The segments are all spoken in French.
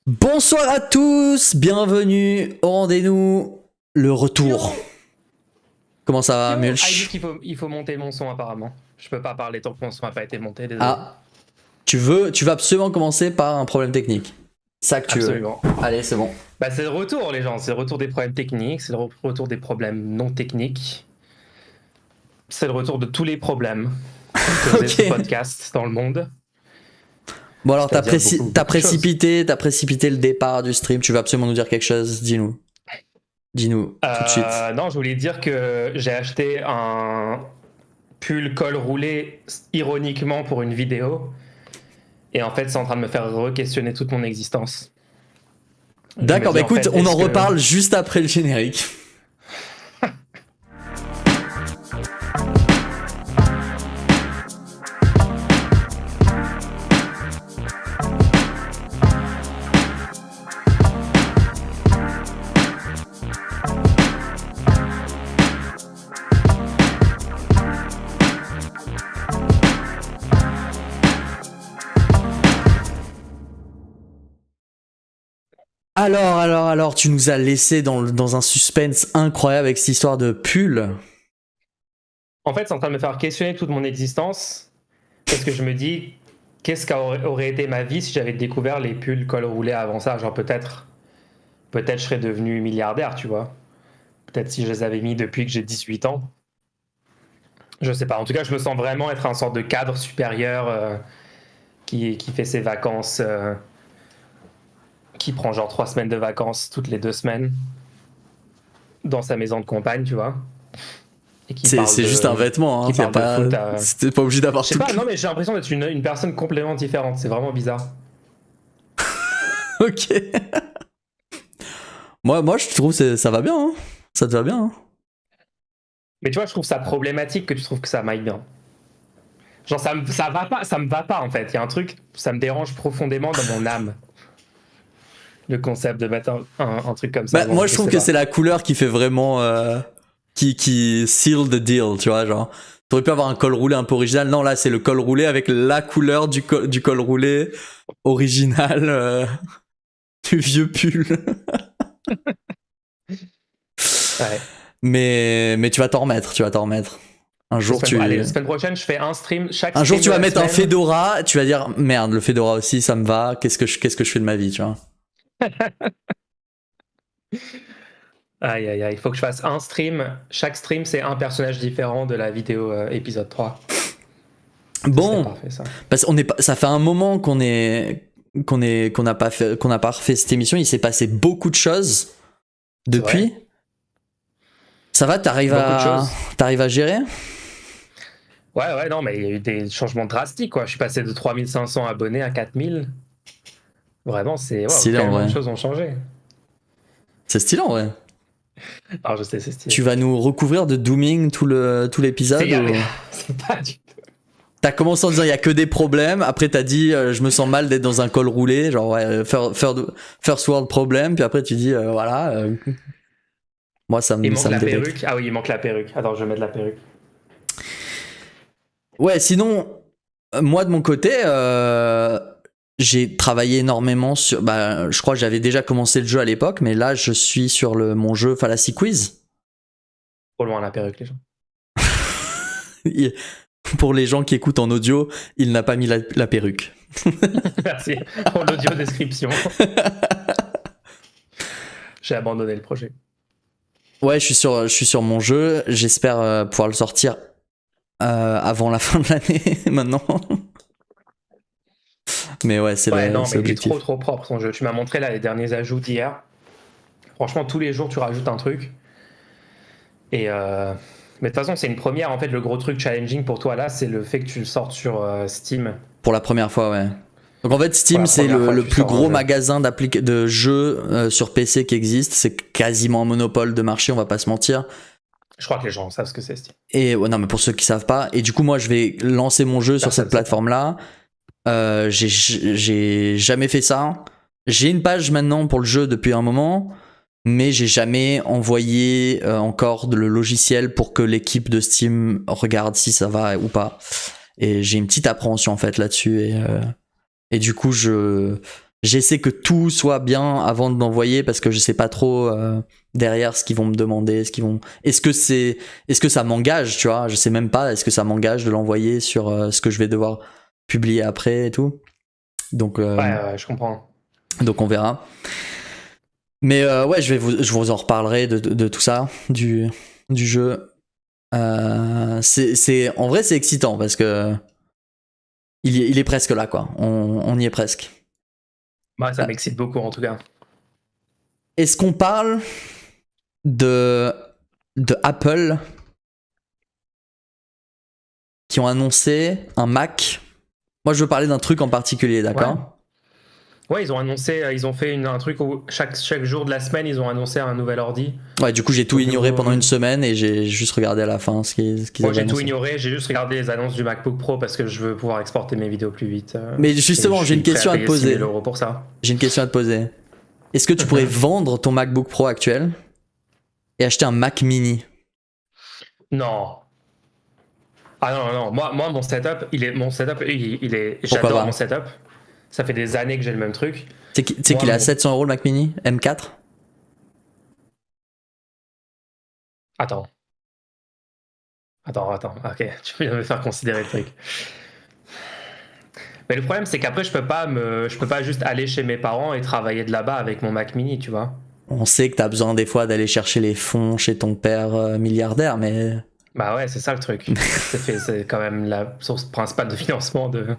Bonsoir à tous, bienvenue au rendez-vous, le retour. Comment ça va, Il dit Mulch? qu'il faut monter mon son apparemment. Je peux pas parler tant que mon son n'a pas été monté, désolé. Ah, tu vas absolument commencer par un problème technique. Ça que tu veux. Absolument. Allez, c'est bon. Bah c'est le retour les gens, c'est le retour des problèmes techniques, c'est le retour des problèmes non techniques. C'est le retour de tous les problèmes causés ce Ok. podcast dans le monde. Bon alors, C'est-à-dire beaucoup de choses. t'as précipité le départ du stream. Tu veux absolument nous dire quelque chose? Dis-nous. Dis-nous tout de suite. Non, je voulais dire que j'ai acheté un pull col roulé ironiquement pour une vidéo. Et en fait, c'est en train de me faire re-questionner toute mon existence. D'accord, Je me bah dis, en écoute, fait, on en est-ce que- reparle juste après le générique. Alors, tu nous as laissé dans un suspense incroyable avec cette histoire de pull. En fait, c'est en train de me faire questionner toute mon existence parce que je me dis, qu'est-ce qu'aurait été ma vie si j'avais découvert les pulls col roulé avant ça? Genre peut-être je serais devenu milliardaire, tu vois. Peut-être si je les avais mis depuis que j'ai 18 ans. Je sais pas. En tout cas, je me sens vraiment être un sorte de cadre supérieur qui fait ses vacances, qui prend genre 3 semaines de vacances toutes les 2 semaines dans sa maison de campagne, tu vois. Et qui parle C'est juste un vêtement, hein. qui parle de foot à... C'était pas obligé d'avoir Je sais tout. pas, non mais j'ai l'impression d'être une personne complètement différente. C'est vraiment bizarre. Ok. Moi, je trouve que ça va bien, hein. Ça te va bien, hein. Mais tu vois, je trouve ça problématique que tu trouves que ça m'aille bien. Genre, ça me va pas en fait. Il y a un truc, ça me dérange profondément dans mon âme. Le concept de mettre un truc comme ça. Bah, Bon, moi, je trouve sais que pas. c'est la couleur qui fait vraiment. Qui seal the deal, tu vois. Genre, t'aurais pu avoir un col roulé un peu original. Non, là, c'est le col roulé avec la couleur du col roulé original du vieux pull. Ouais. Mais tu vas t'en remettre, tu vas t'en remettre. Un jour, Allez, la semaine prochaine, je fais un stream. Chaque Un jour, stream tu de vas la mettre un semaine. fedora, tu vas dire merde, le fedora aussi, ça me va. Qu'est-ce que je fais de ma vie, tu vois? Aïe, aïe, aïe. Il faut que je fasse un stream. Chaque stream, c'est un personnage différent de la vidéo épisode 3. Ce serait Bon, parfait, ça. parce qu'on est pas, ça fait un moment qu'on n'a pas refait cette émission. Il s'est passé beaucoup de choses C'est vrai. depuis. Ça va, Beaucoup de choses. t'arrives à gérer? Ouais, non, mais il y a eu des changements drastiques, quoi. Je suis passé de 3500 abonnés à 4000. Vraiment, c'est... Wow, Stylé en tellement de vrai. choses ont changé. C'est stylé en vrai. Alors, je sais, c'est stylé. Tu vas nous recouvrir de dooming tout l'épisode ou... C'est pas du tout... T'as commencé en disant il y a que des problèmes. Après t'as dit je me sens mal d'être dans un col roulé, genre ouais, first world problem. Puis après tu dis voilà. Moi Il manque ça me la débecte. perruque. Ah oui, il manque la perruque. Attends, je vais mettre la perruque. Ouais, sinon moi de mon côté j'ai travaillé énormément sur. Bah je crois que j'avais déjà commencé le jeu à l'époque, mais là je suis sur mon jeu Fallacy Quiz. Trop loin la perruque, les gens. Pour les gens qui écoutent en audio, il n'a pas mis la perruque. Merci pour l'audio description. J'ai abandonné le projet. Ouais, je suis sur mon jeu. J'espère pouvoir le sortir avant la fin de l'année maintenant. Mais ouais, c'est Ouais, non, mais il est l'objectif. trop propre son jeu. Tu m'as montré là les derniers ajouts d'hier. Franchement, tous les jours, tu rajoutes un truc. Et mais de toute façon, c'est une première. En fait, le gros truc challenging pour toi là, c'est le fait que tu le sortes sur Steam. Pour la première fois, ouais. Donc en fait, Pour Steam, la c'est première fois que le tu plus sors un gros jeu. magasin de jeux sur PC qui existe. C'est quasiment un monopole de marché, on va pas se mentir. Je crois que les gens savent ce que c'est Steam. Et ouais, non, mais pour ceux qui savent pas. Et du coup, moi, je vais lancer mon jeu sur Personne cette sait pas. plateforme-là. J'ai jamais fait ça. J'ai une page maintenant pour le jeu depuis un moment, mais j'ai jamais envoyé encore le logiciel pour que l'équipe de Steam regarde si ça va ou pas. Et j'ai une petite appréhension en fait là-dessus. Et du coup, j'essaie que tout soit bien avant de l'envoyer parce que je sais pas trop derrière ce qu'ils vont me demander, est-ce que ça m'engage, tu vois, je sais même pas, est-ce que ça m'engage de l'envoyer sur ce que je vais devoir publier après et tout. Donc Ouais, je comprends. donc on verra. Mais ouais, je vous en reparlerai de tout ça, du jeu. En vrai, c'est excitant parce que il est presque là, quoi. On y est presque. Ouais, ça m'excite beaucoup en tout cas. Est-ce qu'on parle de Apple qui ont annoncé un Mac? Moi, je veux parler d'un truc en particulier, d'accord? Ouais, ils ont annoncé, ils ont fait un truc où chaque jour de la semaine, ils ont annoncé un nouvel ordi. Ouais, du coup, j'ai tout ignoré pendant une semaine et j'ai juste regardé à la fin ce qu'ils Moi, avaient j'ai tout annoncé. ignoré, j'ai juste regardé les annonces du MacBook Pro parce que je veux pouvoir exporter mes vidéos plus vite. Mais justement, j'ai une question à te poser. 6 000 € pour ça. J'ai une question à te poser. Est-ce que tu pourrais vendre ton MacBook Pro actuel et acheter un Mac mini? Non. Ah non. Moi mon setup, Pourquoi j'adore pas? mon setup. Ça fait des années que j'ai le même truc. Tu sais qu'il est à 700 € le Mac mini M4? Attends. Ok, tu viens de me faire considérer le truc. Mais le problème, c'est qu'après, je peux pas juste aller chez mes parents et travailler de là-bas avec mon Mac mini, tu vois. On sait que t'as besoin des fois d'aller chercher les fonds chez ton père milliardaire, mais... Bah ouais, c'est ça le truc. C'est quand même la source principale de financement de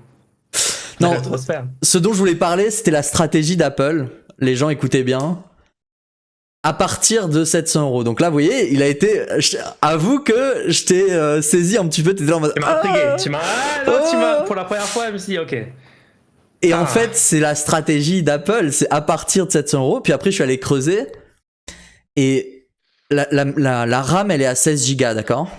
Non, Retrosphère. ce dont je voulais parler, c'était la stratégie d'Apple. Les gens écoutaient bien. À partir de 700 €. Donc là, vous voyez, il a été... Avoue que je t'ai saisi un petit peu, t'étais là en mode... Tu m'as intrigué. Tu m'as... Pour la première fois, je me suis dit, ok. Et en fait, c'est la stratégie d'Apple, c'est à partir de 700 €, puis après je suis allé creuser, et la RAM, elle est à 16 Go, d'accord?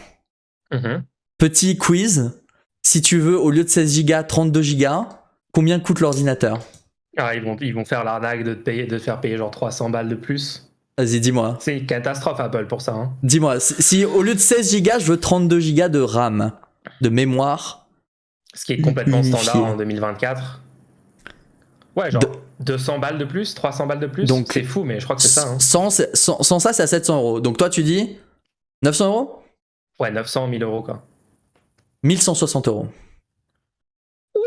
Petit quiz, si tu veux, au lieu de 16 Go, 32 Go, combien coûte l'ordinateur? Ah, ils vont faire l'arnaque de te faire payer genre 300 balles de plus. Vas-y, dis-moi. C'est une catastrophe Apple pour ça. Hein. Dis-moi, si au lieu de 16 Go, je veux 32 Go de RAM, de mémoire. Ce qui est complètement unifié. standard en 2024. Ouais, genre 200 balles de plus, 300 balles de plus. Donc, c'est fou, mais je crois que c'est ça. Hein. Sans ça, c'est à 700 €. Donc toi, tu dis 900 €? Ouais, 900, 1000 € quoi. 1160 €. What?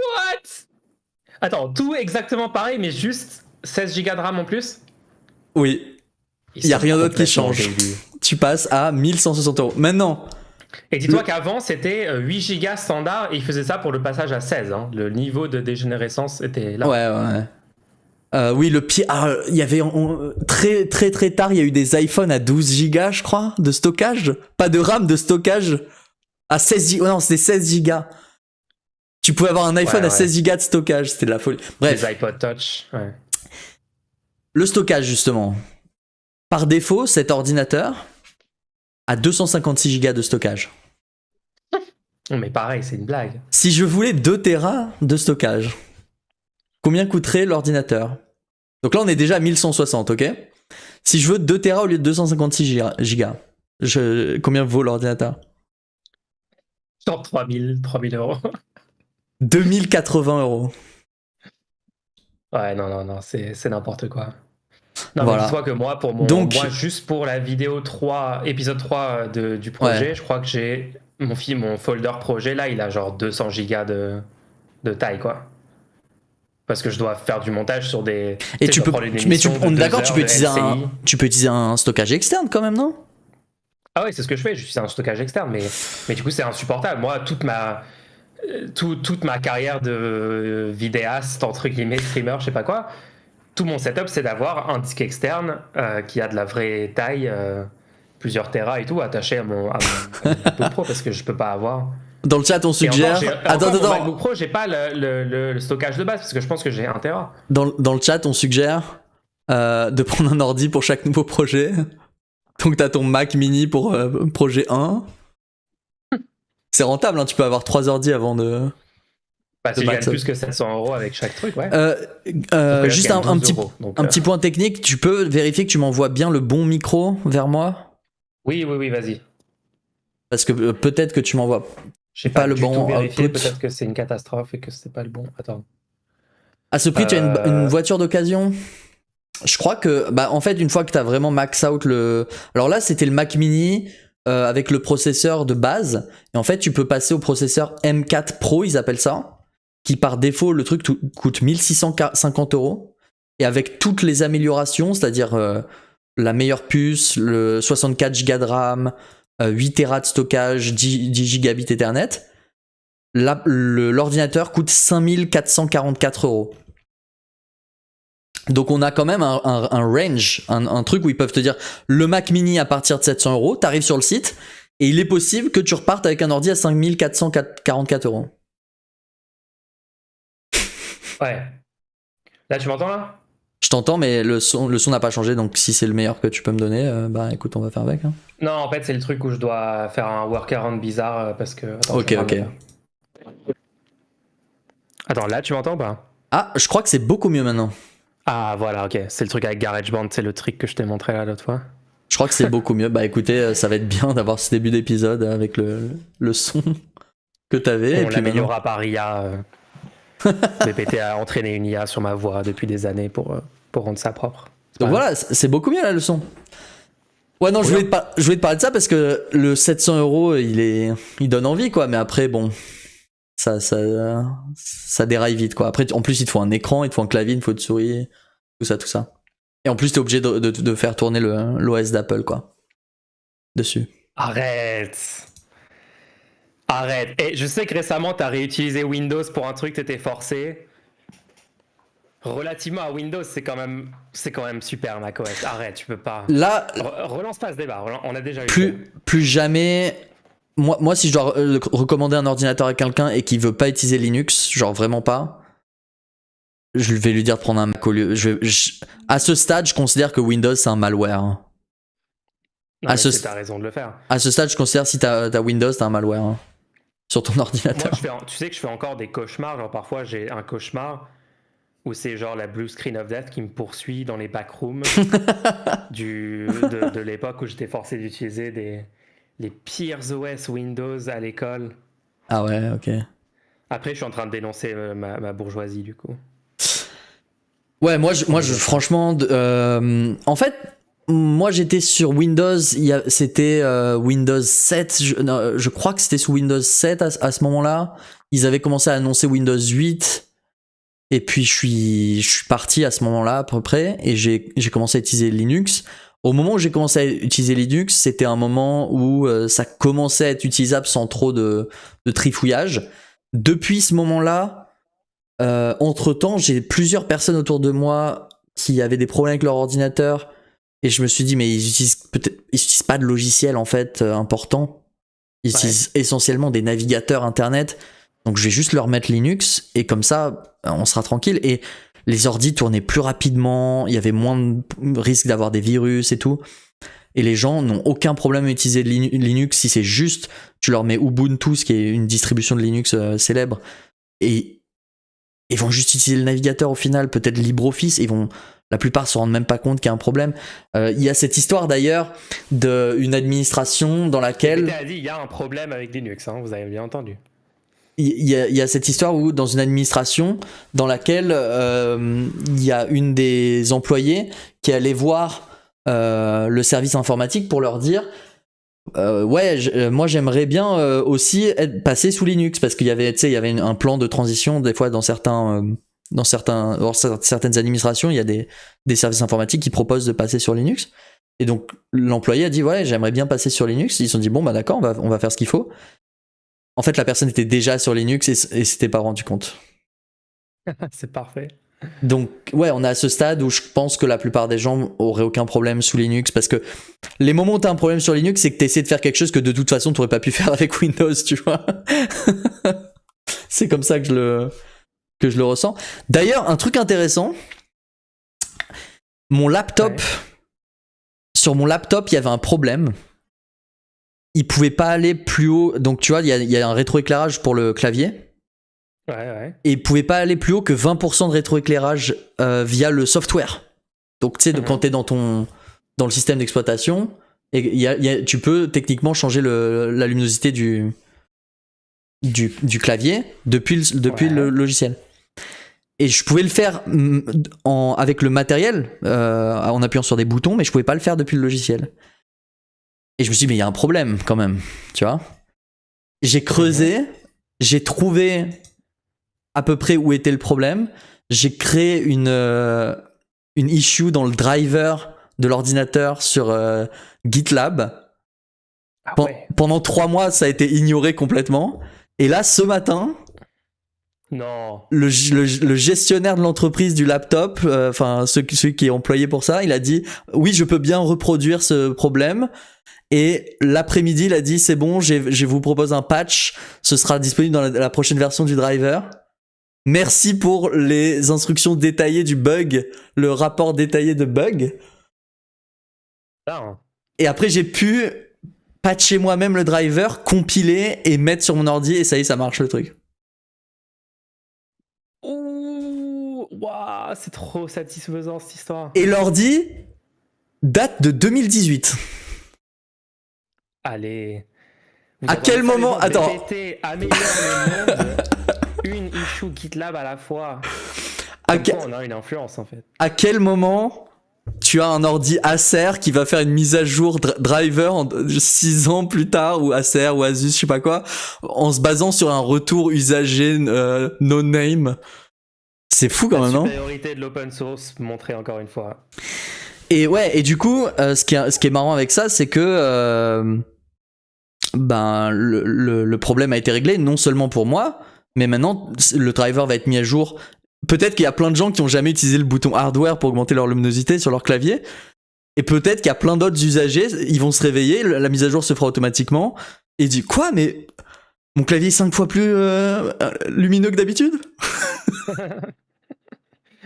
Attends, tout exactement pareil, mais juste 16 Go de RAM en plus? Oui. Il n'y a rien d'autre qui change. Tu passes à 1160 €. Maintenant. Et dis-toi qu'avant, c'était 8 Go standard et ils faisaient ça pour le passage à 16. Hein. Le niveau de dégénérescence était là. Ouais. Oui, le pire. Il y avait très tard, il y a eu des iPhones à 12 Go, je crois, de stockage. Pas de RAM, de stockage. À 16 Go. Non, c'était 16 Go. Tu pouvais avoir un iPhone à 16 Go de stockage. C'était de la folie. Bref. Les iPod Touch. Ouais. Le stockage, justement. Par défaut, cet ordinateur a 256 Go de stockage. Mais pareil, c'est une blague. Si je voulais 2 Tera de stockage, combien coûterait l'ordinateur? Donc là, on est déjà à 1160, ok? Si je veux 2 Tera au lieu de 256 Go, combien vaut l'ordinateur? Genre 3000 €. 2080 €. Ouais, non, c'est n'importe quoi. Non, voilà. mais dis-toi que moi, moi, juste pour la vidéo 3, épisode 3 du projet, je crois que j'ai mon folder projet, là, il a genre 200 Go de taille, quoi. Parce que je dois faire du montage sur des... Et tu peux... on est d'accord, tu peux utiliser un stockage externe quand même, non? Ah ouais, c'est ce que je fais, j'utilise un stockage externe, mais du coup, c'est insupportable. Moi, toute ma carrière de vidéaste, entre guillemets, streamer, je sais pas quoi, tout mon setup, c'est d'avoir un disque externe qui a de la vraie taille, plusieurs Tera et tout, attaché à mon MacBook Pro, parce que je peux pas avoir... Dans le chat, on suggère... Attends. Mon MacBook Pro, j'ai pas le stockage de base, parce que je pense que j'ai 1 Tera. Dans le chat, on suggère de prendre un ordi pour chaque nouveau projet. Donc t'as ton Mac mini pour projet 1. C'est rentable, hein, tu peux avoir 3 ordi avant de... Bah, si je gagne plus que 700 € avec chaque truc, ouais. Juste un petit point technique, tu peux vérifier que tu m'envoies bien le bon micro vers moi? Oui, vas-y. Parce que peut-être que tu m'envoies pas le bon output. Peut-être que c'est une catastrophe et que c'est pas le bon. Attends. À ce prix, tu as une Euh, voiture d'occasion. Je crois que, bah, en fait, une fois que tu as vraiment max out le. Alors là, c'était le Mac Mini avec le processeur de base. Et en fait, tu peux passer au processeur M4 Pro, ils appellent ça. Qui par défaut, le truc coûte 1650 €. Et avec toutes les améliorations, c'est-à-dire la meilleure puce, le 64 Go de RAM, 8 Tera de stockage, 10 gigabits Ethernet, l'ordinateur coûte 5444 €. Donc on a quand même un range, un truc où ils peuvent te dire le Mac Mini à partir de 700 €, t'arrives sur le site et il est possible que tu repartes avec un ordi à 5444 €. ouais. Là, tu m'entends là? Je t'entends, mais le son n'a pas changé, donc si c'est le meilleur que tu peux me donner, bah écoute, on va faire avec. Hein. Non, en fait, c'est le truc où je dois faire un workaround bizarre parce que. Attends, Ok, ok. Attends, là, tu m'entends ou pas? Ah, je crois que c'est beaucoup mieux maintenant. Ah, voilà, ok. C'est le truc avec GarageBand, c'est le trick que je t'ai montré là l'autre fois. Je crois que c'est beaucoup mieux. Bah écoutez, ça va être bien d'avoir ce début d'épisode avec le son que t'avais. Et On puis maintenant... l'améliorera par IA. BPT a entraîné une IA sur ma voix depuis des années pour rendre ça propre. Donc voilà, c'est beaucoup mieux la leçon. Ouais, non, je voulais te parler de ça parce que le 700 €, il donne envie, quoi. Mais après, bon, ça déraille vite, quoi. Après, en plus, il te faut un écran, il te faut un clavier, il te faut une souris, tout ça, tout ça. Et en plus, t'es obligé de faire tourner l'OS d'Apple, quoi. Dessus. Arrête! Arrête! Et je sais que récemment, t'as réutilisé Windows pour un truc, t'étais forcé. Relativement à Windows, c'est quand même super macOS. Arrête, tu peux pas. Là, Relance pas ce débat, on a déjà eu. plus jamais. Moi, si je dois recommander un ordinateur à quelqu'un et qui veut pas utiliser Linux, genre vraiment pas, je vais lui dire de prendre un Mac au lieu. À ce stade, je considère que Windows c'est un malware. Non, mais t'as raison de le faire. À ce stade, je considère que si t'as Windows, t'as un malware sur ton ordinateur. Moi, tu sais que je fais encore des cauchemars. Genre, parfois, j'ai un cauchemar où c'est genre la blue screen of death qui me poursuit dans les backrooms de l'époque où j'étais forcé d'utiliser les pires OS Windows à l'école. Ah ouais, ok. Après, je suis en train de dénoncer ma bourgeoisie, du coup. Ouais, moi, franchement, en fait, moi, j'étais sur Windows. C'était Windows 7. Je crois que c'était sous Windows 7 à ce moment-là. Ils avaient commencé à annoncer Windows 8. Et puis, je suis parti à ce moment-là, à peu près. Et j'ai commencé à utiliser Linux. Au moment où j'ai commencé à utiliser Linux, c'était un moment où ça commençait à être utilisable sans trop de trifouillage. Depuis ce moment-là, entre-temps, j'ai plusieurs personnes autour de moi qui avaient des problèmes avec leur ordinateur et je me suis dit mais ils utilisent pas de logiciel en fait important. Ils utilisent essentiellement des navigateurs internet. Donc je vais juste leur mettre Linux et comme ça on sera tranquille et les ordis tournaient plus rapidement, il y avait moins de risque d'avoir des virus et tout. Et les gens n'ont aucun problème à utiliser Linux si c'est juste tu leur mets Ubuntu, ce qui est une distribution de Linux célèbre, et ils vont juste utiliser le navigateur au final, peut-être LibreOffice, la plupart se rendent même pas compte qu'il y a un problème. Il y a cette histoire d'ailleurs d'une administration dans laquelle... BPT a dit il y a un problème avec Linux, hein, vous avez bien entendu. Il y a cette histoire où dans une administration dans laquelle il y a une des employés qui allait voir le service informatique pour leur dire moi j'aimerais bien aussi passer sous Linux parce qu'il y avait un plan de transition des fois dans certaines administrations il y a des services informatiques qui proposent de passer sur Linux et donc l'employé a dit ouais j'aimerais bien passer sur Linux. Ils se sont dit bon bah d'accord on va faire ce qu'il faut. En fait la personne était déjà sur Linux et s'était pas rendu compte. C'est parfait. Donc ouais, on est à ce stade où je pense que la plupart des gens auraient aucun problème sous Linux parce que les moments où t'as un problème sur Linux, c'est que t'essaies de faire quelque chose que de toute façon t'aurais pas pu faire avec Windows, tu vois. C'est comme ça que je le ressens. D'ailleurs, un truc intéressant, mon laptop, sur mon laptop, il y avait un problème. Il pouvait pas aller plus haut. Donc tu vois, il y a un rétroéclairage pour le clavier. Ouais. Et il pouvait pas aller plus haut que 20% de rétroéclairage via le software. Donc tu sais, quand t'es dans le système d'exploitation, et tu peux techniquement changer la luminosité du clavier depuis le logiciel. Et je pouvais le faire avec le matériel, en appuyant sur des boutons, mais je pouvais pas le faire depuis le logiciel. Et je me suis dit, mais il y a un problème quand même, tu vois. J'ai creusé, j'ai trouvé à peu près où était le problème. J'ai créé une issue dans le driver de l'ordinateur sur GitLab. Ah ouais. Pendant 3 mois, ça a été ignoré complètement. Et là, ce matin, Non. le gestionnaire de l'entreprise du laptop, enfin celui qui est employé pour ça, il a dit oui, je peux bien reproduire ce problème. Et l'après-midi, il a dit c'est bon, je vous propose un patch, ce sera disponible dans la prochaine version du driver. Merci pour les instructions détaillées du bug, le rapport détaillé de bug. Là, Et après, j'ai pu patcher moi-même le driver, compiler et mettre sur mon ordi, et ça y est, ça marche le truc. ouh, waouh, c'est trop satisfaisant cette histoire. Et l'ordi date de 2018. Allez. À quel moment... Attends. BPT améliore le monde. Une issue GitLab à la fois. Comme quoi, on a une influence en fait. À quel moment tu as un ordi Acer qui va faire une mise à jour driver 6 ans plus tard, ou Acer ou Asus, je sais pas quoi, en se basant sur un retour usagé no name. C'est fou quand même, non? La supériorité de l'open source montrée encore une fois. Et ouais, et du coup, ce qui est marrant avec ça, c'est que ben le problème a été réglé, non seulement pour moi, mais maintenant le driver va être mis à jour. Peut-être qu'il y a plein de gens qui ont jamais utilisé le bouton hardware pour augmenter leur luminosité sur leur clavier, et peut-être qu'il y a plein d'autres usagers, ils vont se réveiller, la mise à jour se fera automatiquement, et ils disent quoi, mais mon clavier est 5 fois plus lumineux que d'habitude.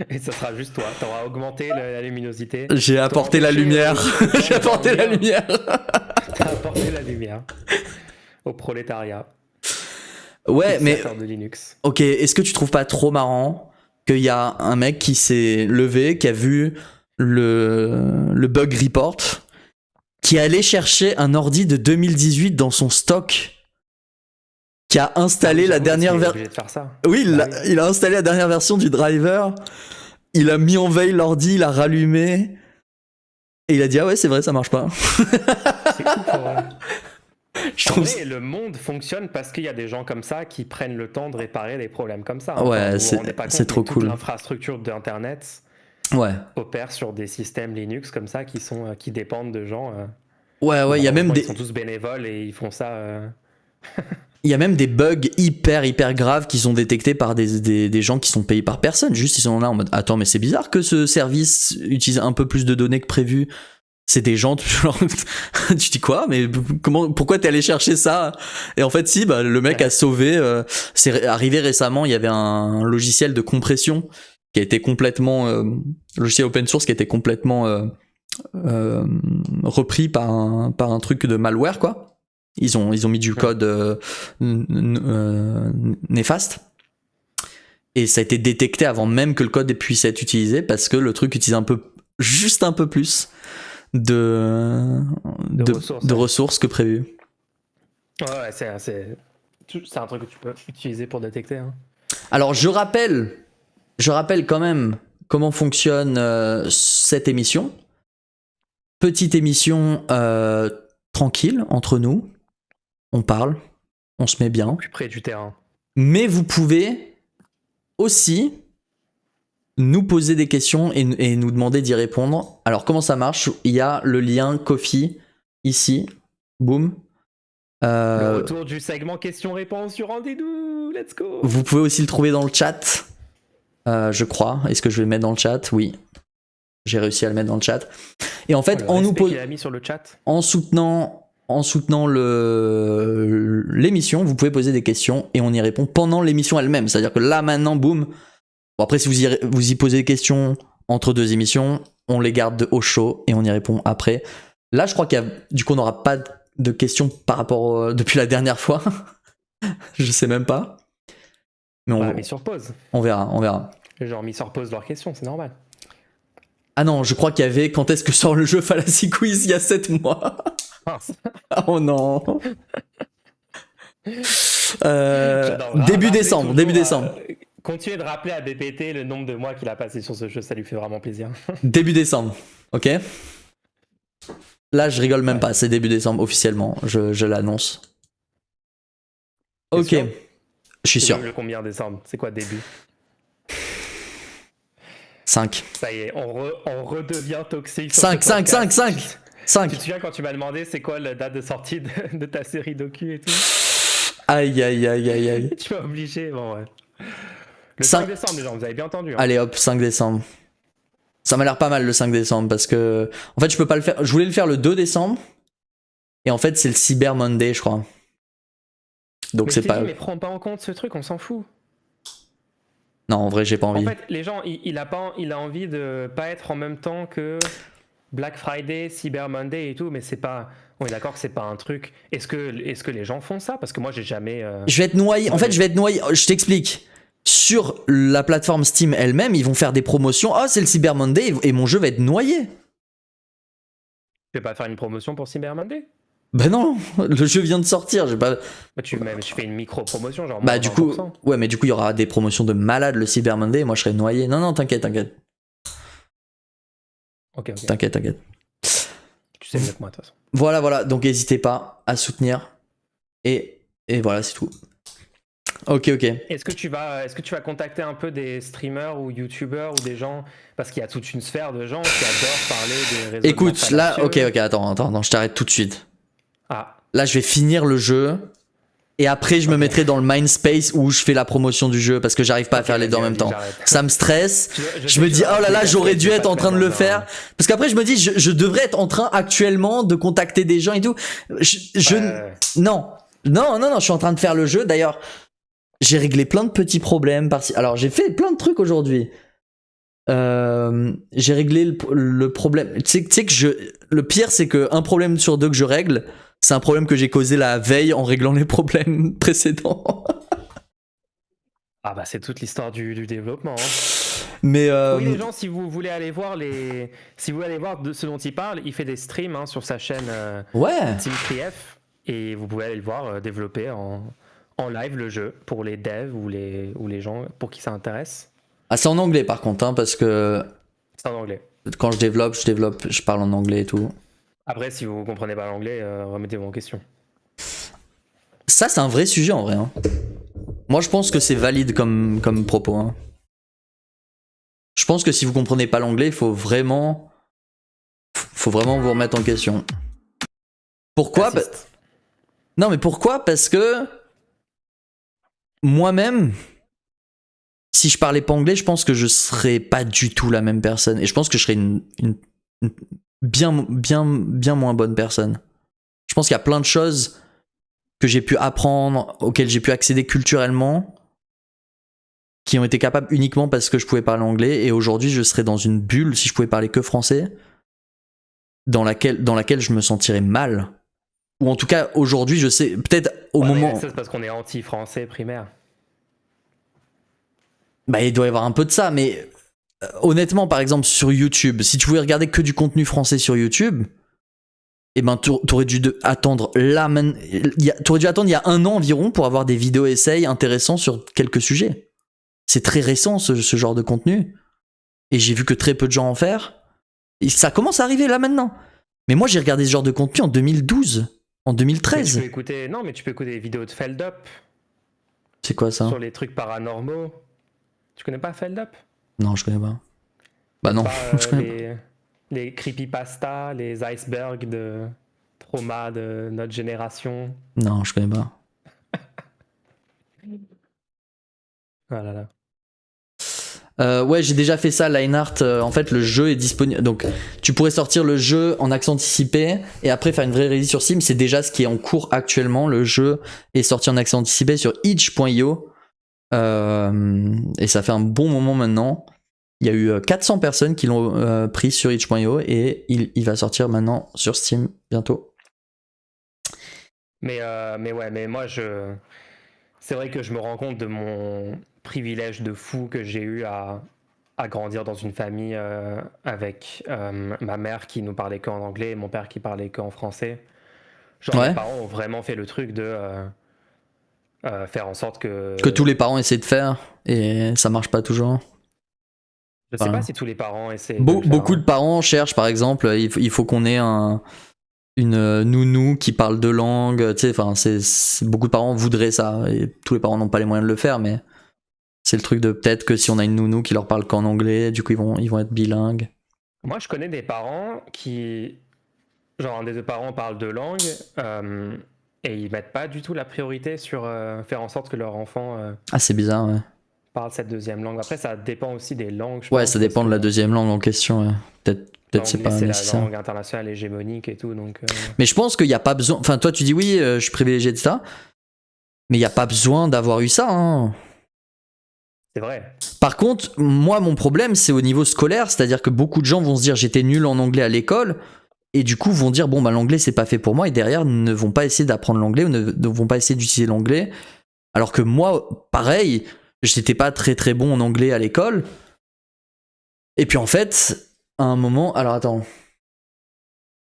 Et ça sera juste toi, t'auras augmenté la luminosité. J'ai apporté la lumière. J'ai apporté la lumière. T'as apporté la lumière au prolétariat. Ouais, mais de Linux. ok, est-ce que tu trouves pas trop marrant qu'il y a un mec qui s'est levé, qui a vu le bug report, qui est allé chercher un ordi de 2018 dans son stock, qui a installé la dernière version. Oui, il a installé la dernière version du driver, il a mis en veille l'ordi, il a rallumé, et il a dit ah ouais, c'est vrai, ça marche pas. C'est ouf, en vrai. En vrai, le monde fonctionne parce qu'il y a des gens comme ça qui prennent le temps de réparer des problèmes comme ça. Ouais, enfin, c'est trop cool. L'infrastructure d'Internet opère sur des systèmes Linux comme ça qui dépendent de gens. Ouais, il y a même ils sont tous bénévoles et ils font ça. Il y a même des bugs hyper graves qui sont détectés par des gens qui sont payés par personne. Juste, ils sont là en mode attends, mais c'est bizarre que ce service utilise un peu plus de données que prévu. C'est des gens, genre, tu dis quoi, mais pourquoi t'es allé chercher ça? Et en fait, si, bah, le mec a sauvé, c'est arrivé récemment, il y avait un logiciel de compression qui a été complètement, logiciel open source qui a été complètement repris par un truc de malware, quoi. Ils ont mis du code néfaste. Et ça a été détecté avant même que le code puisse être utilisé parce que le truc utilise juste un peu plus de ressources que prévu. Ouais, c'est un truc que tu peux utiliser pour détecter. Hein. Alors je rappelle quand même comment fonctionne cette émission. Petite émission tranquille entre nous. On parle, on se met bien. Plus près du terrain. Mais vous pouvez aussi nous poser des questions et nous demander d'y répondre. Alors comment ça marche? Il y a le lien Ko-fi ici, boum. Le retour du segment questions-réponses sur Rendez-nous, let's go. Vous pouvez aussi le trouver dans le chat, je crois. Est-ce que je vais le mettre dans le chat? Oui, j'ai réussi à le mettre dans le chat. Et en fait, en soutenant l'émission, vous pouvez poser des questions et on y répond pendant l'émission elle-même. C'est-à-dire que là maintenant, boum. Bon, après, si vous y posez des questions entre deux émissions, on les garde au chaud et on y répond après. Là, je crois du coup, on n'aura pas de questions par rapport depuis la dernière fois. Je sais même pas. Mais mis sur pause. On verra. Genre mis sur pause leurs questions, c'est normal. Ah non, je crois qu'il y avait quand est-ce que sort le jeu Fallacy Quiz il y a 7 mois. Oh non. Début décembre. Continuez de rappeler à BPT le nombre de mois qu'il a passé sur ce jeu, ça lui fait vraiment plaisir. Début décembre, ok? Là, je rigole même Ouais. pas, c'est début décembre officiellement, je l'annonce. T'es Ok, sûr je suis C'est sûr. le combien décembre? C'est quoi début? 5. Ça y est, on redevient toxique. 5, 5, 5, 5, Tu 5. te souviens quand tu m'as demandé c'est quoi la date de sortie de ta série docu et tout? Aïe, aïe, aïe, aïe, aïe. Tu m'as obligé, bon ouais. Le 5 Cinq- décembre, les gens, vous avez bien entendu. Hein. Allez hop, 5 décembre. Ça m'a l'air pas mal le 5 décembre parce que. En fait, je peux pas le faire. Je voulais le faire le 2 décembre. Et en fait, c'est le Cyber Monday, je crois. Donc Mais c'est je t'ai pas. dit, mais prends pas en compte ce truc, on s'en fout. Non, en vrai, j'ai pas En envie. fait, les gens, il a envie de pas être en même temps que Black Friday, Cyber Monday et tout, mais c'est pas. On est d'accord que c'est pas un truc. Est-ce que les gens font ça? Parce que moi, j'ai jamais. Je vais être noyé. En fait, je vais être noyé. Je t'explique. Sur la plateforme Steam elle-même, ils vont faire des promotions. Oh, c'est le Cyber Monday et mon jeu va être noyé. Tu vais pas faire une promotion pour Cyber Monday? Ben non, le jeu vient de sortir. J'ai pas. Bah, tu fais une micro-promotion, genre Bah moins du coup, 20%. ouais, mais du coup, il y aura des promotions de malade le Cyber Monday et moi, je serai noyé. Non, non, t'inquiète, t'inquiète, Ok. t'inquiète, t'inquiète. Tu sais mieux que moi, de toute façon. Voilà, voilà. Donc, n'hésitez pas à soutenir. Et voilà, c'est tout. Ok, ok. Est-ce que tu vas contacter un peu des streamers ou youtubeurs ou des gens, parce qu'il y a toute une sphère de gens qui adorent parler des réseaux. Écoute, là, ok, attends, je t'arrête tout de suite. Ah, Là, je vais finir le jeu. Et après, je me mettrai dans le Mindspace où je fais la promotion du jeu parce que j'arrive pas à faire les deux en même temps. j'arrête. Ça me stresse. Je Je sais me que dis, tu vas oh là là, appeler j'aurais personne, dû tu vas être pas en te train de mettre le dans faire. Parce qu'après, je me dis, je devrais être en train actuellement de contacter des gens et tout. Non, je suis en train de faire le jeu. D'ailleurs, j'ai réglé plein de petits problèmes. Alors, j'ai fait plein de trucs aujourd'hui. J'ai réglé le problème. Tu sais que le pire, c'est que un problème sur deux que je règle, c'est un problème que j'ai causé la veille en réglant les problèmes précédents. Ah bah c'est toute l'histoire du développement. Hein. Mais Oui les gens, si vous voulez aller voir de ce dont il parle, il fait des streams hein, sur sa chaîne ouais. Team Krief et vous pouvez aller le voir développer en live le jeu pour les devs ou les gens pour qui ça intéresse. Ah, c'est en anglais par contre, hein, parce que C'est en anglais. quand je développe, je parle en anglais et tout. Après, si vous comprenez pas l'anglais, remettez-vous en question. Ça, c'est un vrai sujet en vrai. Hein. Moi, je pense que c'est valide comme propos. Hein. Je pense que si vous comprenez pas l'anglais, il faut vraiment vous remettre en question. Pourquoi Non, mais pourquoi? Parce que moi-même, si je parlais pas anglais, je pense que je serais pas du tout la même personne. Et je pense que je serais une bien moins bonne personne. Je pense qu'il y a plein de choses que j'ai pu apprendre, auxquelles j'ai pu accéder culturellement, qui ont été capables uniquement parce que je pouvais parler anglais. Et aujourd'hui, je serais dans une bulle, si je pouvais parler que français, dans laquelle je me sentirais mal. Ou en tout cas, aujourd'hui, je sais, peut-être au moment... C'est parce qu'on est anti-français primaire. Bah, il doit y avoir un peu de ça, mais honnêtement, par exemple, sur YouTube, si tu voulais regarder que du contenu français sur YouTube, eh ben, t'aurais dû attendre t'aurais dû attendre il y a 1 an environ pour avoir des vidéos essais intéressants sur quelques sujets. C'est très récent ce genre de contenu. Et j'ai vu que très peu de gens en faire. Et ça commence à arriver là maintenant. Mais moi, j'ai regardé ce genre de contenu en 2012, en 2013. Mais tu peux écouter des vidéos de Feldup. C'est quoi ça? Sur les trucs paranormaux. Tu connais pas Feldup? Non, je connais pas. Bah non, je connais pas. Les creepypasta, les icebergs de trauma de notre génération. Non, je connais pas. Voilà. Là. Ouais, j'ai déjà fait ça, Lineart. En fait, le jeu est disponible. Donc, tu pourrais sortir le jeu en accès anticipé et après faire une vraie release sur Steam. C'est déjà ce qui est en cours actuellement. Le jeu est sorti en accès anticipé sur itch.io. Et ça fait un bon moment maintenant. Il y a eu 400 personnes qui l'ont pris sur itch.io et il va sortir maintenant sur Steam bientôt. Mais moi, c'est vrai que je me rends compte de mon privilège de fou que j'ai eu à grandir dans une famille avec ma mère qui nous parlait qu'en anglais et mon père qui parlait qu'en français. Genre, Ouais. mes parents ont vraiment fait le truc de faire en sorte que... Que tous les parents essaient de faire et ça marche pas toujours. Je sais Voilà. pas si tous les parents essaient de le faire, Beaucoup hein. de parents cherchent, par exemple, il faut qu'on ait une nounou qui parle deux langues. Tu sais, enfin, beaucoup de parents voudraient ça et tous les parents n'ont pas les moyens de le faire, mais c'est le truc de peut-être que si on a une nounou qui leur parle qu'en anglais, du coup ils vont être bilingues. Moi, je connais des parents qui... Genre, un des deux parents parle deux langues et ils mettent pas du tout la priorité sur faire en sorte que leur enfant Ah, c'est bizarre, ouais. parle cette deuxième langue. Après, ça dépend aussi des langues, je Ouais, pense. ça dépend parce de la que deuxième langue en question. Ouais. Peut-être c'est l'anglais, pas c'est la nécessaire. langue internationale hégémonique et tout, donc... Mais je pense qu'il n'y a pas besoin. Enfin, toi, tu dis oui, je suis privilégié, etc. Mais il n'y a pas besoin d'avoir eu ça. Hein. C'est vrai. Par contre, moi, mon problème, c'est au niveau scolaire. C'est-à-dire que beaucoup de gens vont se dire j'étais nul en anglais à l'école. Et du coup, vont dire bon, bah, l'anglais, c'est pas fait pour moi. Et derrière, ne vont pas essayer d'apprendre l'anglais ou ne vont pas essayer d'utiliser l'anglais. Alors que moi, pareil, j'étais pas très très bon en anglais à l'école. Et puis en fait, à un moment. Alors attends.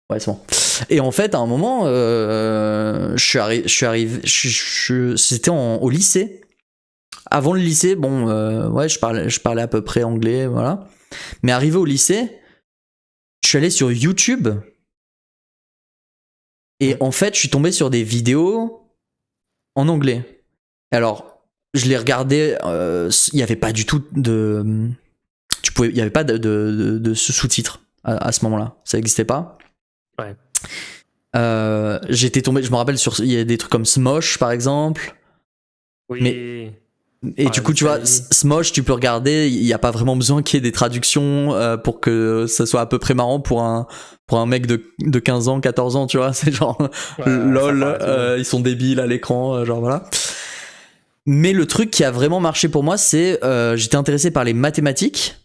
Ouais, c'est bon. Et en fait, à un moment, je suis arrivé. C'était au lycée. Avant le lycée, bon, ouais, je parlais à peu près anglais, voilà. Mais arrivé au lycée, je suis allé sur YouTube. Et en fait, je suis tombé sur des vidéos en anglais. Alors, je les regardais, il n'y avait pas du tout de. Il n'y avait pas de sous-titres à ce moment-là. Ça n'existait pas. Ouais. J'étais tombé, je me rappelle, il y a des trucs comme Smosh par exemple. Oui. Mais, et du coup, tu vois, Smosh, tu peux regarder, il n'y a pas vraiment besoin qu'il y ait des traductions pour que ça soit à peu près marrant pour un mec de 15 ans, 14 ans, tu vois. C'est genre, lol, ils sont débiles à l'écran, genre voilà. Mais le truc qui a vraiment marché pour moi, c'est j'étais intéressé par les mathématiques.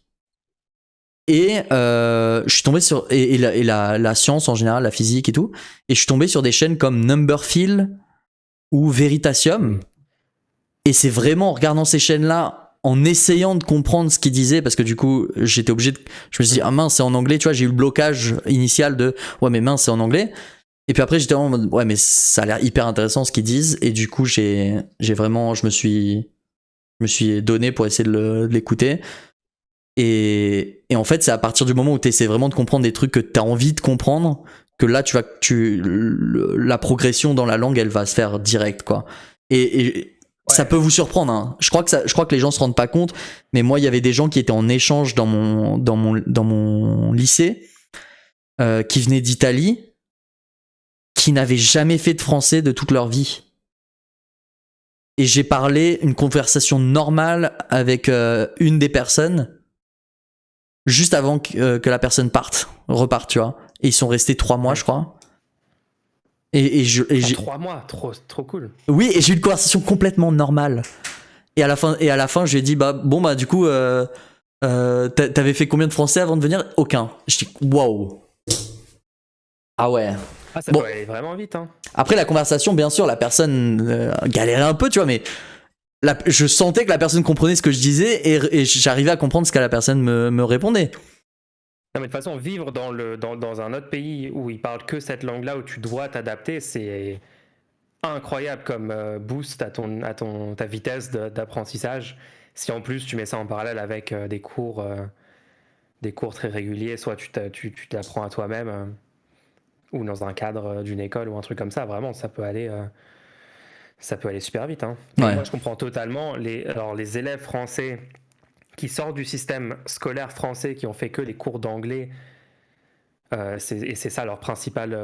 Et je suis tombé sur la science en général, la physique et tout, et je suis tombé sur des chaînes comme Numberphile ou Veritasium. Et c'est vraiment en regardant ces chaînes-là, en essayant de comprendre ce qu'ils disaient, parce que du coup j'étais obligé de, je me suis dit ah mince c'est en anglais, tu vois, j'ai eu le blocage initial de ouais mais mince c'est en anglais. Et puis après j'étais en mode ouais mais ça a l'air hyper intéressant ce qu'ils disent, et du coup j'ai vraiment, je me suis donné pour essayer de l'écouter. Et en fait, c'est à partir du moment où tu essaies vraiment de comprendre des trucs que tu as envie de comprendre que là, la progression dans la langue, elle va se faire direct, quoi. Et ça peut vous surprendre, hein. Je crois que les gens se rendent pas compte, mais moi, il y avait des gens qui étaient en échange dans mon lycée, qui venaient d'Italie, qui n'avaient jamais fait de français de toute leur vie. Et j'ai parlé une conversation normale avec une des personnes juste avant que la personne reparte, tu vois. Et ils sont restés 3 mois, je crois. Et j'ai 3 mois, trop cool. Oui, et j'ai eu une conversation complètement normale. Et à la fin, je lui ai dit bon du coup, t'avais fait combien de français avant de venir? Aucun. Je dis waouh. Ah ouais. Ah, ça peut aller vraiment vite, hein. Après la conversation, bien sûr, la personne galérait un peu, tu vois, mais je sentais que la personne comprenait ce que je disais et j'arrivais à comprendre ce que la personne me répondait. Non, mais de toute façon, vivre dans un autre pays où ils parlent que cette langue-là, où tu dois t'adapter, c'est incroyable comme boost à ta vitesse d'apprentissage. Si en plus tu mets ça en parallèle avec des cours très réguliers, soit tu t'apprends à toi-même ou dans un cadre d'une école ou un truc comme ça, vraiment, ça peut aller super vite, hein. Et moi, je comprends totalement les élèves français qui sortent du système scolaire français, qui ont fait que les cours d'anglais, et c'est ça leur principale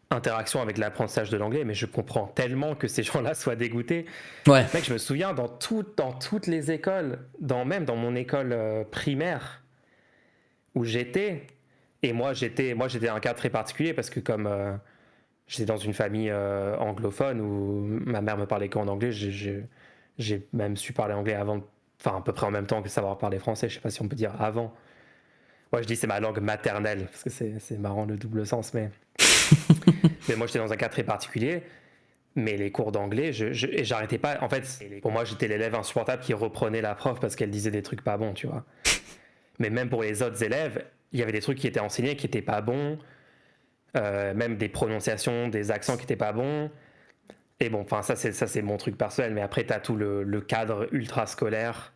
interaction avec l'apprentissage de l'anglais, mais je comprends tellement que ces gens-là soient dégoûtés. Ouais. Mec, je me souviens dans toutes les écoles, même dans mon école primaire où j'étais, et moi j'étais un cas très particulier parce que comme j'étais dans une famille anglophone où ma mère me parlait qu'en anglais, j'ai même su parler anglais avant, enfin à peu près en même temps que savoir parler français, je sais pas si on peut dire avant. Moi je dis c'est ma langue maternelle, parce que c'est marrant le double sens, mais moi j'étais dans un cas très particulier. Mais les cours d'anglais, et j'arrêtais pas. En fait, pour moi, j'étais l'élève insupportable qui reprenait la prof parce qu'elle disait des trucs pas bons, tu vois. Mais même pour les autres élèves, il y avait des trucs qui étaient enseignés qui étaient pas bons, même des prononciations, des accents qui étaient pas bons. Et bon, enfin, ça c'est mon truc personnel, mais après, t'as tout le cadre ultra scolaire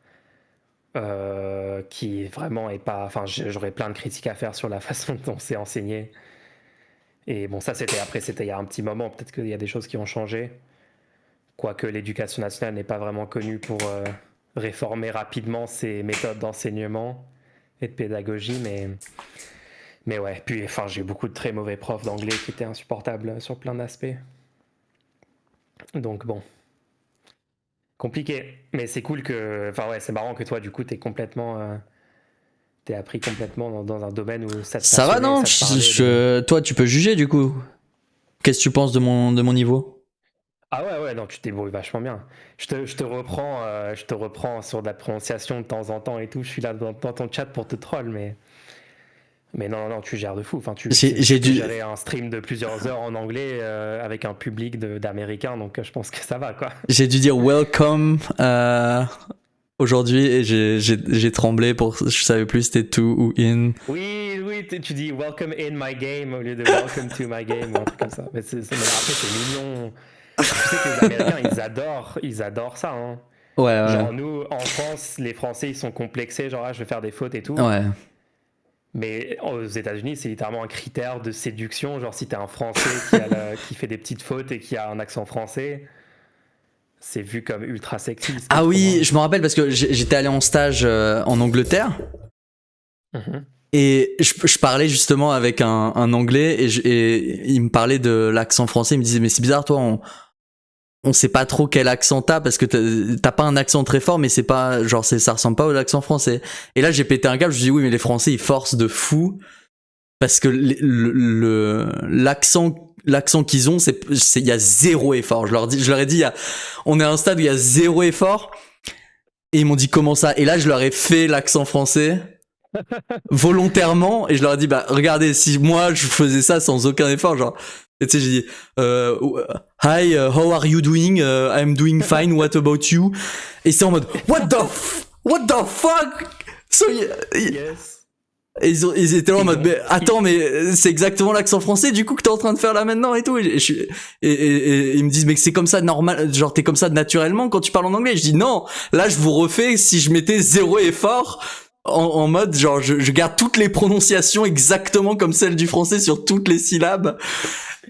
qui vraiment est pas. Enfin, j'aurais plein de critiques à faire sur la façon dont c'est enseigné. Et bon, ça c'était il y a un petit moment, peut-être qu'il y a des choses qui ont changé. Quoique l'éducation nationale n'est pas vraiment connue pour réformer rapidement ses méthodes d'enseignement et de pédagogie, mais ouais. Puis, enfin, j'ai eu beaucoup de très mauvais profs d'anglais qui étaient insupportables sur plein d'aspects. Donc bon, compliqué. Mais c'est cool que, enfin ouais, c'est marrant que toi, du coup, t'es appris complètement dans un domaine où ça te Ça va, passionnait, non? ça te parlait. Toi, tu peux juger du coup. Qu'est-ce que tu penses de mon niveau? Ah ouais, ouais, non, tu te débrouilles vachement bien. Je te reprends sur de la prononciation de temps en temps et tout. Je suis là dans ton chat pour te troll, mais non, non, tu gères de fou. Enfin, J'ai tu peux dû, gérer un stream de plusieurs heures en anglais avec un public d'Américains, donc je pense que ça va, quoi. j'ai dû dire welcome aujourd'hui et j'ai tremblé pour, je savais plus si c'était to ou in. Oui, oui, tu dis welcome in my game au lieu de welcome to my game ou un truc comme ça. Mais après, c'est mignon. Tu sais que les Américains, ils adorent ça, hein. Ouais, Genre, nous, en France, les Français, ils sont complexés, genre, ah, je vais faire des fautes et tout. ouais. Mais aux États-Unis, c'est littéralement un critère de séduction. Genre, si t'es un Français qui fait des petites fautes et qui a un accent français, c'est vu comme ultra sexy. Ce qui est Ah trop oui, drôle. je me rappelle parce que j'étais allé en stage en Angleterre Mhm. et je parlais justement avec un Anglais et il me parlait de l'accent français. Il me disait mais c'est bizarre, toi, on sait pas trop quel accent t'as parce que t'as pas un accent très fort, mais c'est pas genre ça ressemble pas au accent français. Et là j'ai pété un câble, je me dis oui mais les Français ils forcent de fou parce que l'accent qu'ils ont, il y a zéro effort. Je leur ai dit on est à un stade où il y a zéro effort et ils m'ont dit comment ça. Et là je leur ai fait l'accent français volontairement et je leur ai dit bah regardez, si moi je faisais ça sans aucun effort, genre, et tu sais, j'ai dit hi, how are you doing? I'm doing fine, what about you? Et c'est en mode what the fuck? So, Yes. et ils étaient là en mode mais attends, mais c'est exactement l'accent français du coup que t'es en train de faire là maintenant et tout. Et ils me disent mais c'est comme ça normal, genre t'es comme ça naturellement quand tu parles en anglais. Je dis non, là je vous refais si je mettais zéro effort en mode genre je garde toutes les prononciations exactement comme celles du français sur toutes les syllabes.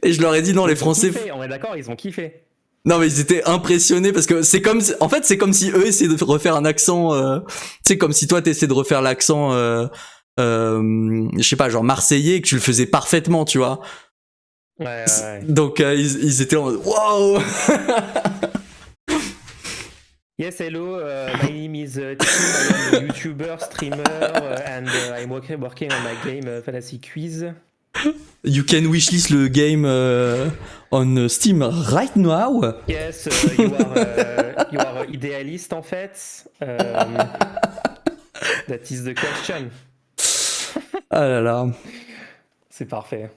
Et je leur ai dit non, les Français. Kiffé, on est d'accord, ils ont kiffé. Non mais ils étaient impressionnés parce que c'est comme en fait c'est comme si eux essayaient de refaire un accent tu sais, comme si toi t'essayais de refaire l'accent je sais pas, genre marseillais, et que tu le faisais parfaitement, tu vois. Ouais, ouais. Donc ils étaient en mode wow. Yes, hello. My name is Tim. I am a YouTuber, streamer, and I'm working on my game Fantasy Quiz. You can wishlist le game on Steam right now. Yes, you are idealist en fait. That is the question. Ah là là. C'est parfait.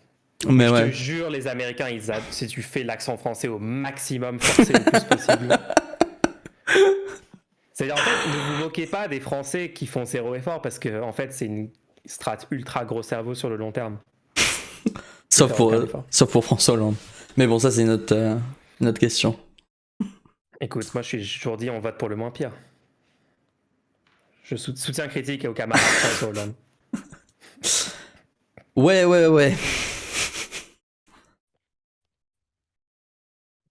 Mais Je ouais. te jure, les Américains, si tu fais l'accent français au maximum, forcé le plus possible. C'est-à-dire, en fait, ne vous moquez pas des Français qui font zéro effort parce que, en fait, c'est une strate ultra gros cerveau sur le long terme. Sauf pour François Hollande. Mais bon, ça c'est notre question. Écoute, moi, j'ai toujours dit, on vote pour le moins pire. Je soutiens critique aux camarades François Hollande. Ouais.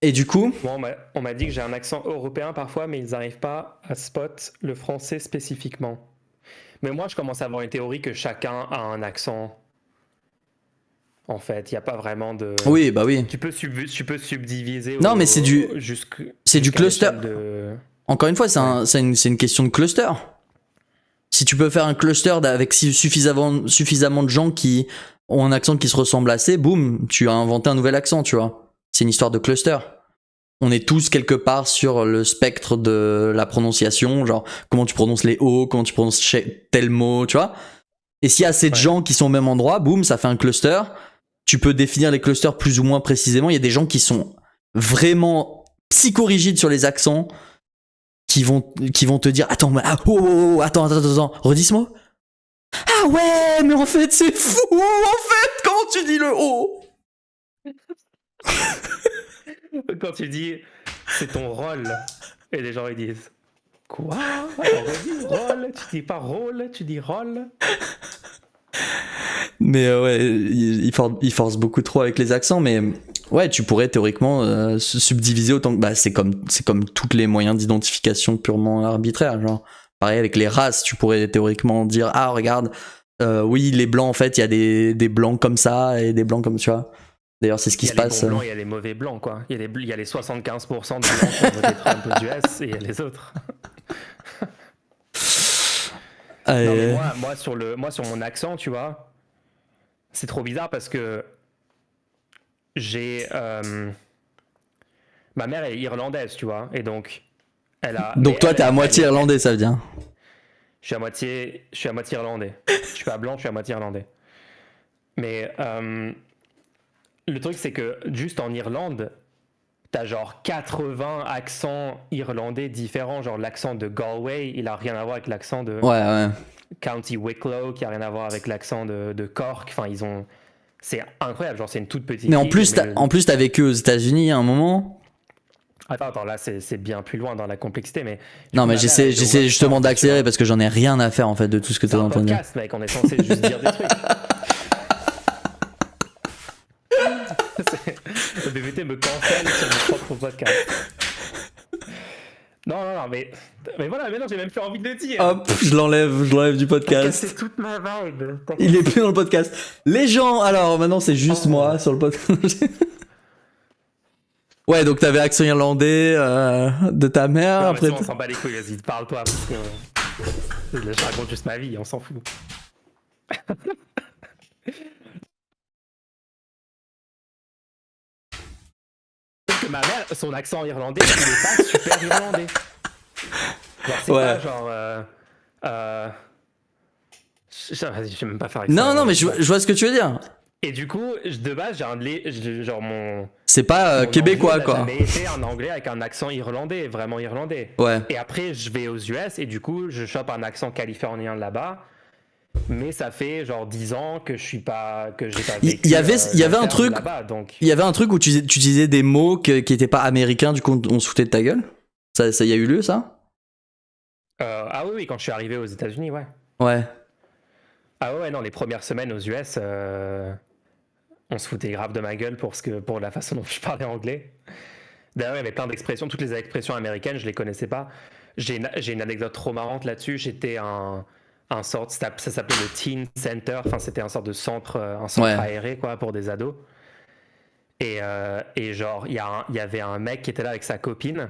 Et du coup, Moi, on m'a dit que j'ai un accent européen parfois, mais ils n'arrivent pas à spot le français spécifiquement. Mais moi, je commence à avoir une théorie que chacun a un accent. En fait, il n'y a pas vraiment de... oui, bah oui. Tu peux subdiviser... Non, mais c'est du cluster. Encore une fois, c'est une question de cluster. Si tu peux faire un cluster avec suffisamment de gens qui ont un accent qui se ressemble assez, boum, tu as inventé un nouvel accent, tu vois. C'est une histoire de cluster. On est tous quelque part sur le spectre de la prononciation, genre comment tu prononces les O, comment tu prononces tel mot, tu vois. Et s'il y a assez de gens qui sont au même endroit, boum, ça fait un cluster. Tu peux définir les clusters plus ou moins précisément. Il y a des gens qui sont vraiment psychorigides sur les accents, qui vont te dire attends, attends, redis ce mot. Ah ouais, mais en fait c'est fou, en fait, comment tu dis le O? Quand tu dis c'est ton rôle, et les gens ils disent quoi? Alors redis rôle, tu dis pas rôle, tu dis rôle. Mais ouais, il force beaucoup trop avec les accents, mais ouais, tu pourrais théoriquement subdiviser autant que c'est comme tous les moyens d'identification purement arbitraires, genre pareil avec les races, tu pourrais théoriquement dire ah regarde, oui les blancs en fait il y a des blancs comme ça et des blancs comme tu vois. D'ailleurs c'est ce qui se passe. Il y a les bons blancs, il y a les mauvais blancs quoi. Il y a les 75% de blancs qui ont voté Trump aux US et il y a les autres. Non, mais moi sur mon accent, tu vois, c'est trop bizarre parce que j'ai ma mère est irlandaise, tu vois, et donc Donc toi t'es à moitié irlandais, ça veut dire. Je suis à moitié irlandais. Je suis pas blanc, je suis à moitié irlandais. Mais le truc c'est que juste en Irlande, t'as genre 80 accents irlandais différents. Genre l'accent de Galway, il a rien à voir avec l'accent de County Wicklow, qui a rien à voir avec l'accent de Cork. Enfin, c'est incroyable. Genre, c'est une toute petite. Mais en plus, t'as vécu aux États-Unis à un moment. Attends, là, c'est bien plus loin dans la complexité, mais. Non, mais j'essaie justement d'accélérer parce que j'en ai rien à faire en fait de tout ce que t'es en train de dire. C'est un podcast, mec. On est censé juste dire des trucs. Le BVT me cancelle sur mon propre podcast. Non, mais voilà, maintenant j'ai même plus envie de le dire. Hop, je l'enlève du podcast. C'est toute ma vibe. Il est plus dans le podcast. Les gens, alors maintenant c'est juste moi sur le podcast. Ouais, donc t'avais accent irlandais de ta mère. Non, après. On s'en bat les couilles, vas-y, parle-toi parce que je raconte juste ma vie, on s'en fout. Que ma mère, son accent irlandais, il est pas super irlandais. Genre, c'est pas genre. Je sais même pas faire avec ça. Non, mais je vois ce que tu veux dire. Et du coup, de base, genre mon. C'est pas québécois quoi. J'avais été en anglais avec un accent irlandais, vraiment irlandais. Ouais. Et après, je vais aux US et du coup, je chope un accent californien là-bas. Mais ça fait genre 10 ans que j'ai pas vécu. Il y avait un truc. Donc... Il y avait un truc où tu utilisais des mots qui étaient pas américains, du coup on se foutait de ta gueule. Ça y a eu lieu ça? Ah oui, quand je suis arrivé aux États-Unis, ouais. Ouais. Ah ouais, non, les premières semaines aux US, on se foutait grave de ma gueule pour la façon dont je parlais anglais. D'ailleurs, il y avait plein d'expressions, toutes les expressions américaines, je les connaissais pas. J'ai une anecdote trop marrante là-dessus. J'étais ça s'appelait le Teen Center, enfin c'était un centre aéré quoi pour des ados. Et genre il y avait un mec qui était là avec sa copine.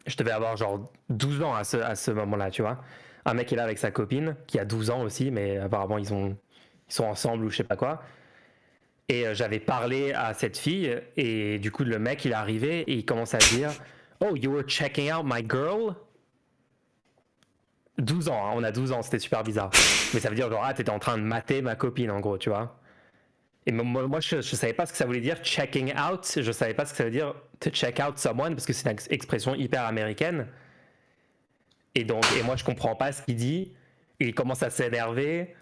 Je devais avoir genre 12 ans à ce moment-là, tu vois. Un mec est là avec sa copine qui a 12 ans aussi, mais apparemment ils sont ensemble ou je sais pas quoi. Et j'avais parlé à cette fille et du coup le mec il est arrivé et il commence à dire "Oh, you were checking out my girl?" 12 ans, hein, on a 12 ans, c'était super bizarre. Mais ça veut dire genre, t'étais en train de mater ma copine en gros, tu vois. Et moi je savais pas ce que ça voulait dire checking out, je savais pas ce que ça veut dire to check out someone, parce que c'est une expression hyper américaine. Et moi je comprends pas ce qu'il dit, et il commence à s'énerver.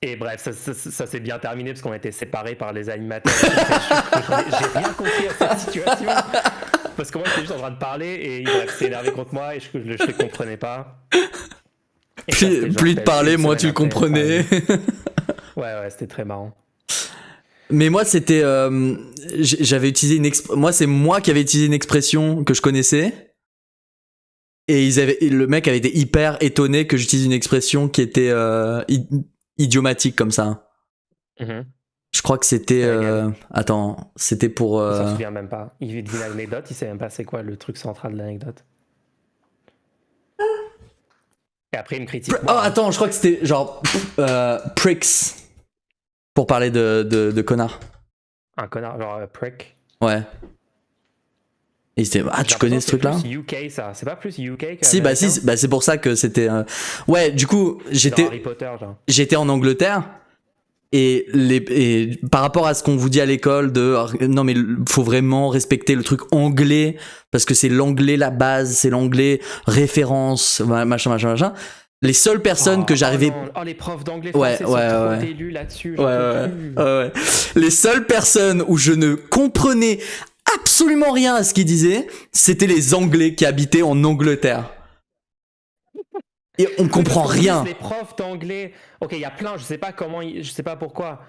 Et bref, ça s'est bien terminé parce qu'on était séparés par les animateurs. J'ai rien compris à cette situation. Parce que moi j'étais juste en train de parler et il s'est énervé contre moi et je le comprenais pas. Plus de parler, moi tu le comprenais. Ouais, c'était très marrant. Mais moi c'était, j'avais utilisé moi c'est moi qui avais utilisé une expression que je connaissais. Et le mec avait été hyper étonné que j'utilise une expression qui était idiomatique comme ça. Mm-hmm. Je crois que c'était... Attends, c'était pour... Il s'en souvient même pas. Il dit une anecdote, il sait même pas c'est quoi le truc central de l'anecdote. Et après il me critique. Oh attends, je crois que c'était genre... pricks. Pour parler de connard. Un connard, genre prick. Ouais. Et c'était... Ah, tu connais ce truc-là? C'est plus UK ça, c'est pas plus UK que Si, bah c'est pour ça que c'était... Ouais, du coup, j'étais... Harry Potter, genre. J'étais en Angleterre. Et par rapport à ce qu'on vous dit à l'école non mais faut vraiment respecter le truc anglais parce que c'est l'anglais la base, c'est l'anglais référence, machin. Les seules personnes que j'arrivais... Oh, les profs d'anglais Ouais, français ouais, sont ouais. trop élus là-dessus. Ouais. Les seules personnes où je ne comprenais absolument rien à ce qu'ils disaient, c'était les Anglais qui habitaient en Angleterre. Et on comprend rien. Les profs d'anglais, ok, il y a plein, je sais pas comment, je sais pas pourquoi,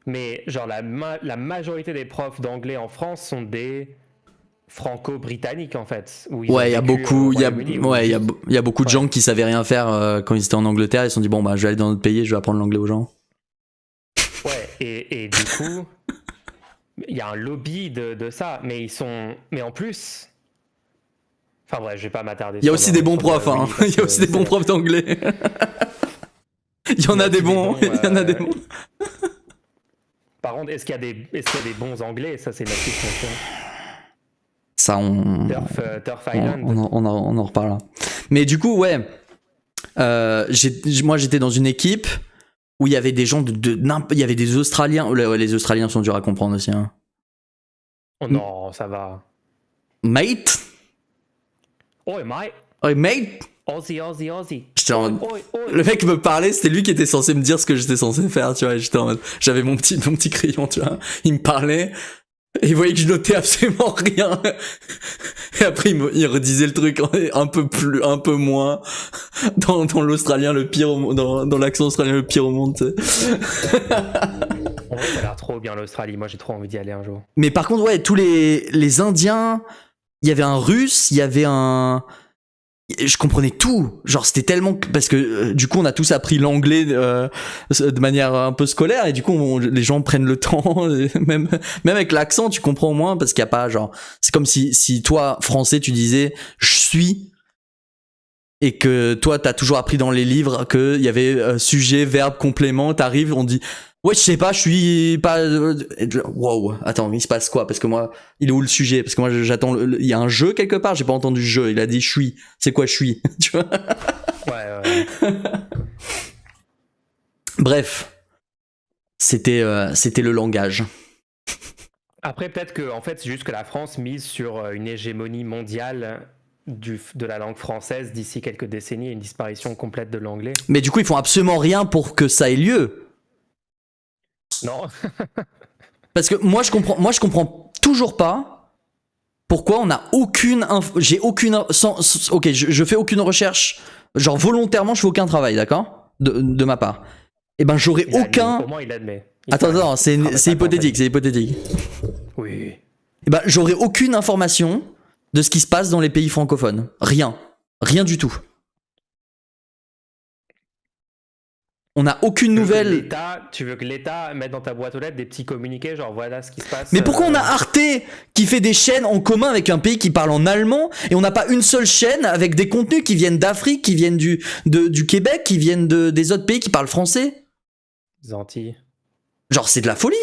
mais genre la majorité des profs d'anglais en France sont des franco-britanniques en fait. Ouais, il y a beaucoup, il y a beaucoup de gens qui savaient rien faire quand ils étaient en Angleterre. Ils se sont dit bon bah je vais aller dans notre pays, je vais apprendre l'anglais aux gens. Ouais, et du coup, il y a un lobby de ça, mais en plus. Enfin bref, je vais pas m'attarder. Il y a aussi des bons profs, hein. Il y a aussi des bons profs d'anglais. Il y en a des bons. Il y en a des bons. Par contre, est-ce qu'il y a des bons anglais? Ça, c'est notre question. Ça, Turf Island. On en reparlera. Mais du coup, ouais. Moi, j'étais dans une équipe où il y avait des gens il y avait des Australiens. Ouais, les Australiens sont durs à comprendre aussi. Hein. Oh non, ça va. Mate. Oi, mate. Oi, mate. Aussie. Le mec me parlait, c'était lui qui était censé me dire ce que j'étais censé faire, tu vois. J'étais en mode, j'avais mon petit crayon, tu vois. Il me parlait. Et il voyait que je notais absolument rien. Et après, il redisait le truc un peu moins. Dans l'australien le pire dans l'accent australien le pire au monde, tu sais. En vrai, ça a l'air trop bien l'Australie. Moi, j'ai trop envie d'y aller un jour. Mais par contre, ouais, tous les Indiens, il y avait un Russe, il y avait je comprenais tout, genre c'était tellement parce que du coup on a tous appris l'anglais de manière un peu scolaire et du coup les gens prennent le temps même avec l'accent tu comprends au moins parce qu'il y a pas genre c'est comme si toi français tu disais je suis et que toi t'as toujours appris dans les livres que il y avait sujet verbe complément t'arrives on dit ouais je sais pas je suis pas wow attends il se passe quoi parce que moi il est où le sujet parce que moi j'attends il y a un jeu quelque part j'ai pas entendu jeu il a dit je suis c'est quoi je suis tu vois ouais bref c'était le langage. Après peut-être que en fait c'est juste que la France mise sur une hégémonie mondiale de la langue française d'ici quelques décennies et une disparition complète de l'anglais. Mais du coup ils font absolument rien pour que ça ait lieu. Non. Parce que moi je comprends toujours pas pourquoi on n'a aucune j'ai aucune ok je fais aucune recherche genre volontairement je fais aucun travail d'accord de ma part et ben j'aurais aucun pour moi il admet attends c'est hypothétique oui et ben j'aurais aucune information de ce qui se passe dans les pays francophones rien du tout. On n'a aucune nouvelle. Tu veux que l'État mette dans ta boîte aux lettres des petits communiqués, genre voilà ce qui se passe. Mais pourquoi on a Arte qui fait des chaînes en commun avec un pays qui parle en allemand et on n'a pas une seule chaîne avec des contenus qui viennent d'Afrique, qui viennent du Québec, qui viennent des autres pays qui parlent français? Les Antilles. Genre c'est de la folie.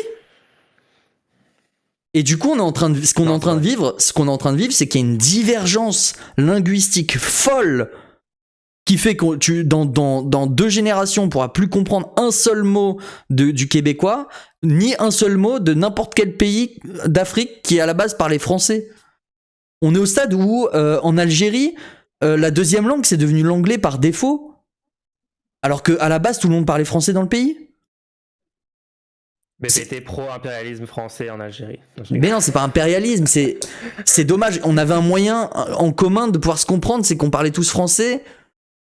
Et du coup, ce qu'on est en train de vivre, c'est qu'il y a une divergence linguistique folle qui fait que dans 2 générations, on pourra plus comprendre un seul mot du québécois, ni un seul mot de n'importe quel pays d'Afrique qui à la base parlait français. On est au stade où, en Algérie, la deuxième langue, c'est devenu l'anglais par défaut, alors qu'à la base, tout le monde parlait français dans le pays. Mais t'étais pro-impérialisme français en Algérie. Mais non, c'est pas impérialisme, c'est dommage. On avait un moyen en commun de pouvoir se comprendre, c'est qu'on parlait tous français.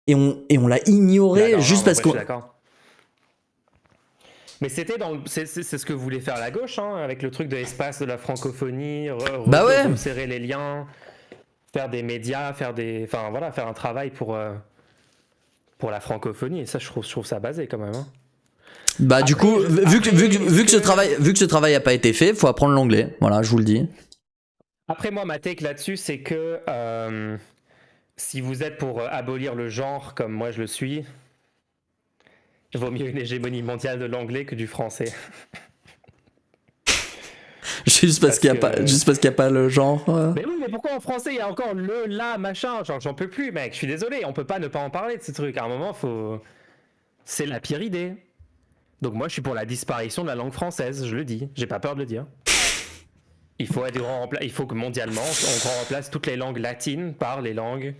Et on l'a ignoré juste parce qu'on. Mais c'est ce que voulait faire la gauche, hein, avec le truc de l'espace de la francophonie, resserrer les liens, faire des médias, faire un travail pour la francophonie. Et ça, je trouve ça basé quand même. Hein. Bah après, du coup, vu que ce travail a pas été fait, faut apprendre l'anglais. Voilà, je vous le dis. Après moi, ma take là-dessus, c'est que si vous êtes pour abolir le genre comme moi je le suis, il vaut mieux une hégémonie mondiale de l'anglais que du français. Juste parce qu'il y a pas le genre. Mais oui, mais pourquoi en français il y a encore le, la, machin, genre j'en peux plus, mec. Je suis désolé, on peut pas ne pas en parler de ces trucs. À un moment, c'est la pire idée. Donc moi, je suis pour la disparition de la langue française. Je le dis, j'ai pas peur de le dire. Il faut que mondialement, on remplace toutes les langues latines par les langues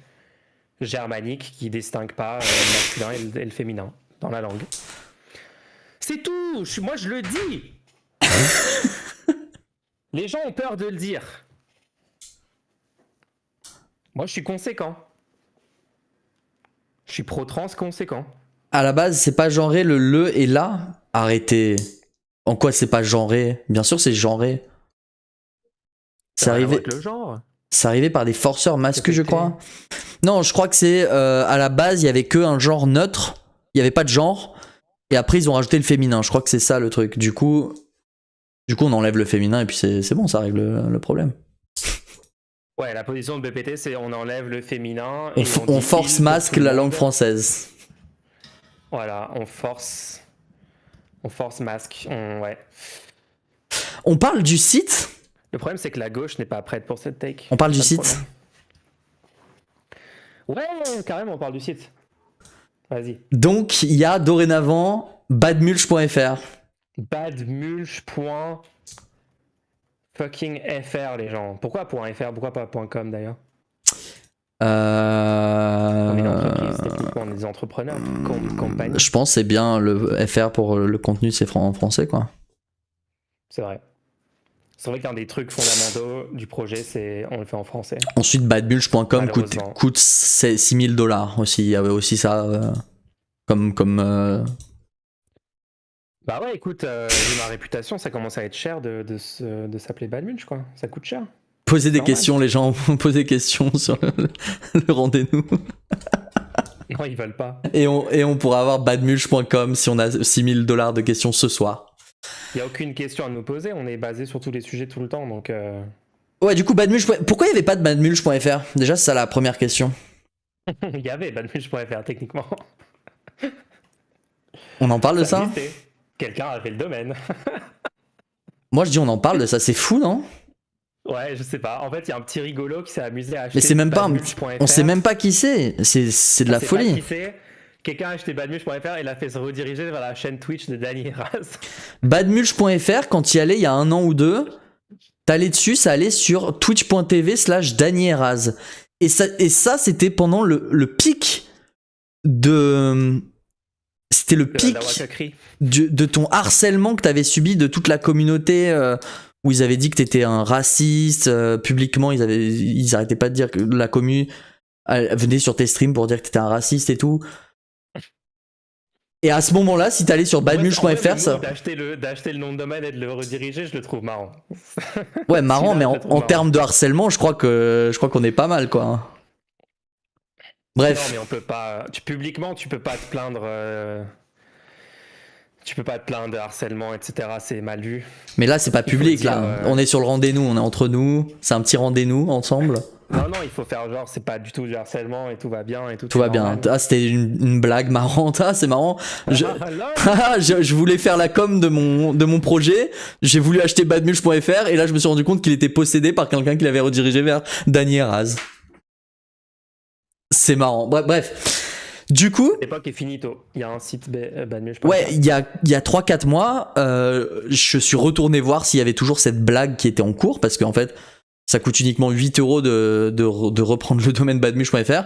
germanique qui distingue pas le masculin et le féminin dans la langue. C'est tout. Moi, je le dis. Les gens ont peur de le dire. Moi, je suis conséquent. Je suis pro-trans conséquent. À la base, c'est pas genré le et la. Arrêtez. En quoi c'est pas genré? Bien sûr, c'est genré. C'est arrivé. Le genre. C'est arrivé par des forceurs masculins, je crois. Non, je crois que c'est à la base, il y avait que un genre neutre. Il y avait pas de genre. Et après, ils ont rajouté le féminin. Je crois que c'est ça le truc. Du coup, on enlève le féminin et puis c'est bon, ça règle le problème. Ouais, la position de BPT, c'est on enlève le féminin. On force masque la langue française. Voilà, on force masque. Ouais. On parle du site. Le problème, c'est que la gauche n'est pas prête pour cette take. On parle du site. Ouais, carrément, on parle du site. Vas-y. Donc, il y a dorénavant badmulch.fr. Badmulch.fucking.fr, les gens. Pourquoi .fr? Pourquoi pas .com d'ailleurs? On est une entreprise, techniquement, on est des entrepreneurs, compagnie. Je pense que c'est bien le FR pour le contenu, c'est en français, quoi. C'est vrai. C'est vrai qu'un des trucs fondamentaux du projet, c'est on le fait en français. Ensuite, badmulch.com coûte $6,000 aussi. Il y avait aussi ça comme Bah ouais, écoute, vu ma réputation, ça commence à être cher de s'appeler Badmulch, quoi. Ça coûte cher. Poser des questions, les gens vont poser des questions sur le rendez-nous. Non, ils veulent pas. Et on pourra avoir badmulch.com si on a $6,000 de questions ce soir. Il n'y a aucune question à nous poser, on est basé sur tous les sujets tout le temps, donc... Ouais, du coup, badmulch. Pourquoi il n'y avait pas de badmulch.fr? Déjà, c'est ça la première question. Il y avait badmulch.fr, techniquement. On en parle de ça? Quelqu'un a fait le domaine. Moi, je dis on en parle de ça, c'est fou, non? Ouais, je sais pas. En fait, il y a un petit rigolo qui s'est amusé à acheter. Mais c'est même pas. On sait même pas qui c'est. C'est de la folie. Pas qui c'est. Quelqu'un a acheté badmulch.fr et l'a fait se rediriger vers la chaîne Twitch de Danny Raz. Badmulch.fr, quand il y allait il y a 1 an ou 2, t'allais dessus, ça allait sur twitch.tv/Danny Raz. Et ça, c'était pendant le pic de. C'était le pic de ton harcèlement que t'avais subi de toute la communauté. Où ils avaient dit que t'étais un raciste, publiquement ils arrêtaient pas de dire que la commu venait sur tes streams pour dire que t'étais un raciste et tout. Et à ce moment-là, si t'allais sur badmulch.fr, ça... D'acheter le nom de domaine et de le rediriger, je le trouve marrant. Ouais, marrant, mais en termes de harcèlement, je crois qu'on est pas mal, quoi. Bref. Non, mais on peut pas... Publiquement, tu peux pas te plaindre... Tu peux pas te plaindre de harcèlement, etc. C'est mal vu. Mais là, c'est pas public, là. On est sur le rendez-nous, on est entre nous. C'est un petit rendez-nous ensemble. Non, il faut faire genre, c'est pas du tout du harcèlement et tout va bien et tout. Tout va bien. Ah, c'était une blague marrante. Ah, c'est marrant. Je voulais faire la com de mon projet. J'ai voulu acheter badmulch.fr et là, je me suis rendu compte qu'il était possédé par quelqu'un qui l'avait redirigé vers Danny Raz. C'est marrant. Bref. Du coup, l'époque est finito. Il y a un site badmulch.fr. Ouais, il y a 3-4 mois, je suis retourné voir s'il y avait toujours cette blague qui était en cours, parce qu'en fait, ça coûte uniquement 8 € de reprendre le domaine badmulch.fr.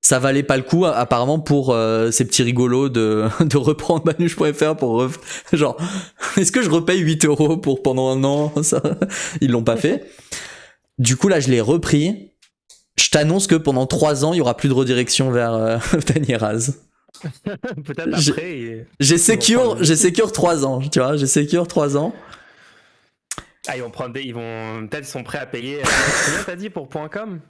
Ça valait pas le coup, apparemment, pour ces petits rigolos de reprendre badmulch.fr pour genre, est-ce que je repaye 8 € pour pendant 1 an? Ça, ils l'ont pas fait. Du coup, là, je l'ai repris. Je t'annonce que pendant 3 ans, il y aura plus de redirection vers Danny Raz. Peut-être après. J'ai secure 3 ans, tu vois, j'ai secure 3 ans. Ah, peut-être ils sont prêts à payer. Combien t'as dit pour .com?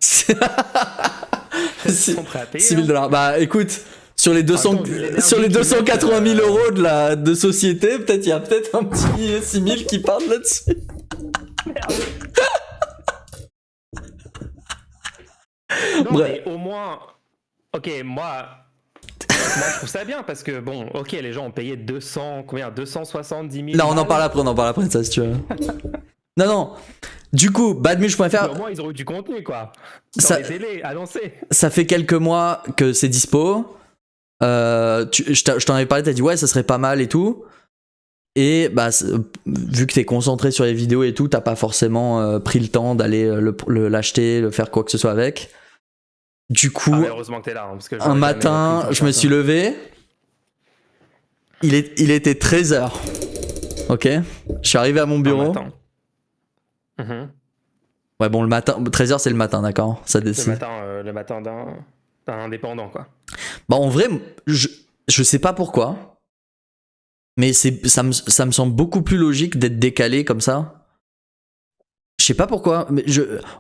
Ils sont prêts à payer. $6,000. Bah écoute, sur les 280 000 € de société, il y a peut-être un petit 6 000 qui partent là-dessus. Merde. Non, mais au moins, ok, moi je trouve ça bien parce que bon, ok, les gens ont payé 270 000. Là, on en parle après de ça si tu veux. Non. Du coup, badmulch.fr. Au moins, ils ont eu du contenu, quoi. Dans les délais annoncés. Ça fait quelques mois que c'est dispo. Je t'en avais parlé, t'as dit ouais, ça serait pas mal et tout. Et bah, vu que t'es concentré sur les vidéos et tout, t'as pas forcément pris le temps d'aller l'acheter, le faire quoi que ce soit avec. Du coup, Ah, mais heureusement que t'es là, hein, parce que un j'aurais jamais matin, pris ton je me carte, suis levé. Il était 13h. Ok. Je suis arrivé à mon Un bureau. matin. Mhm. Ouais, bon, le matin. 13h, c'est le matin, d'accord. Ça Le décide. matin d'un indépendant, quoi. Bah, en vrai, je sais pas pourquoi. Mais ça me semble beaucoup plus logique d'être décalé comme ça. Je sais pas pourquoi. Mais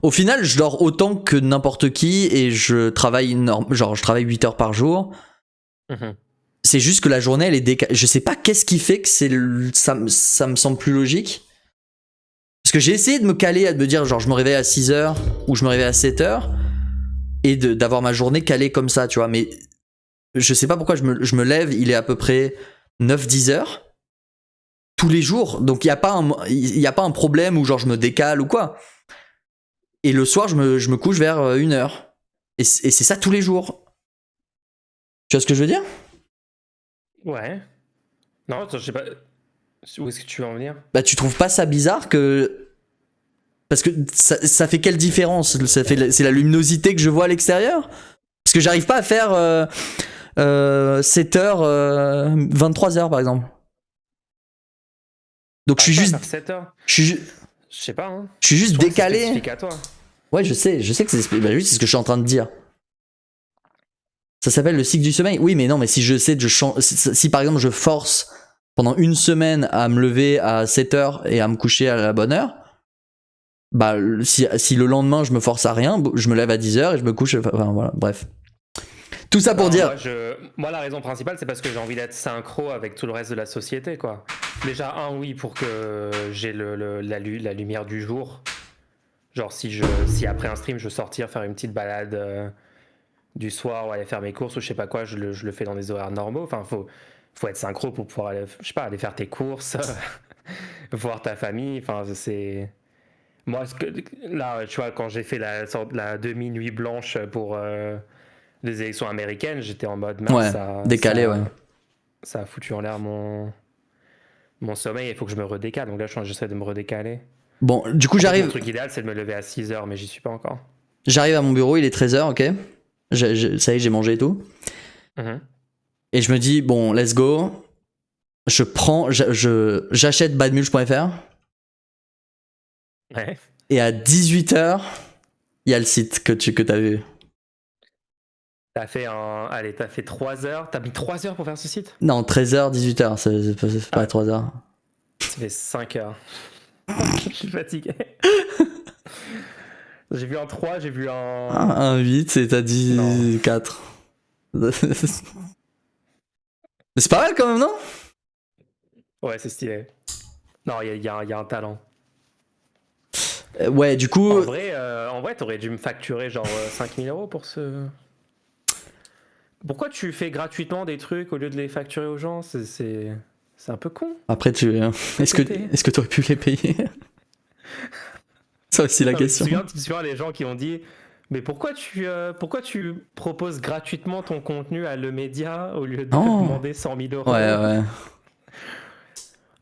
au final, je dors autant que n'importe qui et je travaille genre, je travaille 8 heures par jour. Mhm. C'est juste que la journée, elle est décalée. Je sais pas qu'est-ce qui fait que ça me semble plus logique. Parce que j'ai essayé de me caler, de me dire, genre, je me réveille à 6h ou je me réveille à 7h et d'avoir ma journée calée comme ça, tu vois. Mais je sais pas pourquoi je me lève, il est à peu près 9-10 heures tous les jours. Donc il n'y a pas un problème où genre je me décale ou quoi. Et le soir, je me couche vers 1h. Et c'est ça tous les jours. Tu vois ce que je veux dire? Ouais. Non, je sais pas. Où est-ce que tu veux en venir? Bah, tu trouves pas ça bizarre que. Parce que ça fait quelle différence? C'est la luminosité que je vois à l'extérieur? Parce que j'arrive pas à faire 7h, 23h par exemple. Donc je suis juste. Faire 7 heures. Je suis, Je sais pas, hein. je suis juste Toi, c'est décalé. spécifique à toi. Ouais, je sais que c'est. Bah oui, c'est ce que je suis en train de dire. Ça s'appelle le cycle du sommeil. Oui, mais non, mais si je sais, si par exemple je force pendant une semaine à me lever à 7h et à me coucher à la bonne heure, bah si le lendemain je me force à rien, je me lève à 10h et je me couche. Enfin voilà, bref. Tout ça pour Non, dire. moi, la raison principale, c'est parce que j'ai envie d'être synchro avec tout le reste de la société, quoi. Déjà, oui, pour que j'ai la lumière du jour. Genre, si après un stream, je veux sortir, faire une petite balade du soir ou aller faire mes courses ou je sais pas quoi, je le fais dans des horaires normaux. Enfin, faut être synchro pour pouvoir aller, je sais pas, aller faire tes courses, voir ta famille. Enfin, c'est. Moi, là, tu vois, quand j'ai fait la demi-nuit blanche pour les élections américaines, j'étais en mode mince, Ouais, décalé, ouais. ça a foutu en l'air mon sommeil, il faut que je me redécale. Donc là, j'essaie de me redécaler. Bon, du coup, En fait, mon j'arrive. truc idéal, c'est de me lever à 6h, mais j'y suis pas encore. J'arrive à mon bureau, il est 13h, ok. Ça y est, j'ai mangé et tout. Mhm. Et je me dis, bon, let's go. J'achète badmulch.fr. Ouais. Et à 18h, il y a le site que t'as vu. T'as fait 3 heures. T'as mis 3 heures pour faire ce site? Non, 13h, 18h, c'est pas 3h. Ça fait 5 heures. Je suis fatigué. J'ai vu un 3, j'ai vu Un 8 et t'as dit 4. Mais c'est pas mal quand même, non? Ouais, c'est stylé. Non, il y a un talent. Ouais, du coup. En vrai, t'aurais dû me facturer genre 5000 euros pour ce. Pourquoi tu fais gratuitement des trucs au lieu de les facturer aux gens? C'est un peu con. Après, est-ce que t'aurais pu les payer? C'est aussi la Non, question. tu te souviens les gens qui ont dit mais pourquoi tu proposes gratuitement ton contenu à Le Média au lieu de demander 100 000 euros? Ouais.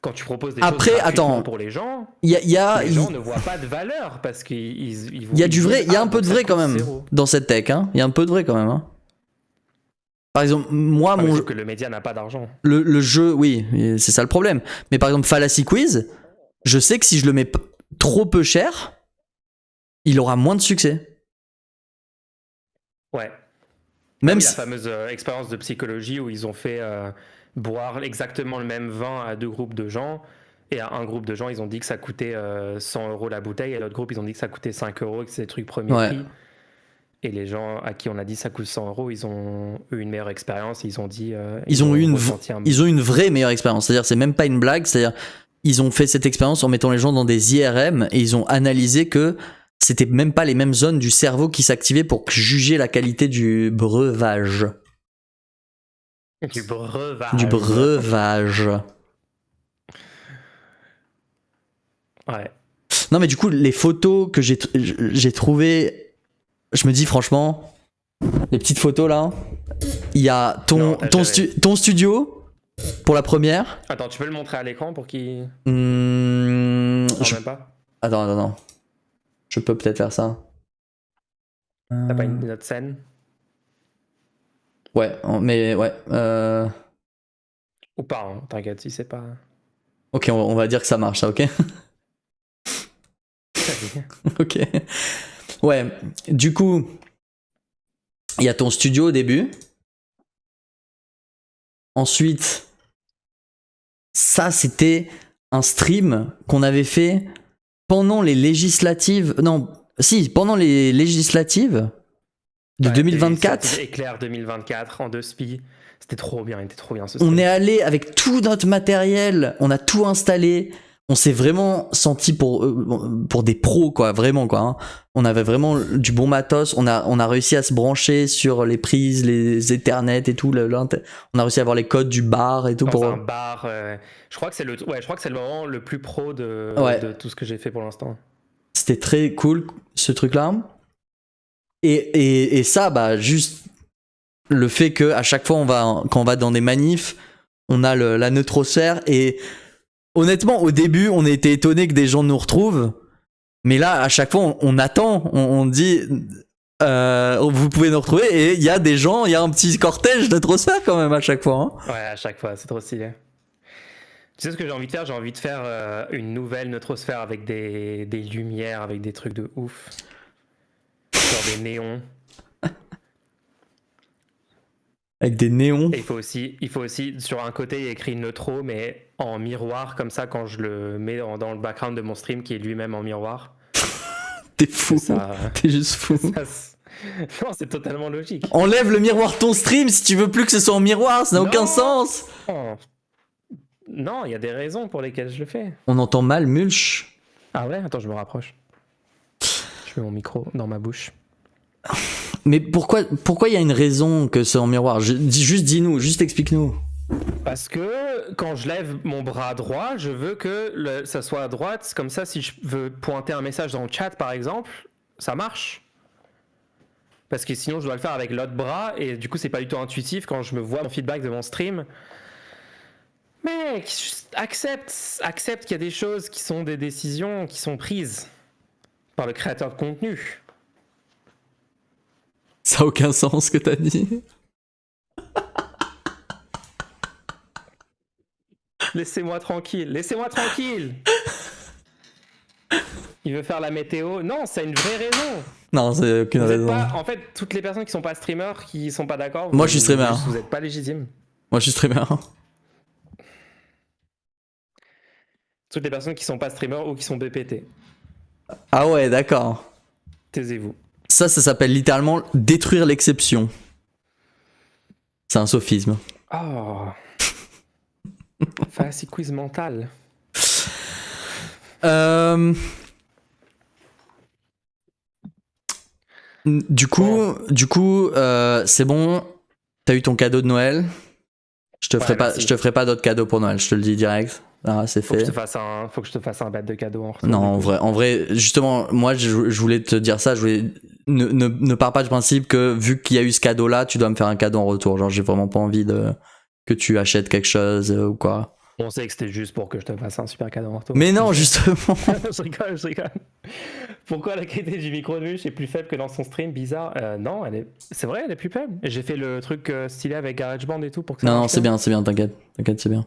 Quand tu proposes des Après, choses gratuitement attends, pour les gens, les gens ne voient pas de valeur parce qu'ils il y a du vrai, il y a un peu de vrai quand même dans cette tech, hein. Il y a un peu de vrai quand même, hein. Par exemple, moi, mon jeu que Le Média n'a pas d'argent. Le jeu, oui, c'est ça le problème. Mais par exemple, Fallacy Quiz, je sais que si je le mets trop peu cher, il aura moins de succès. Ouais. Même la fameuse expérience de psychologie où ils ont fait boire exactement le même vin à deux groupes de gens. Et à un groupe de gens, ils ont dit que ça coûtait 100 euros la bouteille. Et à l'autre groupe, ils ont dit que ça coûtait 5 euros et que c'est des trucs premier prix. Et les gens à qui on a dit ça coûte 100 euros, ils ont eu une meilleure expérience. Ils ont dit. Ils ont eu une vraie meilleure expérience. C'est-à-dire, c'est même pas une blague. C'est-à-dire, ils ont fait cette expérience en mettant les gens dans des IRM et ils ont analysé que c'était même pas les mêmes zones du cerveau qui s'activaient pour juger la qualité du breuvage. Du breuvage. Ouais. Non, mais du coup, les photos que j'ai trouvées, je me dis franchement, les petites photos là, il y a ton studio pour la première. Attends, tu peux le montrer à l'écran pour qu'il. Même pas. Attends. Je peux peut-être faire ça. T'as pas une autre scène? Ouais, mais ouais. Ou pas, hein, t'inquiète, si c'est pas. Ok, on va dire que ça marche, ça, ok? Vas-y. Ok. Ouais, du coup, il y a ton studio au début. Ensuite, ça, c'était un stream qu'on avait fait pendant les législatives. Non, si, pendant les législatives de Ouais, les législatives 2024. Éclair 2024 en 2 spi. C'était trop bien, il était trop bien ce On stream. est allé avec tout notre matériel, on a tout installé. On s'est vraiment senti pour des pros, quoi, vraiment, quoi. Hein. On avait vraiment du bon matos. On a réussi à se brancher sur les prises, les Ethernet et tout. On a réussi à avoir les codes du bar et tout Dans un pour. bar, je crois que c'est le moment le plus pro Ouais, de tout ce que j'ai fait pour l'instant. c'était très cool ce truc-là. Et ça, bah, juste le fait que à chaque fois quand on va dans des manifs, on a la neutrosphère et honnêtement, au début, on était étonné que des gens nous retrouvent. Mais là, à chaque fois, on attend. On dit, vous pouvez nous retrouver. Et il y a des gens, il y a un petit cortège de neutrosphère quand même à chaque fois. Hein. Ouais, à chaque fois, c'est trop stylé. Tu sais ce que j'ai envie de faire? J'ai envie de faire une nouvelle neutrosphère avec des lumières, avec des trucs de ouf. Genre des néons. Avec des néons. Et il faut aussi, sur un côté, il y a écrit neutro, mais en miroir, comme ça, quand je le mets dans le background de mon stream, qui est lui-même en miroir. T'es fou. Ça, T'es juste fou. non, c'est totalement logique. Enlève le miroir de ton stream si tu veux plus que ce soit en miroir. Ça n'a aucun sens. Oh. Non, il y a des raisons pour lesquelles je le fais. On entend mal Mulch. Ah ouais? Attends, je me rapproche. Je mets mon micro dans ma bouche. Mais pourquoi il y a une raison que c'est en miroir? Juste dis-nous, juste explique-nous. Parce que quand je lève mon bras droit, je veux que ça soit à droite. Comme ça, si je veux pointer un message dans le chat, par exemple, ça marche. Parce que sinon, je dois le faire avec l'autre bras. Et du coup, c'est pas du tout intuitif quand je me vois mon feedback de mon stream. Mec, accepte qu'il y a des choses qui sont des décisions qui sont prises par le créateur de contenu. Ça n'a aucun sens ce que t'as dit. Laissez-moi tranquille, laissez-moi tranquille. Il veut faire la météo. Non, c'est une vraie raison. Non, c'est aucune raison. En fait, toutes les personnes qui sont pas streamers, qui sont pas d'accord, Moi, je suis streamer. Vous êtes pas légitime. Moi, je suis streamer. Toutes les personnes qui sont pas streamers ou qui sont BPT. Ah ouais, d'accord. Taisez-vous. Ça s'appelle littéralement détruire l'exception. C'est un sophisme. Oh. Fallacy quiz mental. Du coup, c'est bon. T'as eu ton cadeau de Noël. Je te ferai pas d'autres cadeaux pour Noël. Je te le dis direct. Ah, c'est fait. Faut que je te fasse un bête de cadeau en retour. Non, en vrai, justement, moi, je voulais te dire ça. Je voulais ne pars pas du principe que vu qu'il y a eu ce cadeau-là, tu dois me faire un cadeau en retour. Genre, j'ai vraiment pas envie que tu achètes quelque chose ou quoi. On sait que c'était juste pour que je te fasse un super cadeau en retour. Mais non, justement. je rigole. Pourquoi la qualité du micro de Mulch est plus faible que dans son stream? Bizarre. Non, c'est vrai, elle est plus faible. J'ai fait le truc stylé avec GarageBand et tout pour que ça Non, c'est bien, t'inquiète, c'est bien.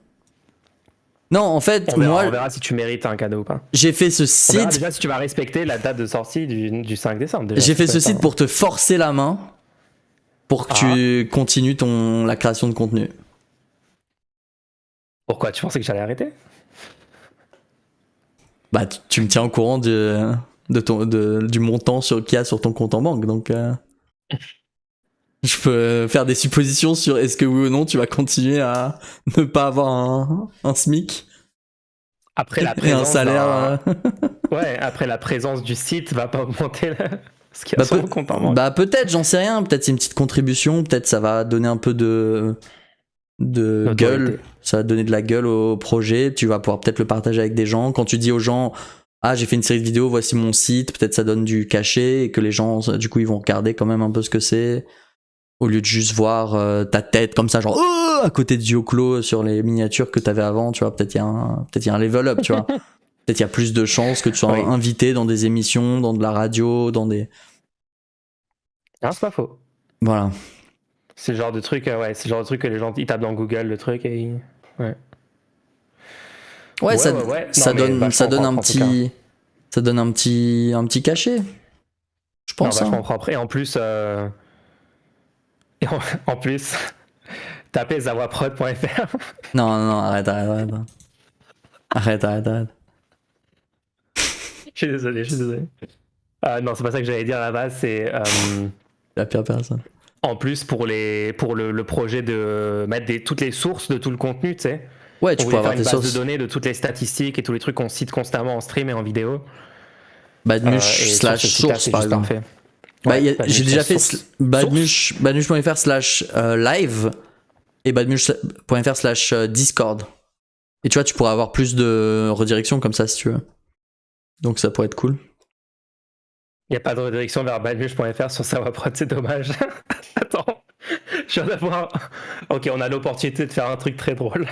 Non, en fait, on verra si tu mérites un cadeau ou pas. J'ai fait ce site. On verra déjà si tu vas respecter la date de sortie du 5 décembre. J'ai fait ce site pour te forcer la main pour que tu continues la création de contenu. Pourquoi? Tu pensais que j'allais arrêter? Bah, tu me tiens au courant du montant qu'il y a sur ton compte en banque, donc je peux faire des suppositions sur est-ce que oui ou non tu vas continuer à ne pas avoir un SMIC après la présence et un salaire. Ouais, après la présence du site va pas augmenter ce qu'il y a sur mon compte en banque. Bah peut-être, j'en sais rien. Peut-être c'est une petite contribution. Peut-être ça va donner un peu de gueule. Ça va donner de la gueule au projet. Tu vas pouvoir peut-être le partager avec des gens. Quand tu dis aux gens, ah, j'ai fait une série de vidéos, voici mon site, peut-être ça donne du cachet et que les gens, du coup, ils vont regarder quand même un peu ce que c'est. Au lieu de juste voir ta tête comme ça, genre, à côté de Dioclo sur les miniatures que t'avais avant, tu vois, peut-être il y a un level up, tu vois. Peut-être il y a plus de chances que tu sois invité dans des émissions, dans de la radio, dans des... Ah, c'est pas faux. Voilà. C'est le genre de truc, ouais, c'est le genre de truc que les gens ils tapent dans Google le truc et ouais. Ouais, ça, ouais. ça Non, mais donne, vachement propre, en tout cas. ça donne un petit cachet. Je Non, pense. vachement Hein. propre. Et en plus, en plus, tapez zawaprod.fr. Non, non, arrête. Arrête. Je suis désolé. Non, c'est pas ça que j'allais dire à la base. C'est La pire personne. en plus pour le projet de mettre toutes les sources de tout le contenu, tu sais. Ouais, On tu peux voulait avoir faire une tes base de sources. données de toutes les statistiques et tous les trucs qu'on cite constamment en stream et en vidéo. Badmush Et slash sur ce site-là, source, c'est par juste exemple. parfait. Bah, Ouais, j'ai déjà fait Badmush badmush.fr slash live et badmush.fr slash discord. Et tu vois, tu pourrais avoir plus de redirection comme ça si tu veux. Donc ça pourrait être cool. Il n'y a pas de redirection vers badmush.fr sur Zawaprod, c'est dommage. Attends, je viens d'avoir. Ok, on a l'opportunité de faire un truc très drôle.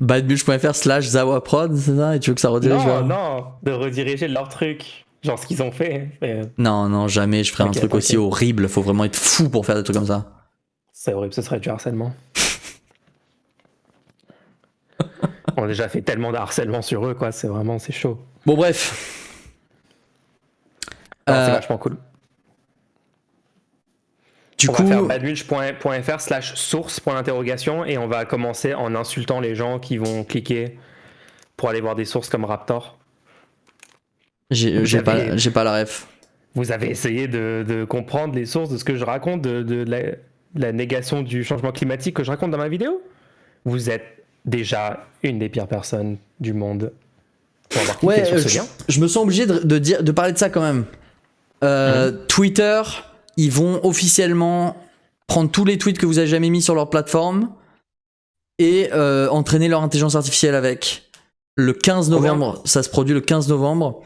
Badmush.fr slash zawaprod, c'est ça? Et tu veux que ça redirige vers... Non, de rediriger leur truc. Genre ce qu'ils ont fait. Non, jamais je ferais un truc aussi horrible. Faut vraiment être fou pour faire des trucs comme ça. C'est horrible, ce serait du harcèlement. On a déjà fait tellement de harcèlement sur eux, quoi. C'est chaud. Bon, bref. C'est vachement cool. Du on coup, va faire badmush.fr slash source point d'interrogation et on va commencer en insultant les gens qui vont cliquer pour aller voir des sources comme Raptor. j'ai pas la ref. Vous avez essayé de comprendre les sources de ce que je raconte, de la négation du changement climatique que je raconte dans ma vidéo? Vous êtes déjà une des pires personnes du monde. Ouais, je me sens obligé de parler de ça quand même. Twitter, ils vont officiellement prendre tous les tweets que vous avez jamais mis sur leur plateforme et entraîner leur intelligence artificielle avec. Le 15 novembre, ça se produit le 15 novembre.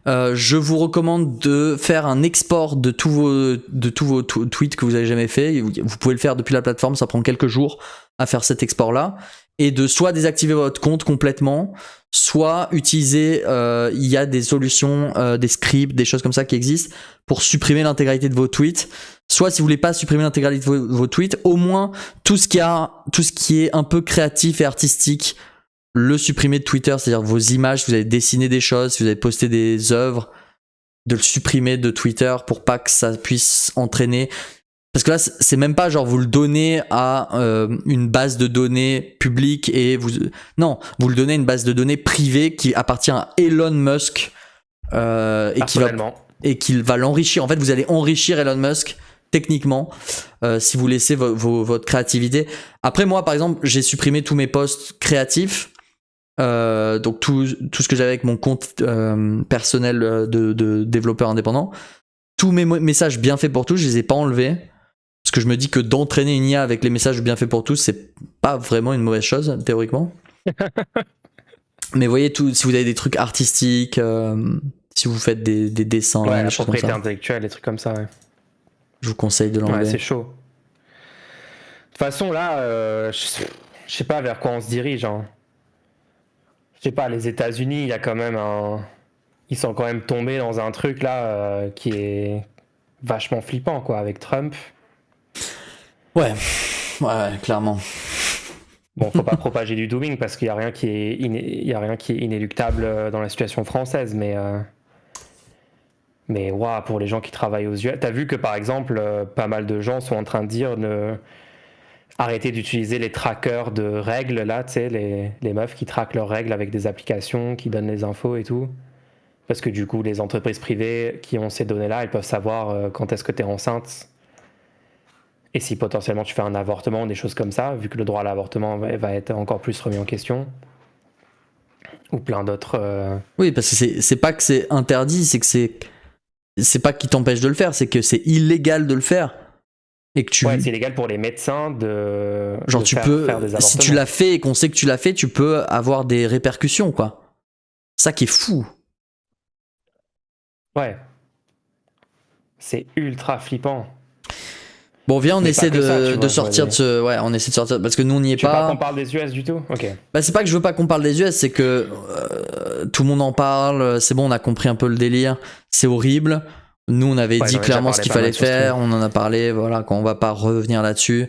Je vous recommande de faire un export de tous vos tweets que vous avez jamais fait. Vous pouvez le faire depuis la plateforme, ça prend quelques jours à faire cet export-là. Et de soit désactiver votre compte complètement, soit utiliser, il y a des solutions, des scripts, des choses comme ça qui existent pour supprimer l'intégralité de vos tweets. Soit si vous voulez pas supprimer l'intégralité de vos tweets, au moins tout ce qui est un peu créatif et artistique, le supprimer de Twitter, c'est-à-dire vos images, si vous avez dessiné des choses, si vous avez posté des œuvres, de le supprimer de Twitter pour pas que ça puisse entraîner. Parce que là, c'est même pas genre vous le donnez à une base de données publique et vous le donnez à une base de données privée qui appartient à Elon Musk et qu'il va l'enrichir. En fait, vous allez enrichir Elon Musk techniquement si vous laissez votre créativité. Après, moi, par exemple, j'ai supprimé tous mes posts créatifs. Donc tout ce que j'avais avec mon compte personnel de développeur indépendant, tous mes messages bien faits pour tous, je les ai pas enlevés parce que je me dis que d'entraîner une IA avec les messages bien faits pour tous, c'est pas vraiment une mauvaise chose théoriquement. Mais vous voyez, si vous avez des trucs artistiques, si vous faites des dessins, ouais, des la choses comme propriété ça, intellectuelle, des trucs comme ça, ouais. je vous conseille de l'enlever. Ouais, c'est chaud. De toute façon, là, je sais pas vers quoi on se dirige, hein. Je sais pas, les États-Unis, il y a quand même ils sont quand même tombés dans un truc là qui est vachement flippant, quoi, avec Trump. Ouais, clairement. Bon, faut pas propager du dooming parce qu'il y a rien qui est inéluctable dans la situation française, mais waouh, pour les gens qui travaillent aux US, t'as vu que par exemple, pas mal de gens sont en train de dire arrêter d'utiliser les trackers de règles, là, tu sais, les meufs qui traquent leurs règles avec des applications, qui donnent les infos et tout. Parce que du coup, les entreprises privées qui ont ces données-là, elles peuvent savoir quand est-ce que tu es enceinte. Et si potentiellement tu fais un avortement, des choses comme ça, vu que le droit à l'avortement va être encore plus remis en question. Ou plein d'autres... Oui, parce que c'est pas que c'est interdit, c'est que c'est pas qui t'empêche de le faire, c'est que c'est illégal de le faire. Et que ouais, c'est illégal pour les médecins de faire des avortements. Si tu l'as fait et qu'on sait que tu l'as fait, tu peux avoir des répercussions, quoi. Ça qui est fou. Ouais. C'est ultra flippant. Bon, viens, on essaie de sortir de ce... Ouais, on essaie de sortir... Parce que nous, on n'y est pas. Tu veux pas qu'on parle des US du tout? Ok. Bah, c'est pas que je veux pas qu'on parle des US, c'est que tout le monde en parle, c'est bon, on a compris un peu le délire, c'est horrible. Nous, on avait Ouais, dit j'en ai déjà clairement ce parlé qu'il pas mal fallait sur Stream. faire, on en a parlé, voilà, qu'on va pas revenir là-dessus.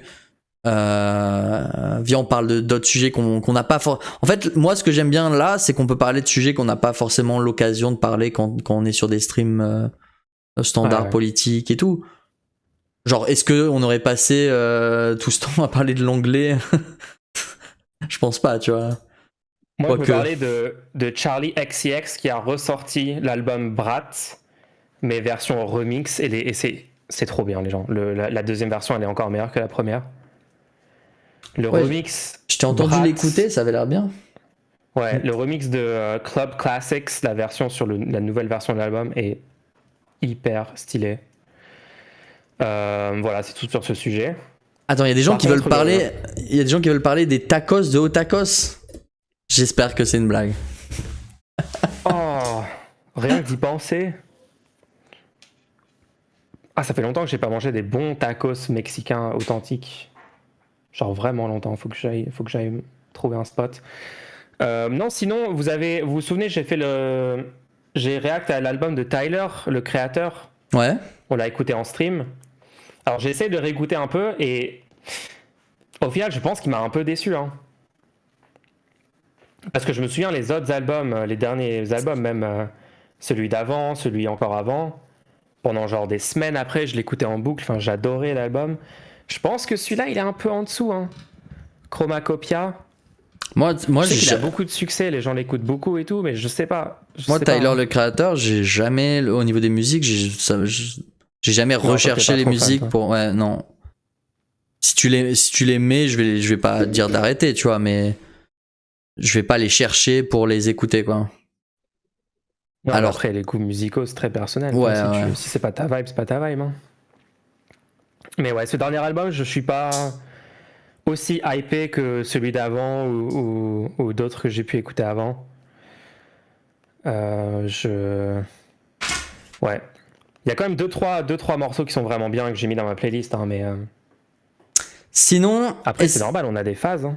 Viens, on parle d'autres sujets qu'on n'a pas En fait, moi, ce que j'aime bien là, c'est qu'on peut parler de sujets qu'on n'a pas forcément l'occasion de parler quand on est sur des streams standards Ouais. politiques et tout. Genre, est-ce que on aurait passé tout ce temps à parler de l'anglais? Je pense pas, tu vois. Moi, je veux Quoique. parler de Charlie XCX qui a ressorti l'album Brat, mais version remix, et c'est trop bien, les gens. La deuxième version, elle est encore meilleure que la première. Le Ouais, remix je t'ai entendu Brat, l'écouter, ça avait l'air bien. ouais, le remix de Club Classics, la version sur la nouvelle version de l'album, est hyper stylée. Voilà, c'est tout sur ce sujet. Attends, il y a des gens Par qui veulent contre, parler. Il y a des gens qui veulent parler des tacos de Otakos. J'espère que c'est une blague. Oh, rien que d'y penser. Ah, ça fait longtemps que j'ai pas mangé des bons tacos mexicains authentiques. Genre vraiment longtemps. Faut que j'aille trouver un spot. Non, sinon, vous vous souvenez, j'ai react à l'album de Tyler, le créateur. Ouais. On l'a écouté en stream. Alors j'essaie de réécouter un peu et au final, je pense qu'il m'a un peu déçu. Hein. Parce que je me souviens, les autres albums, les derniers albums, même celui d'avant, celui encore avant, pendant genre des semaines après, je l'écoutais en boucle. Enfin, j'adorais l'album. Je pense que celui-là, il est un peu en dessous. Hein. Chromacopia. Moi, Je sais qu'il a beaucoup de succès, les gens l'écoutent beaucoup et tout, mais je sais pas. Moi, Tyler, hein. le créateur, j'ai jamais, au niveau des musiques, j'ai jamais Non, toi, recherché t'es pas les trop fan, musiques toi. pour. Ouais, non. Si tu les mets, je vais pas dire d'arrêter, tu vois, mais je vais pas les chercher pour les écouter, quoi. Non, Alors, après, les goûts musicaux, c'est très personnel. ouais, quoi. ouais. Si c'est pas ta vibe, c'est pas ta vibe. Hein. Mais ouais, ce dernier album, je suis pas aussi hypé que celui d'avant ou d'autres que j'ai pu écouter avant. Ouais. Il y a quand même deux trois morceaux qui sont vraiment bien que j'ai mis dans ma playlist, hein, mais Sinon, après, c'est normal, on a des phases. Hein.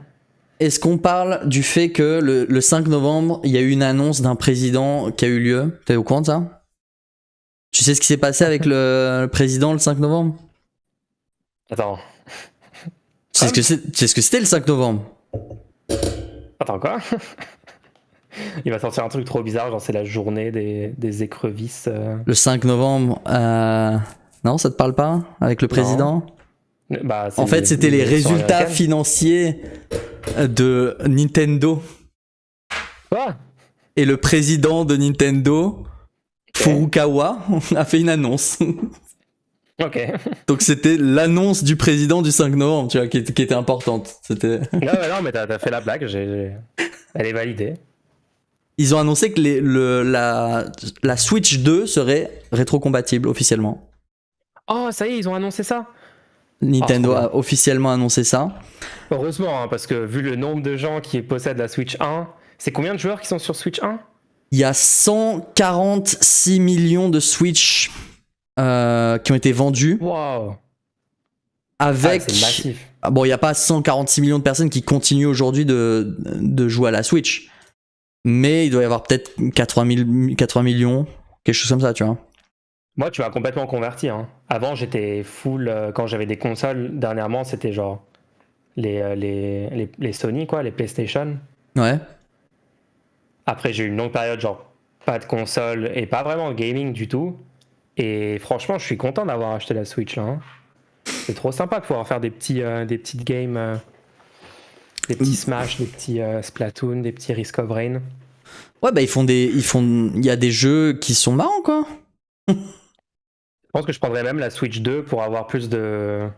est-ce qu'on parle du fait que le 5 novembre, il y a eu une annonce d'un président qui a eu lieu? T'es au courant de ça? Tu sais ce qui s'est passé avec le président le 5 novembre? Attends. Tu sais ce que c'était le 5 novembre? Attends, quoi? Il va sortir un truc trop bizarre, genre c'est la journée des écrevisses. Le 5 novembre, non, ça te parle pas? Avec le président? Bah, En fait, c'était les résultats financiers de Nintendo. Ah, Et le président de Nintendo, Furukawa, a fait une annonce. ok. Donc c'était l'annonce du président du 5 novembre, tu vois, qui était importante. C'était. Non, mais t'as fait la blague, elle est validée. Ils ont annoncé que la Switch 2 serait rétrocompatible officiellement. Oh, ça y est, ils ont annoncé ça. Nintendo a officiellement annoncé ça. Heureusement, hein, parce que vu le nombre de gens qui possèdent la Switch 1, c'est combien de joueurs qui sont sur Switch 1? Il y a 146 millions de Switch qui ont été vendus. Wow. Avec. C'est massif. Bon, il n'y a pas 146 millions de personnes qui continuent aujourd'hui de jouer à la Switch. Mais il doit y avoir peut-être 80 millions, quelque chose comme ça, tu vois. Moi, tu m'as complètement converti. Hein. Avant, j'étais full. Quand j'avais des consoles, dernièrement, c'était genre les Sony, quoi, les PlayStation. Ouais. Après, j'ai eu une longue période, genre pas de console et pas vraiment de gaming du tout. Et franchement, je suis content d'avoir acheté la Switch là. Hein. C'est trop sympa de pouvoir faire des petites games, des petits Smash, des petits Splatoon, des petits Risk of Rain. Ouais, bah il y a des jeux qui sont marrants, quoi. Je pense que je prendrais même la Switch 2 pour avoir plus de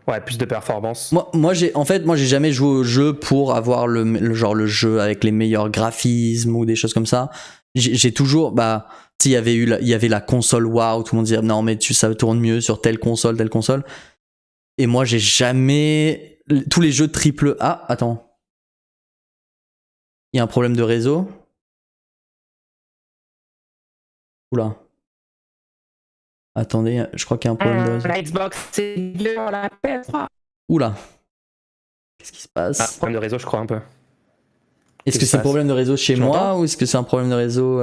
performance. Moi j'ai jamais joué au jeu pour avoir le jeu avec les meilleurs graphismes ou des choses comme ça. J'ai toujours, bah, tu sais, il y avait la console WoW, tout le monde disait non mais ça tourne mieux sur telle console. Et moi j'ai jamais, tous les jeux triple A, attends. Il y a un problème de réseau. Oula. Attendez, je crois qu'il y a un problème de réseau. La Xbox, c'est mieux, la PS3. Oula. Qu'est-ce qui se passe? Problème de réseau, je crois un peu. Est-ce que c'est un problème de réseau chez moi ou est-ce que c'est un problème de réseau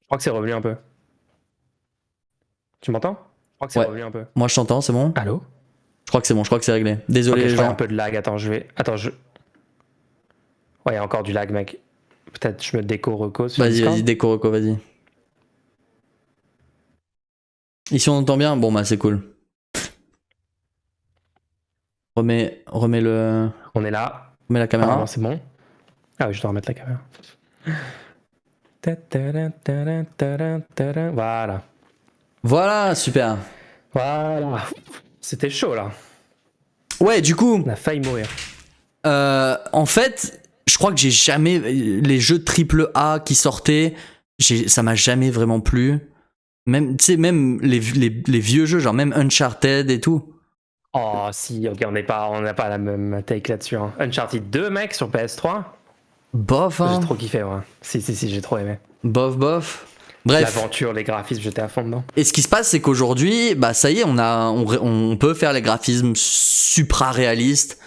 crois que c'est revenu un peu. Tu m'entends? Je crois que c'est Ouais. revenu un peu. Moi je t'entends, c'est bon? Allô? Je crois que c'est bon, je crois que c'est réglé. Désolé Ok, les je crois qu'il y a gens. un peu de lag. Attends, Ouais, il y a encore du lag, mec. Peut-être je me déco-reco sur Vas-y, Discord. vas-y, déco reco, vas-y. Ici on entend bien? Bon bah c'est cool. Remets On est là. la caméra. Apparemment, c'est bon. Ah oui, je dois remettre la caméra. Voilà. Voilà, super. Voilà. C'était chaud, là. Ouais, du coup, On a failli mourir. en fait, je crois que j'ai jamais les jeux triple A qui sortaient, ça m'a jamais vraiment plu. Même, tu sais, même les vieux jeux, genre même Uncharted et tout. Oh, si, ok, on n'a pas la même take là-dessus. Hein. Uncharted 2, mec, sur PS3. Bof, hein. J'ai trop kiffé, ouais. Si, j'ai trop aimé. Bof. Bref. L'aventure, les graphismes, j'étais à fond dedans. Et ce qui se passe, c'est qu'aujourd'hui, bah ça y est, on peut faire les graphismes supra réalistes.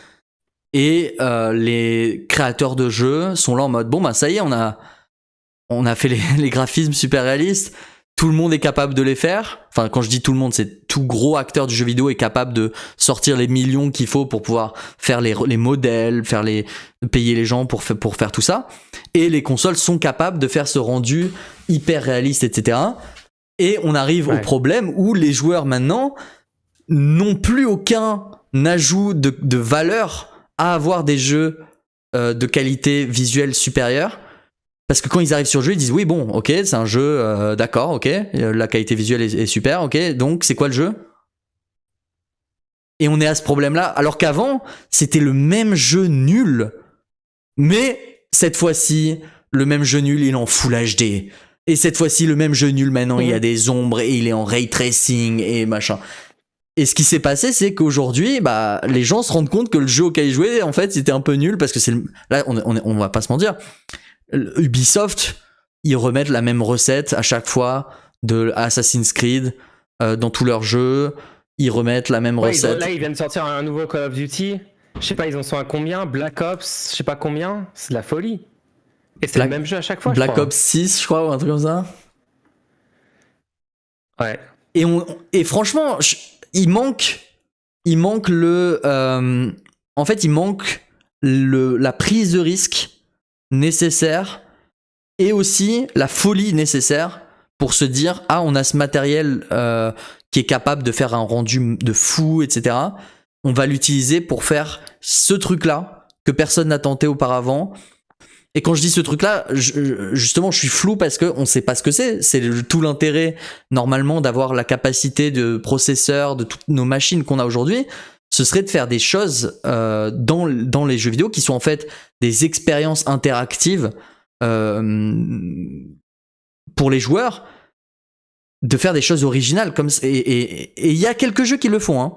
Et les créateurs de jeux sont là en mode bon bah ça y est, on a fait les graphismes super réalistes. Tout le monde est capable de les faire. Enfin, quand je dis tout le monde, c'est tout gros acteur du jeu vidéo est capable de sortir les millions qu'il faut pour pouvoir faire les modèles, payer les gens pour faire tout ça. Et les consoles sont capables de faire ce rendu hyper réaliste, etc. Et on arrive au problème où les joueurs maintenant n'ont plus aucun ajout de valeur à avoir des jeux de qualité visuelle supérieure. Parce que quand ils arrivent sur le jeu, ils disent oui, bon, ok, c'est un jeu, d'accord, ok, la qualité visuelle est super, ok, donc c'est quoi le jeu? Et on est à ce problème-là, alors qu'avant, c'était le même jeu nul, mais cette fois-ci, le même jeu nul, il est en Full HD. Et cette fois-ci, le même jeu nul, maintenant, il y a des ombres et il est en ray tracing et machin. Et ce qui s'est passé, c'est qu'aujourd'hui, bah, les gens se rendent compte que le jeu auquel ils jouaient, en fait, c'était un peu nul parce que là, on va pas se mentir. Ubisoft, ils remettent la même recette à chaque fois de Assassin's Creed dans tous leurs jeux. Ils remettent la même recette. Là, ils viennent de sortir un nouveau Call of Duty. Je sais pas, ils en sont à combien? Black Ops, je sais pas combien. C'est de la folie. Et c'est le même jeu à chaque fois. Black Ops 6, je crois, ou un truc comme ça. Ouais. Et franchement, il manque en fait, il manque la prise de risque nécessaire et aussi la folie nécessaire pour se dire ah, on a ce matériel qui est capable de faire un rendu de fou, etc. On va l'utiliser pour faire ce truc là que personne n'a tenté auparavant. Et quand je dis ce truc là, justement je suis flou parce que on sait pas ce que c'est tout l'intérêt normalement d'avoir la capacité de processeur de toutes nos machines qu'on a aujourd'hui. Ce serait de faire des choses dans les jeux vidéo qui sont en fait des expériences interactives pour les joueurs, de faire des choses originales comme et il y a quelques jeux qui le font, hein.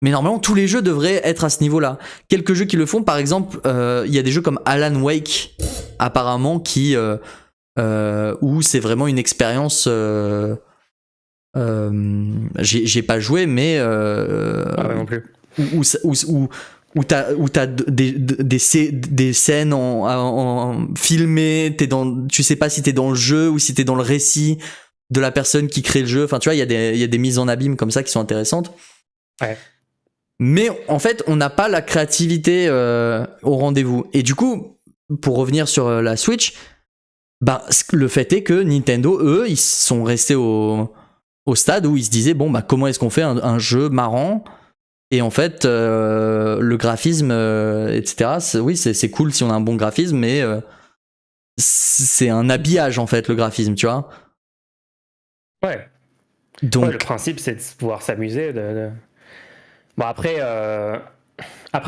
Mais normalement tous les jeux devraient être à ce niveau-là. Quelques jeux qui le font, par exemple, il y a des jeux comme Alan Wake apparemment qui où c'est vraiment une expérience. J'ai pas joué, mais non plus. Où t'as des scènes en filmées, tu sais pas si t'es dans le jeu ou si t'es dans le récit de la personne qui crée le jeu. Enfin, tu vois, il y a des mises en abîme comme ça qui sont intéressantes. Ouais. Mais en fait, on n'a pas la créativité au rendez-vous. Et du coup, pour revenir sur la Switch, bah, le fait est que Nintendo, eux, ils sont restés au stade où ils se disaient bon, bah, comment est-ce qu'on fait un jeu marrant? Et en fait, le graphisme, etc., oui, c'est cool si on a un bon graphisme, mais c'est un habillage, en fait, le graphisme, tu vois. Ouais. Donc, le principe, c'est de pouvoir s'amuser. Bon, après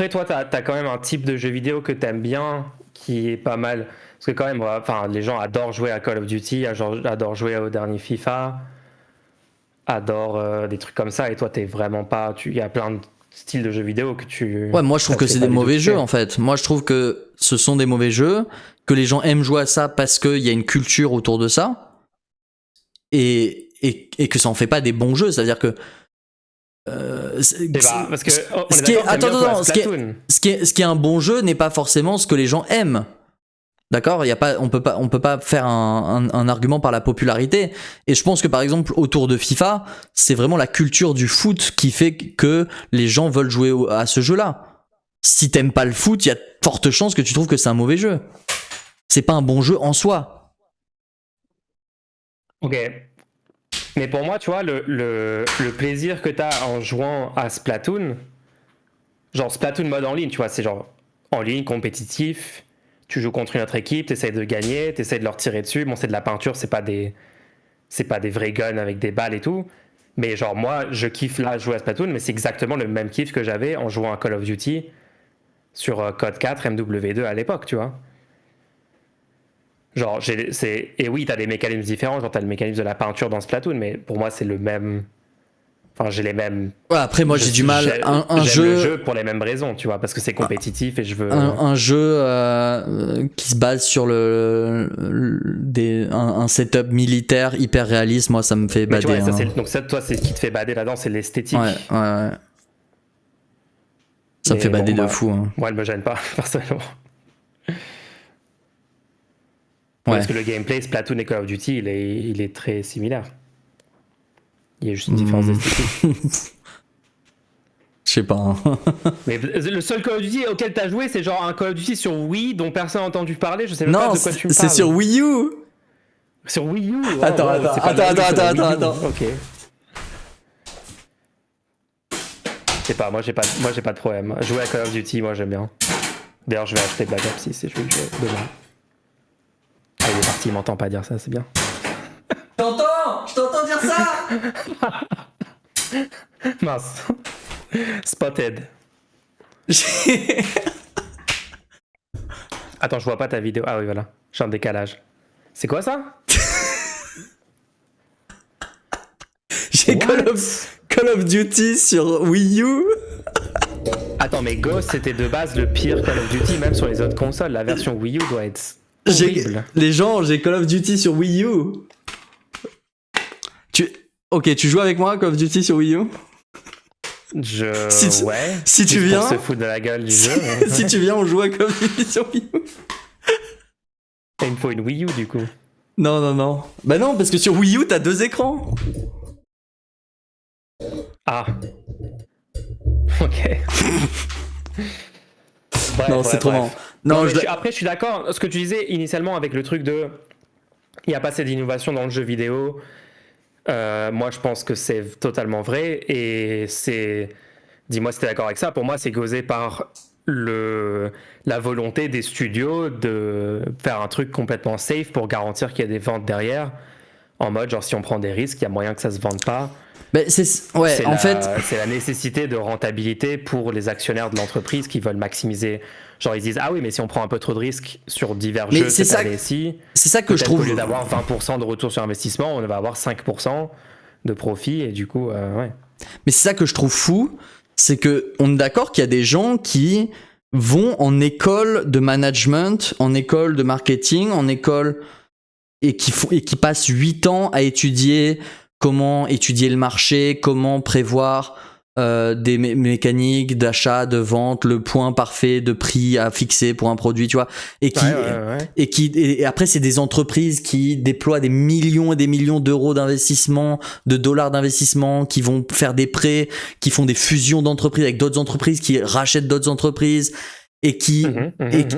toi, t'as quand même un type de jeu vidéo que t'aimes bien, qui est pas mal. Parce que quand même, les gens adorent jouer à Call of Duty, adorent jouer au dernier FIFA, adorent des trucs comme ça. Et toi, t'es vraiment pas... Il y a plein de styles de jeux vidéo que tu... Ouais, moi je trouve que c'est des mauvais jeux, en fait. Moi je trouve que ce sont des mauvais jeux, que les gens aiment jouer à ça parce qu'il y a une culture autour de ça, et que ça en fait pas des bons jeux. C'est-à-dire que... parce que ce qui est un bon jeu n'est pas forcément ce que les gens aiment. D'accord, il y a pas, on peut pas faire un argument par la popularité. Et je pense que par exemple autour de FIFA, c'est vraiment la culture du foot qui fait que les gens veulent jouer à ce jeu-là. Si t'aimes pas le foot, il y a de fortes chances que tu trouves que c'est un mauvais jeu. C'est pas un bon jeu en soi. Ok. Mais pour moi, tu vois, le plaisir que t'as en jouant à Splatoon, genre Splatoon mode en ligne, tu vois, c'est genre en ligne, compétitif, tu joues contre une autre équipe, t'essayes de gagner, t'essayes de leur tirer dessus. Bon, c'est de la peinture, c'est pas des vrais guns avec des balles et tout. Mais genre, moi, je kiffe là jouer à Splatoon, mais c'est exactement le même kiff que j'avais en jouant à Call of Duty sur Code 4, MW2 à l'époque, tu vois. Genre, et oui, t'as des mécanismes différents, genre t'as le mécanisme de la peinture dans Splatoon, mais pour moi, c'est le même. Enfin, j'ai les mêmes. Ouais, après moi j'ai du mal. Un j'aime le jeu jeu pour les mêmes raisons, tu vois, parce que c'est compétitif et je veux. un jeu qui se base sur un setup militaire hyper réaliste, moi ça me fait Mais tu bader. vois, ça, hein. donc ça, toi, c'est ce qui te fait bader là-dedans, c'est l'esthétique. Ouais. Ça me Mais fait bader bon, de fou. Hein. Moi, elle me gêne pas, personnellement. Ouais. Parce que le gameplay Splatoon et Call of Duty, il est très similaire. Il y a juste une différence d'esthétique. Je sais pas. Hein. Mais le seul Call of Duty auquel t'as joué, c'est genre un Call of Duty sur Wii dont personne n'a entendu parler. Je sais même pas de quoi tu me parles. C'est sur Wii U. Sur Wii U. Oh, Attends. Ok. Je sais pas, moi j'ai pas de problème. Jouer à Call of Duty, moi j'aime bien. D'ailleurs, je vais acheter Black Ops 6 et je vais y jouer demain. Ah, il est parti, il m'entend pas dire ça, c'est bien. Je t'entends dire ça. Mince. Spotted. Attends, je vois pas ta vidéo. Ah oui, voilà. J'ai un décalage. C'est quoi ça? J'ai Call of Duty sur Wii U. Attends, mais Ghost c'était de base le pire Call of Duty, même sur les autres consoles. La version Wii U doit être horrible. J'ai Call of Duty sur Wii U. Ok, tu joues avec moi Call of Duty sur Wii U? Ouais. Si tu viens. Pour se foutre de la gueule du jeu. Si tu viens, on joue à Call of Duty sur Wii U. Et il me faut une Wii U du coup. Non. Bah non, parce que sur Wii U, t'as 2 écrans. Ah. Ok. Non, c'est trop marrant. Non, après, je suis d'accord. Ce que tu disais initialement avec le truc de. Il n'y a pas assez d'innovation dans le jeu vidéo. Moi, je pense que c'est totalement vrai. Et c'est. Dis-moi si t'es d'accord avec ça. Pour moi, c'est causé par la volonté des studios de faire un truc complètement safe pour garantir qu'il y a des ventes derrière. En mode, genre, si on prend des risques, il y a moyen que ça se vende pas. C'est la nécessité de rentabilité pour les actionnaires de l'entreprise qui veulent maximiser. Genre, ils disent, ah oui, mais si on prend un peu trop de risques sur divers jeux cette année-ci, c'est ça que je trouve. Au lieu d'avoir 20% de retour sur investissement, on va avoir 5% de profit, et du coup, ouais. Mais c'est ça que je trouve fou, c'est que on est d'accord qu'il y a des gens qui vont en école de management, en école de marketing, en école et qui passent 8 ans à étudier comment étudier le marché, comment prévoir des mécaniques d'achat, de vente, le point parfait de prix à fixer pour un produit, tu vois, et après c'est des entreprises qui déploient des millions et des millions d'euros d'investissement, de dollars d'investissement, qui vont faire des prêts, qui font des fusions d'entreprises avec d'autres entreprises, qui rachètent d'autres entreprises. Et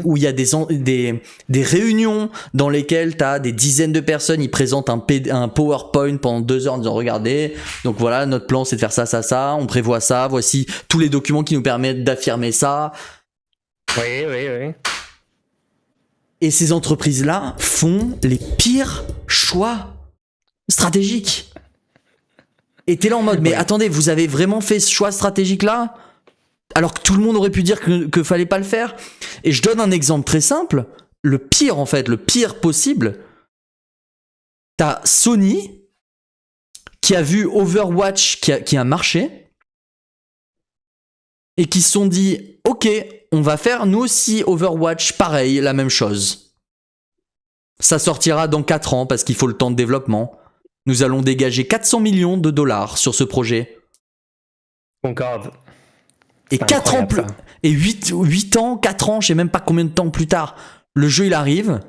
où il y a des réunions dans lesquelles tu as des dizaines de personnes, ils présentent un PowerPoint pendant 2 heures en disant regardez, donc voilà, notre plan c'est de faire ça, on prévoit ça, voici tous les documents qui nous permettent d'affirmer ça. Oui. Et ces entreprises-là font les pires choix stratégiques. Et t'es là en mode, mais attendez, vous avez vraiment fait ce choix stratégique-là ? Alors que tout le monde aurait pu dire que fallait pas le faire. Et je donne un exemple très simple. Le pire possible. T'as Sony qui a vu Overwatch qui a marché et qui se sont dit ok, on va faire nous aussi Overwatch pareil, la même chose. Ça sortira dans 4 ans parce qu'il faut le temps de développement. Nous allons dégager 400 millions de dollars sur ce projet. Concorde. Et 4 ans plus, et 8 ans, 4 ans, je sais même pas combien de temps plus tard, le jeu il arrive.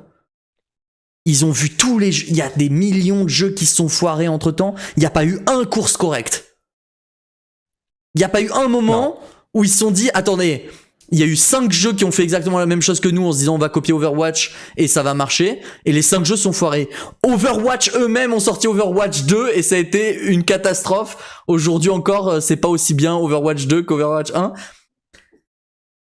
Ils ont vu tous les jeux. Il y a des millions de jeux qui se sont foirés entre temps. Il n'y a pas eu un course correct. Il n'y a pas eu un moment où ils se sont dit, attendez, il y a eu 5 jeux qui ont fait exactement la même chose que nous en se disant on va copier Overwatch et ça va marcher. Et les 5 jeux sont foirés. Overwatch eux-mêmes ont sorti Overwatch 2 et ça a été une catastrophe. Aujourd'hui encore, c'est pas aussi bien Overwatch 2 qu'Overwatch 1.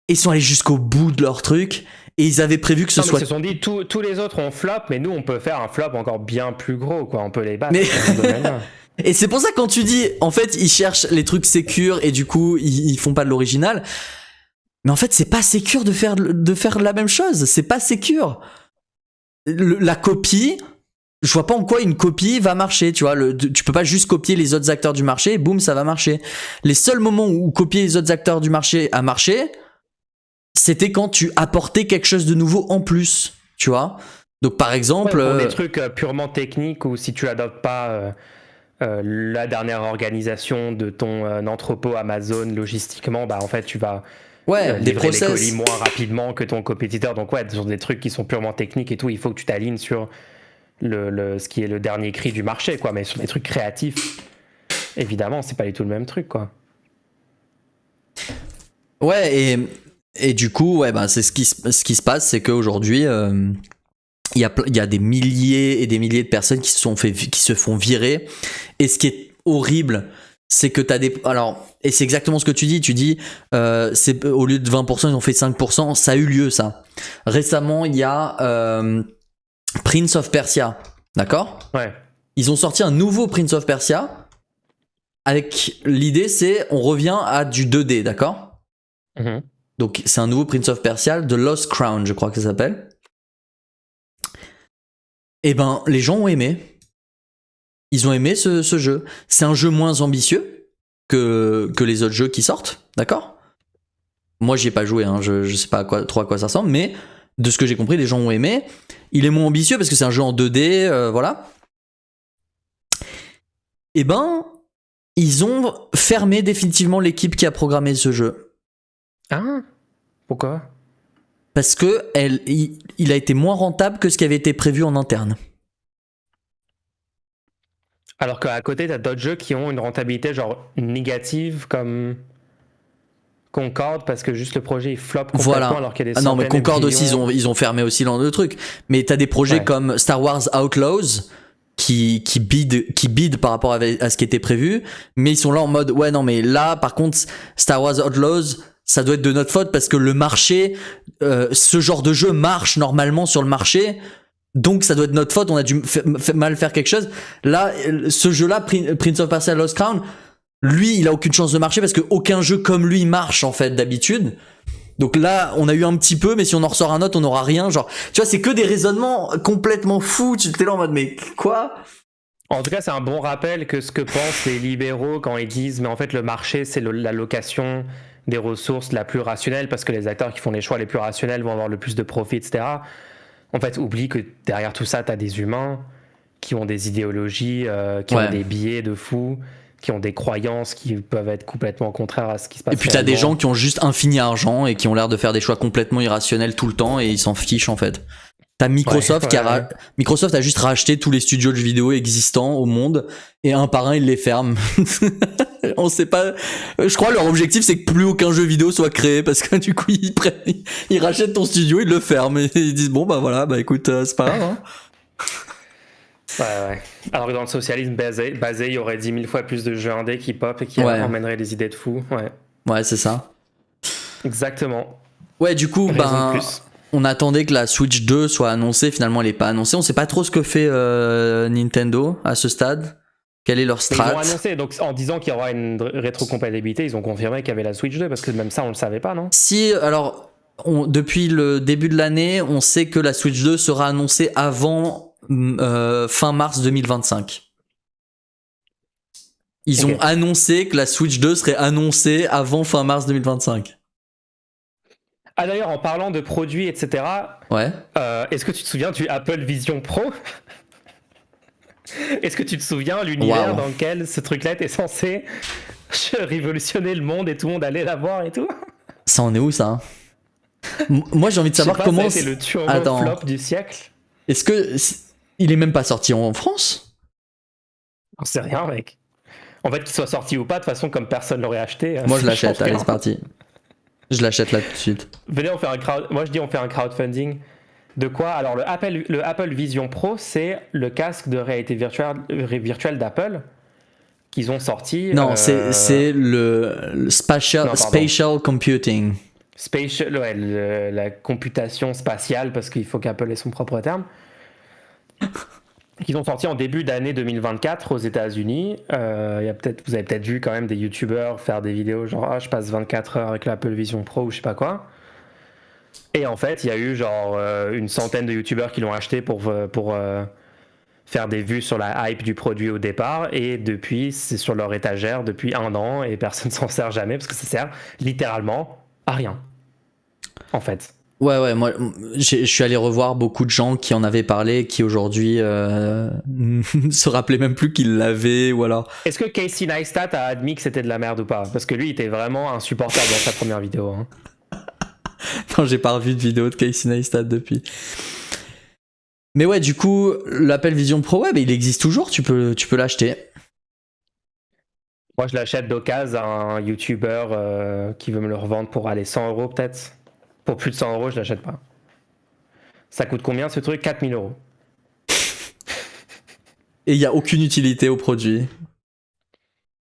Et ils sont allés jusqu'au bout de leur truc. Et ils avaient prévu que ce soit... Ils se sont dit, tous les autres ont flop, mais nous, on peut faire un flop encore bien plus gros, quoi. On peut les battre. Mais... Et c'est pour ça que quand tu dis, en fait, ils cherchent les trucs sécures et du coup, ils font pas de l'original. Mais en fait, c'est pas sécure de faire la même chose. C'est pas sécure. La copie, je vois pas en quoi une copie va marcher, tu vois. Tu peux pas juste copier les autres acteurs du marché et boum, ça va marcher. Les seuls moments où copier les autres acteurs du marché a marché, c'était quand tu apportais quelque chose de nouveau en plus, tu vois. Donc par exemple... pour des trucs purement techniques ou si tu adoptes pas la dernière organisation de ton entrepôt Amazon logistiquement, bah en fait tu vas livrer les colis moins rapidement que ton compétiteur. Donc ouais, sur des trucs qui sont purement techniques et tout, il faut que tu t'alignes sur ce qui est le dernier cri du marché, quoi. Mais sur des trucs créatifs, évidemment, c'est pas du tout le même truc, quoi. Ouais, et du coup, ouais, bah, c'est ce qui se passe, c'est qu'aujourd'hui, il y a des milliers et des milliers de personnes qui se font virer. Et ce qui est horrible, c'est que t'as alors, et c'est exactement ce que tu dis, c'est, au lieu de 20%, ils ont fait 5%, ça a eu lieu, ça. Récemment, il y a, Prince of Persia, d'accord? Ouais. Ils ont sorti un nouveau Prince of Persia, avec l'idée, c'est, on revient à du 2D, d'accord? Mm-hmm. Donc c'est un nouveau Prince of Persia, The Lost Crown, je crois que ça s'appelle. Et ben les gens ont aimé. Ils ont aimé ce jeu. C'est un jeu moins ambitieux que les autres jeux qui sortent, d'accord? Moi j'y ai pas joué, hein, je sais pas trop à quoi ça ressemble, mais de ce que j'ai compris, les gens ont aimé. Il est moins ambitieux parce que c'est un jeu en 2D, voilà. Et ben ils ont fermé définitivement l'équipe qui a programmé ce jeu. Ah, pourquoi? Parce que il a été moins rentable que ce qui avait été prévu en interne. Alors qu'à côté, t'as d'autres jeux qui ont une rentabilité genre négative comme Concorde, parce que juste le projet il flop complètement, voilà. Alors qu'il y a des non mais Concorde aussi, ils ont fermé aussi le truc. Mais t'as des projets comme Star Wars Outlaws qui bident par rapport à ce qui était prévu, mais ils sont là en mode ouais non mais là par contre Star Wars Outlaws ça doit être de notre faute parce que le marché, ce genre de jeu marche normalement sur le marché, donc ça doit être notre faute, on a dû mal faire quelque chose. Là, ce jeu-là, Prince of Persia Lost Crown, lui, il a aucune chance de marcher parce que aucun jeu comme lui marche en fait d'habitude. Donc là, on a eu un petit peu, mais si on en ressort un autre, on n'aura rien. Genre, tu vois, c'est que des raisonnements complètement fous. Tu étais là en mode, mais quoi ? En tout cas, c'est un bon rappel que ce que pensent les libéraux quand ils disent, mais en fait, le marché, c'est l'allocation des ressources la plus rationnelle parce que les acteurs qui font les choix les plus rationnels vont avoir le plus de profit, etc. En fait, oublie que derrière tout ça, t'as des humains qui ont des idéologies, qui ont des biais de fous, qui ont des croyances qui peuvent être complètement contraires à ce qui se passe. Et puis t'as des gens qui ont juste infini argent et qui ont l'air de faire des choix complètement irrationnels tout le temps et ils s'en fichent en fait. T'as Microsoft Microsoft a juste racheté tous les studios de jeux vidéo existants au monde et un par un ils les ferment. On sait pas. Je crois leur objectif c'est que plus aucun jeu vidéo soit créé parce que du coup ils rachètent ton studio, ils le ferment et ils disent bon bah voilà bah écoute c'est pas grave. Hein. Ouais. Alors que dans le socialisme basé, il y aurait 10 000 fois plus de jeux indés qui pop et qui emmèneraient des idées de fous. Ouais, c'est ça. Exactement. Ouais, du coup, on attendait que la Switch 2 soit annoncée. Finalement, elle n'est pas annoncée. On sait pas trop ce que fait Nintendo à ce stade. Quelle est leur strat? Ils ont annoncé, donc en disant qu'il y aura une rétrocompatibilité, ils ont confirmé qu'il y avait la Switch 2 parce que même ça, on le savait pas, non? Si, alors, depuis le début de l'année, on sait que la Switch 2 sera annoncée avant fin mars 2025. Ils ont annoncé que la Switch 2 serait annoncée avant fin mars 2025. Ah d'ailleurs, en parlant de produits, etc. Ouais. Est-ce que tu te souviens du Apple Vision Pro? Est-ce que tu te souviens l'univers dans lequel ce truc-là était censé révolutionner le monde et tout le monde allait l'avoir et tout? Ça en est où ça? Moi, j'ai envie de Je sais savoir pas, comment. ça a été le turbo Attends. flop du siècle. Est-ce que. Il est même pas sorti en France? On sait rien, mec. En fait, qu'il soit sorti ou pas, de toute façon, comme personne l'aurait acheté. Moi, je ça l'achète. change Allez, rien. c'est parti. Je l'achète là tout de suite. Venez, on fait Moi, je dis, on fait un crowdfunding. De quoi? Alors, le Apple Vision Pro, c'est le casque de réalité virtuelle d'Apple qu'ils ont sorti. Non, c'est le Non, pardon. spatial computing. Ouais, la computation spatiale, parce qu'il faut qu'Apple ait son propre terme. Qu'ils ont sorti en début d'année 2024 aux États-Unis. Vous avez peut-être vu quand même des youtubeurs faire des vidéos genre je passe 24 heures avec l'Apple Vision Pro ou je sais pas quoi. Et en fait, il y a eu genre une centaine de youtubeurs qui l'ont acheté pour faire des vues sur la hype du produit au départ. Et depuis, c'est sur leur étagère depuis 1 an et personne s'en sert jamais parce que ça sert littéralement à rien. En fait. Ouais, moi, je suis allé revoir beaucoup de gens qui en avaient parlé, qui aujourd'hui se rappelaient même plus qu'ils l'avaient, ou alors. Est-ce que Casey Neistat a admis que c'était de la merde ou pas? Parce que lui, il était vraiment insupportable dans sa première vidéo. Hein. Non, j'ai pas revu de vidéo de Casey Neistat depuis. Mais ouais, du coup, l'Apple Vision Pro, ouais, il existe toujours, tu peux l'acheter. Moi, je l'achète d'occasion à un YouTuber qui veut me le revendre pour aller 100 € peut-être. Pour plus de 100 €, je l'achète pas. Ça coûte combien ce truc? 4 000 €. Et il n'y a aucune utilité au produit.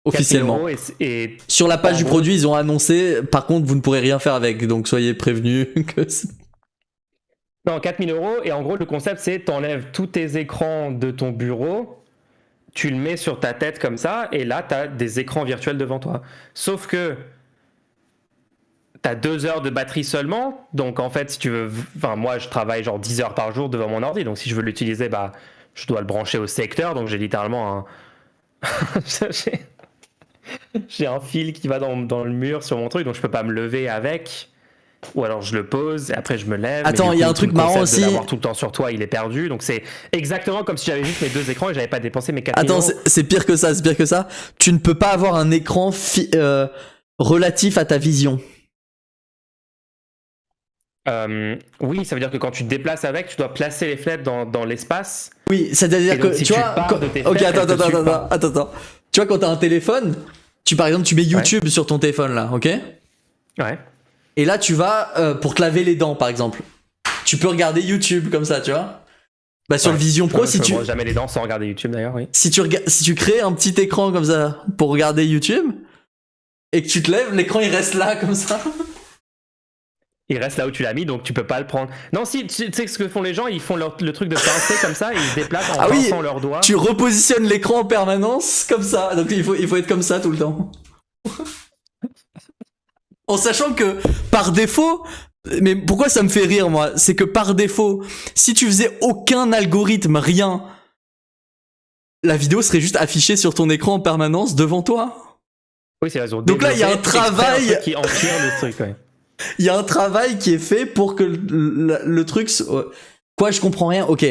Officiellement. 4 000 € et sur la page du gros, produit, ils ont annoncé, par contre, vous ne pourrez rien faire avec, donc soyez prévenus que non, 4 000 € et en gros, le concept, c'est t'enlèves tous tes écrans de ton bureau, tu le mets sur ta tête comme ça, et là, t'as des écrans virtuels devant toi. Sauf que t'as 2 heures de batterie seulement, donc en fait, si tu veux, enfin, moi, je travaille genre 10 heures par jour devant mon ordi, donc si je veux l'utiliser, bah, je dois le brancher au secteur, donc j'ai littéralement j'ai un fil qui va dans le mur sur mon truc, donc je peux pas me lever avec. Ou alors je le pose et après je me lève. Attends, il y a un truc marrant aussi. De l'avoir tout le temps sur toi, il est perdu. Donc c'est exactement comme si j'avais juste mes 2 écrans et j'avais pas dépensé mes 4 Attends, 000 €. c'est pire que ça, c'est pire que ça. Tu ne peux pas avoir un écran relatif à ta vision. Oui, ça veut dire que quand tu te déplaces avec, tu dois placer les fenêtres dans l'espace. Oui, c'est-à-dire que si tu vois. Ok, attends. Tu vois, quand t'as un téléphone, par exemple, tu mets YouTube sur ton téléphone là, ok? Ouais. Et là, tu vas pour te laver les dents, par exemple. Tu peux regarder YouTube comme ça, tu vois. Bah sur le Vision Pro, si tu. Je jamais les dents sans regarder YouTube d'ailleurs, oui. Si tu crées un petit écran comme ça pour regarder YouTube et que tu te lèves, l'écran il reste là comme ça. Il reste là où tu l'as mis, donc tu peux pas le prendre. Non, si, tu sais ce que font les gens, ils font le truc de pincer comme ça, et ils se déplacent en pinçant leurs doigts. Tu repositionnes l'écran en permanence comme ça, donc il faut être comme ça tout le temps. En sachant que par défaut, mais pourquoi ça me fait rire moi, c'est que par défaut, si tu faisais aucun algorithme, rien, la vidéo serait juste affichée sur ton écran en permanence devant toi. Oui, c'est raison. Donc là, il y a un travail qui empire le truc, ouais. Il y a un travail qui est fait pour que le truc... Quoi, je comprends rien. Ok.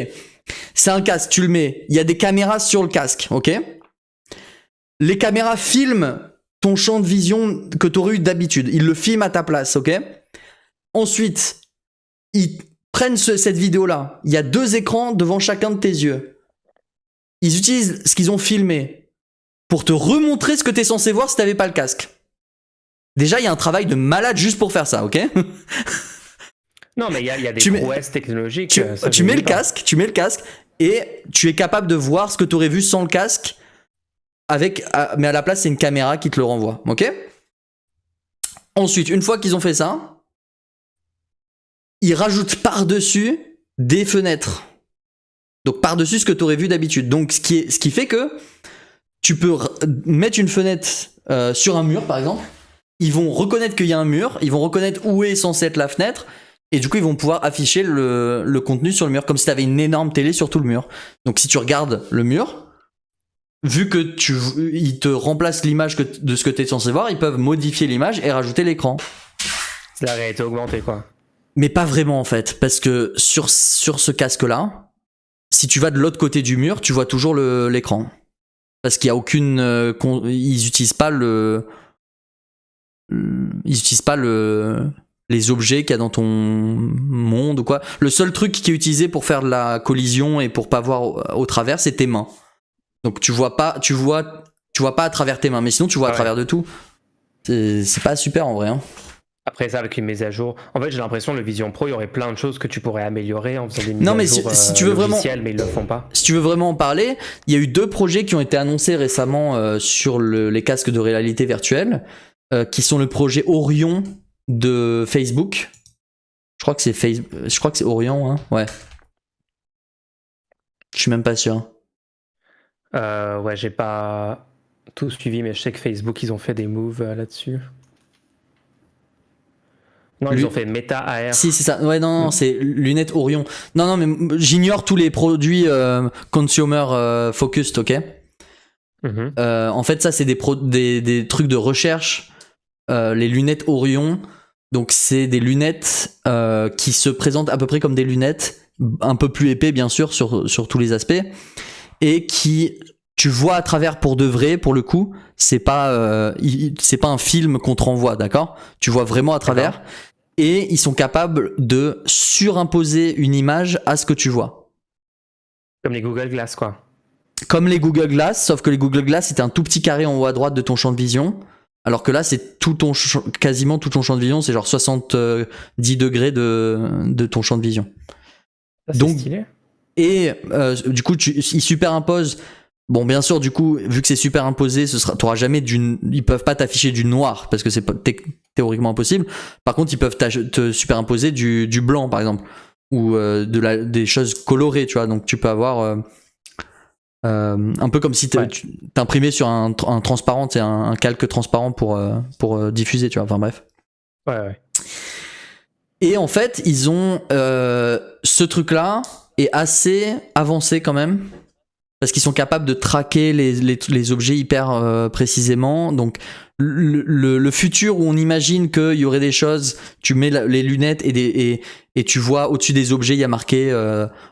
C'est un casque, tu le mets. Il y a des caméras sur le casque, ok? Les caméras filment ton champ de vision que tu aurais eu d'habitude. Ils le filment à ta place, ok? Ensuite, ils prennent cette vidéo-là. Il y a 2 écrans devant chacun de tes yeux. Ils utilisent ce qu'ils ont filmé pour te remontrer ce que tu es censé voir si tu n'avais pas le casque. Déjà, il y a un travail de malade juste pour faire ça, ok? Non, mais il y a des prouesses technologiques. Tu mets le casque et tu es capable de voir ce que tu aurais vu sans le casque, mais à la place, c'est une caméra qui te le renvoie, ok? Ensuite, une fois qu'ils ont fait ça, ils rajoutent par-dessus des fenêtres. Donc, par-dessus ce que tu aurais vu d'habitude. Donc, ce qui fait que tu peux mettre une fenêtre sur un mur, par exemple. Ils vont reconnaître qu'il y a un mur, ils vont reconnaître où est censée être la fenêtre, et du coup ils vont pouvoir afficher le contenu sur le mur, comme si tu avais une énorme télé sur tout le mur. Donc si tu regardes le mur, vu que ils te remplacent l'image de ce que tu es censé voir, ils peuvent modifier l'image et rajouter l'écran. C'est la réalité augmentée, quoi. Mais pas vraiment en fait, parce que sur ce casque-là, si tu vas de l'autre côté du mur, tu vois toujours l'écran. Parce qu'il y a aucune... ils utilisent pas les les objets qu'il y a dans ton monde ou quoi. Le seul truc qui est utilisé pour faire de la collision et pour pas voir au travers, c'est tes mains. Donc tu vois pas à travers tes mains, mais sinon tu vois à travers de tout. C'est pas super en vrai. Hein. Après ça, avec les mises à jour, en fait j'ai l'impression que le Vision Pro, il y aurait plein de choses que tu pourrais améliorer en faisant des mises non, à mais jour si tu veux logicielles, mais ils le font pas. Si tu veux vraiment en parler, il y a eu 2 projets qui ont été annoncés récemment sur les casques de réalité virtuelle, qui sont le projet Orion de Facebook. Je crois que c'est Orion, hein. Ouais. Je suis même pas sûr. Ouais, j'ai pas tout suivi, mais je sais que Facebook, ils ont fait des moves là-dessus. Non, ils ont fait Meta AR. Si, c'est ça. Ouais, non, c'est lunettes Orion. Non, mais j'ignore tous les produits consumer focused, ok. En fait, ça, c'est des trucs de recherche. Les lunettes Orion, donc c'est des lunettes qui se présentent à peu près comme des lunettes, un peu plus épais, bien sûr, sur tous les aspects, et qui tu vois à travers pour de vrai, pour le coup. C'est pas un film qu'on te renvoie, d'accord. Tu vois vraiment à travers. D'accord. Et ils sont capables de surimposer une image à ce que tu vois. Comme les Google Glass, quoi. Comme les Google Glass, sauf que les Google Glass, c'était un tout petit carré en haut à droite de ton champ de vision. Alors que là, c'est quasiment tout ton champ de vision. C'est genre 70 degrés de ton champ de vision. Ça, donc, stylé. Et du coup, ils superimposent. Bon, bien sûr, du coup, vu que c'est superimposé, t'auras jamais ils peuvent pas t'afficher du noir parce que c'est théoriquement impossible. Par contre, ils peuvent te superimposer du blanc, par exemple, ou des choses colorées, tu vois. Donc, tu peux avoir un peu comme si t'imprimais sur un transparent, c'est un calque transparent pour diffuser, tu vois. Enfin bref. Ouais. Et en fait, ils ont ce truc-là est assez avancé quand même. Parce qu'ils sont capables de traquer les objets hyper précisément. Donc le futur où on imagine qu'il y aurait des choses, tu mets les lunettes et tu vois au-dessus des objets, il y a marqué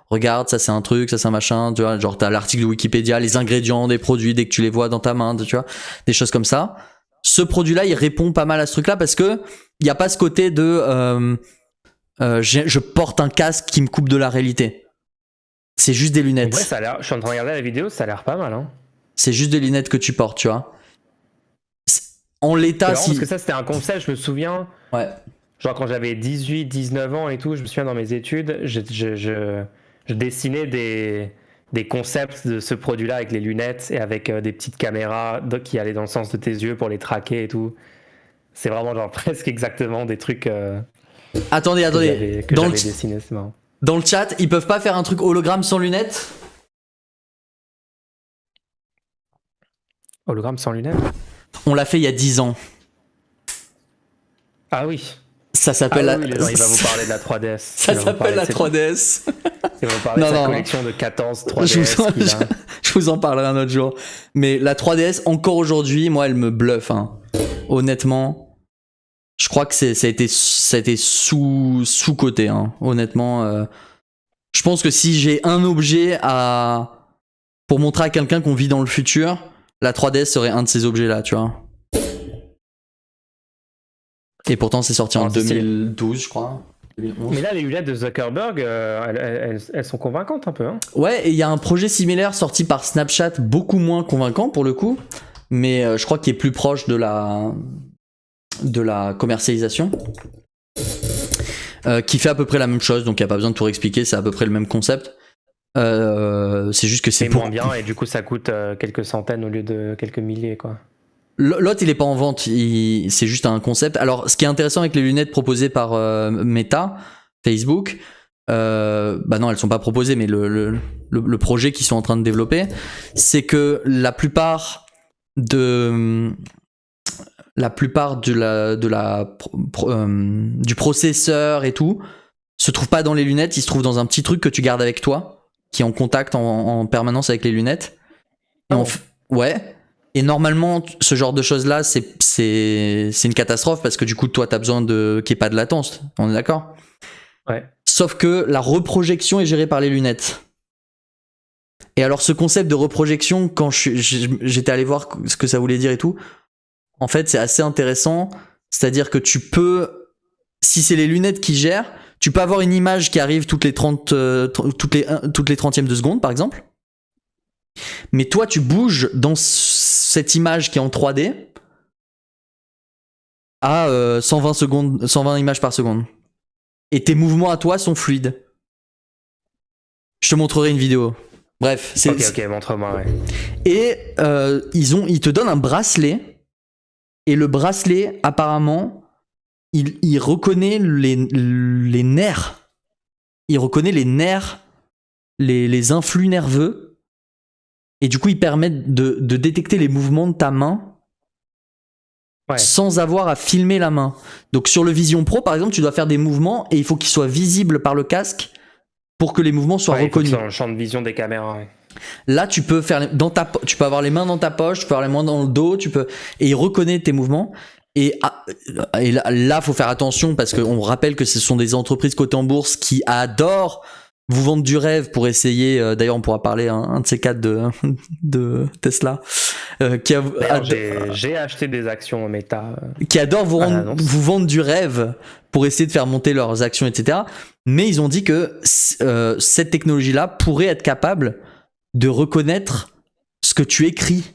regarde, ça c'est un truc, ça c'est un machin, tu vois, genre t'as l'article de Wikipédia, les ingrédients des produits dès que tu les vois dans ta main, tu vois, des choses comme ça. Ce produit-là, il répond pas mal à ce truc-là parce que il y a pas ce côté de je porte un casque qui me coupe de la réalité. C'est juste des lunettes. Ouais, je suis en train de regarder la vidéo, ça a l'air pas mal. Hein. C'est juste des lunettes que tu portes, tu vois. En l'état, parce que ça, c'était un concept, je me souviens. Ouais. Genre, quand j'avais 18, 19 ans et tout, je me souviens dans mes études, je dessinais des concepts de ce produit-là avec les lunettes et avec des petites caméras qui allaient dans le sens de tes yeux pour les traquer et tout. C'est vraiment, genre, presque exactement des trucs. Attendez. Que j'avais dessiné, c'est marrant. Dans le chat, ils peuvent pas faire un truc hologramme sans lunettes? Hologramme sans lunettes? On l'a fait il y a 10 ans. Ah oui. Ça s'appelle il va vous parler de la 3DS. Ça s'appelle la 3DS. Il va vous parler de sa collection de 14 3DS. Je vous en parlerai un autre jour. Mais la 3DS, encore aujourd'hui, moi, elle me bluffe. Hein. Honnêtement. Je crois que ça a été sous-coté, hein. Honnêtement. Je pense que si j'ai un objet pour montrer à quelqu'un qu'on vit dans le futur, la 3DS serait un de ces objets-là, tu vois. Et pourtant, c'est sorti en 2012, je crois. 2011. Mais là, les lunettes de Zuckerberg, elles sont convaincantes un peu. Hein. Ouais, et il y a un projet similaire sorti par Snapchat, beaucoup moins convaincant pour le coup, mais je crois qu'il est plus proche de la commercialisation, qui fait à peu près la même chose, donc il n'y a pas besoin de tout réexpliquer, c'est à peu près le même concept. C'est juste que c'est moins bien et du coup ça coûte quelques centaines au lieu de quelques milliers, quoi. L'autre il est pas en vente, c'est juste un concept. Alors ce qui est intéressant avec les lunettes proposées par Meta, Facebook, bah non elles sont pas proposées, mais le projet qu'ils sont en train de développer, c'est que la plupart du processeur et tout se trouve pas dans les lunettes, il se trouve dans un petit truc que tu gardes avec toi, qui est en contact en permanence avec les lunettes. Ouais. Et normalement, ce genre de choses là, c'est une catastrophe parce que du coup, toi, t'as besoin qu'il n'y ait pas de latence. On est d'accord? Ouais. Sauf que la reprojection est gérée par les lunettes. Et alors, ce concept de reprojection, quand j'étais allé voir ce que ça voulait dire et tout, en fait, c'est assez intéressant. C'est-à-dire que tu peux si c'est les lunettes qui gèrent, tu peux avoir une image qui arrive toutes les 30e de seconde, par exemple. Mais toi, tu bouges dans cette image qui est en 3D à 120 images par seconde. Et tes mouvements à toi sont fluides. Je te montrerai une vidéo. Bref, c'est... Ok, montre-moi, ouais. Et ils te donnent un bracelet. Et le bracelet, apparemment, il reconnaît les nerfs. Il reconnaît les nerfs, les influx nerveux. Et du coup, il permet de détecter les mouvements de ta main sans avoir à filmer la main. Donc sur le Vision Pro, par exemple, tu dois faire des mouvements et il faut qu'ils soient visibles par le casque pour que les mouvements soient reconnus. Dans le champ de vision des caméras. Ouais. Là, tu peux faire tu peux avoir les mains dans ta poche, tu peux avoir les mains dans le dos, et il reconnaît tes mouvements. Et là, faut faire attention parce qu'on rappelle que ce sont des entreprises cotées en bourse qui adorent vous vendre du rêve pour essayer. D'ailleurs, on pourra parler un de ces quatre de Tesla. J'ai acheté des actions Meta. Qui adorent vous vendre du rêve pour essayer de faire monter leurs actions, etc. Mais ils ont dit que cette technologie-là pourrait être capable de reconnaître ce que tu écris.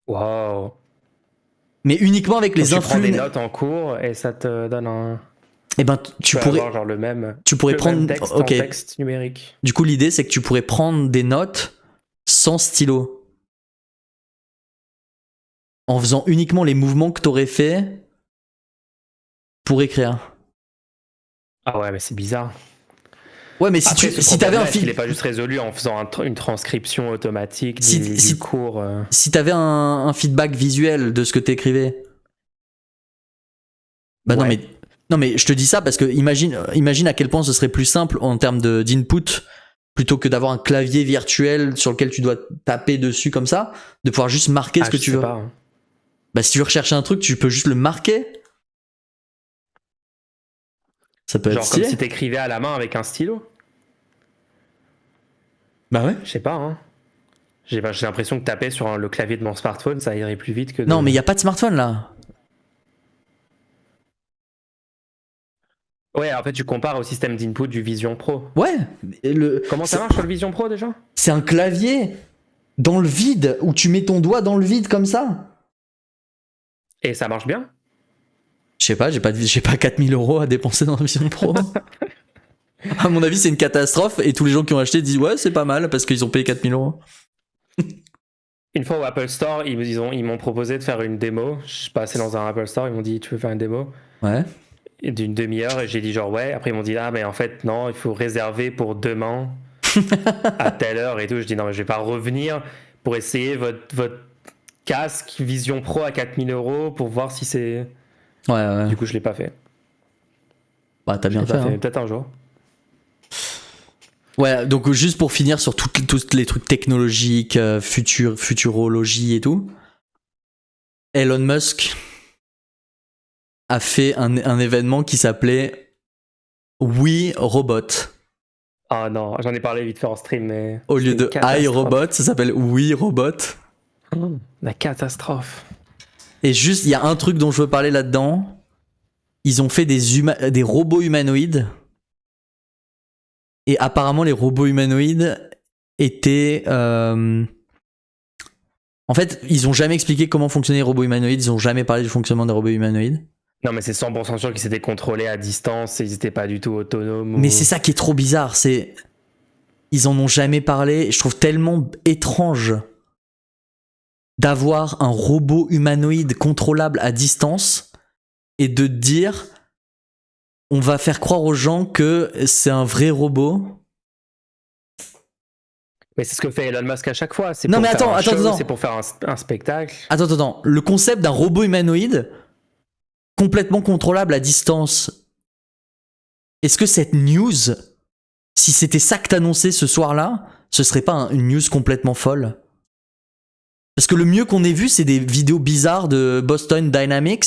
Wow. Mais uniquement avec les influx. Tu prends des notes en cours et ça te donne un... Eh ben, tu pourrais avoir genre le même texte en okay. texte numérique. Du coup, l'idée, c'est que tu pourrais prendre des notes sans stylo. En faisant uniquement les mouvements que tu aurais fait pour écrire. Ah ouais, mais c'est bizarre. Ouais, mais si t'avais un il n'est pas juste résolu en faisant une transcription automatique du cours. Si t'avais un feedback visuel de ce que t'écrivais. Bah ouais. Non mais je te dis ça parce que imagine à quel point ce serait plus simple en termes d'input plutôt que d'avoir un clavier virtuel sur lequel tu dois taper dessus comme ça, de pouvoir juste marquer ce que tu veux. Pas, hein. Bah si tu veux rechercher un truc, tu peux juste le marquer. Ça peut être stylé. Comme si t'écrivais à la main avec un stylo. Bah ouais. Je sais pas, hein. J'ai l'impression que taper sur le clavier de mon smartphone, ça irait plus vite que... Non, mais il n'y a pas de smartphone là. Ouais, en fait, tu compares au système d'input du Vision Pro. Ouais. Comment ça marche sur le Vision Pro déjà ? C'est un clavier dans le vide où tu mets ton doigt dans le vide comme ça. Et ça marche bien ? Je sais pas, j'ai pas 4000 € à dépenser dans la Vision Pro. À mon avis, c'est une catastrophe et tous les gens qui ont acheté disent ouais, c'est pas mal parce qu'ils ont payé 4000 €. Une fois au Apple Store, ils m'ont proposé de faire une démo. Je suis passé dans un Apple Store, ils m'ont dit tu veux faire une démo ? Ouais. D'une demi-heure et j'ai dit genre ouais. Après ils m'ont dit ah mais en fait non, il faut réserver pour demain à telle heure et tout. Je dis non mais je vais pas revenir pour essayer votre casque Vision Pro à 4000 € pour voir si c'est... Ouais. Du coup je l'ai pas fait. Bah t'as bien fait. Hein. Peut-être un jour. Ouais, donc juste pour finir sur tous les trucs technologiques, futurologie et tout, Elon Musk a fait un événement qui s'appelait We Robot. Ah non, j'en ai parlé vite fait en stream, mais... Au lieu de iRobot, ça s'appelle We Robot. La catastrophe. Et juste, il y a un truc dont je veux parler là-dedans. Ils ont fait des robots humanoïdes. Et apparemment, les robots humanoïdes étaient... En fait, ils ont jamais expliqué comment fonctionnaient les robots humanoïdes. Ils ont jamais parlé du fonctionnement des robots humanoïdes. Non, mais c'est 100% sûr qu'ils s'étaient contrôlés à distance et ils n'étaient pas du tout autonomes. Mais c'est ça qui est trop bizarre. Ils en ont jamais parlé. Je trouve tellement étrange d'avoir un robot humanoïde contrôlable à distance et de dire... On va faire croire aux gens que c'est un vrai robot. Mais c'est ce que fait Elon Musk à chaque fois. Non mais attends. C'est pour faire un spectacle. Attends. Le concept d'un robot humanoïde complètement contrôlable à distance. Est-ce que cette news, si c'était ça que t'annonçais ce soir-là, ce serait pas une news complètement folle ? Parce que le mieux qu'on ait vu, c'est des vidéos bizarres de Boston Dynamics.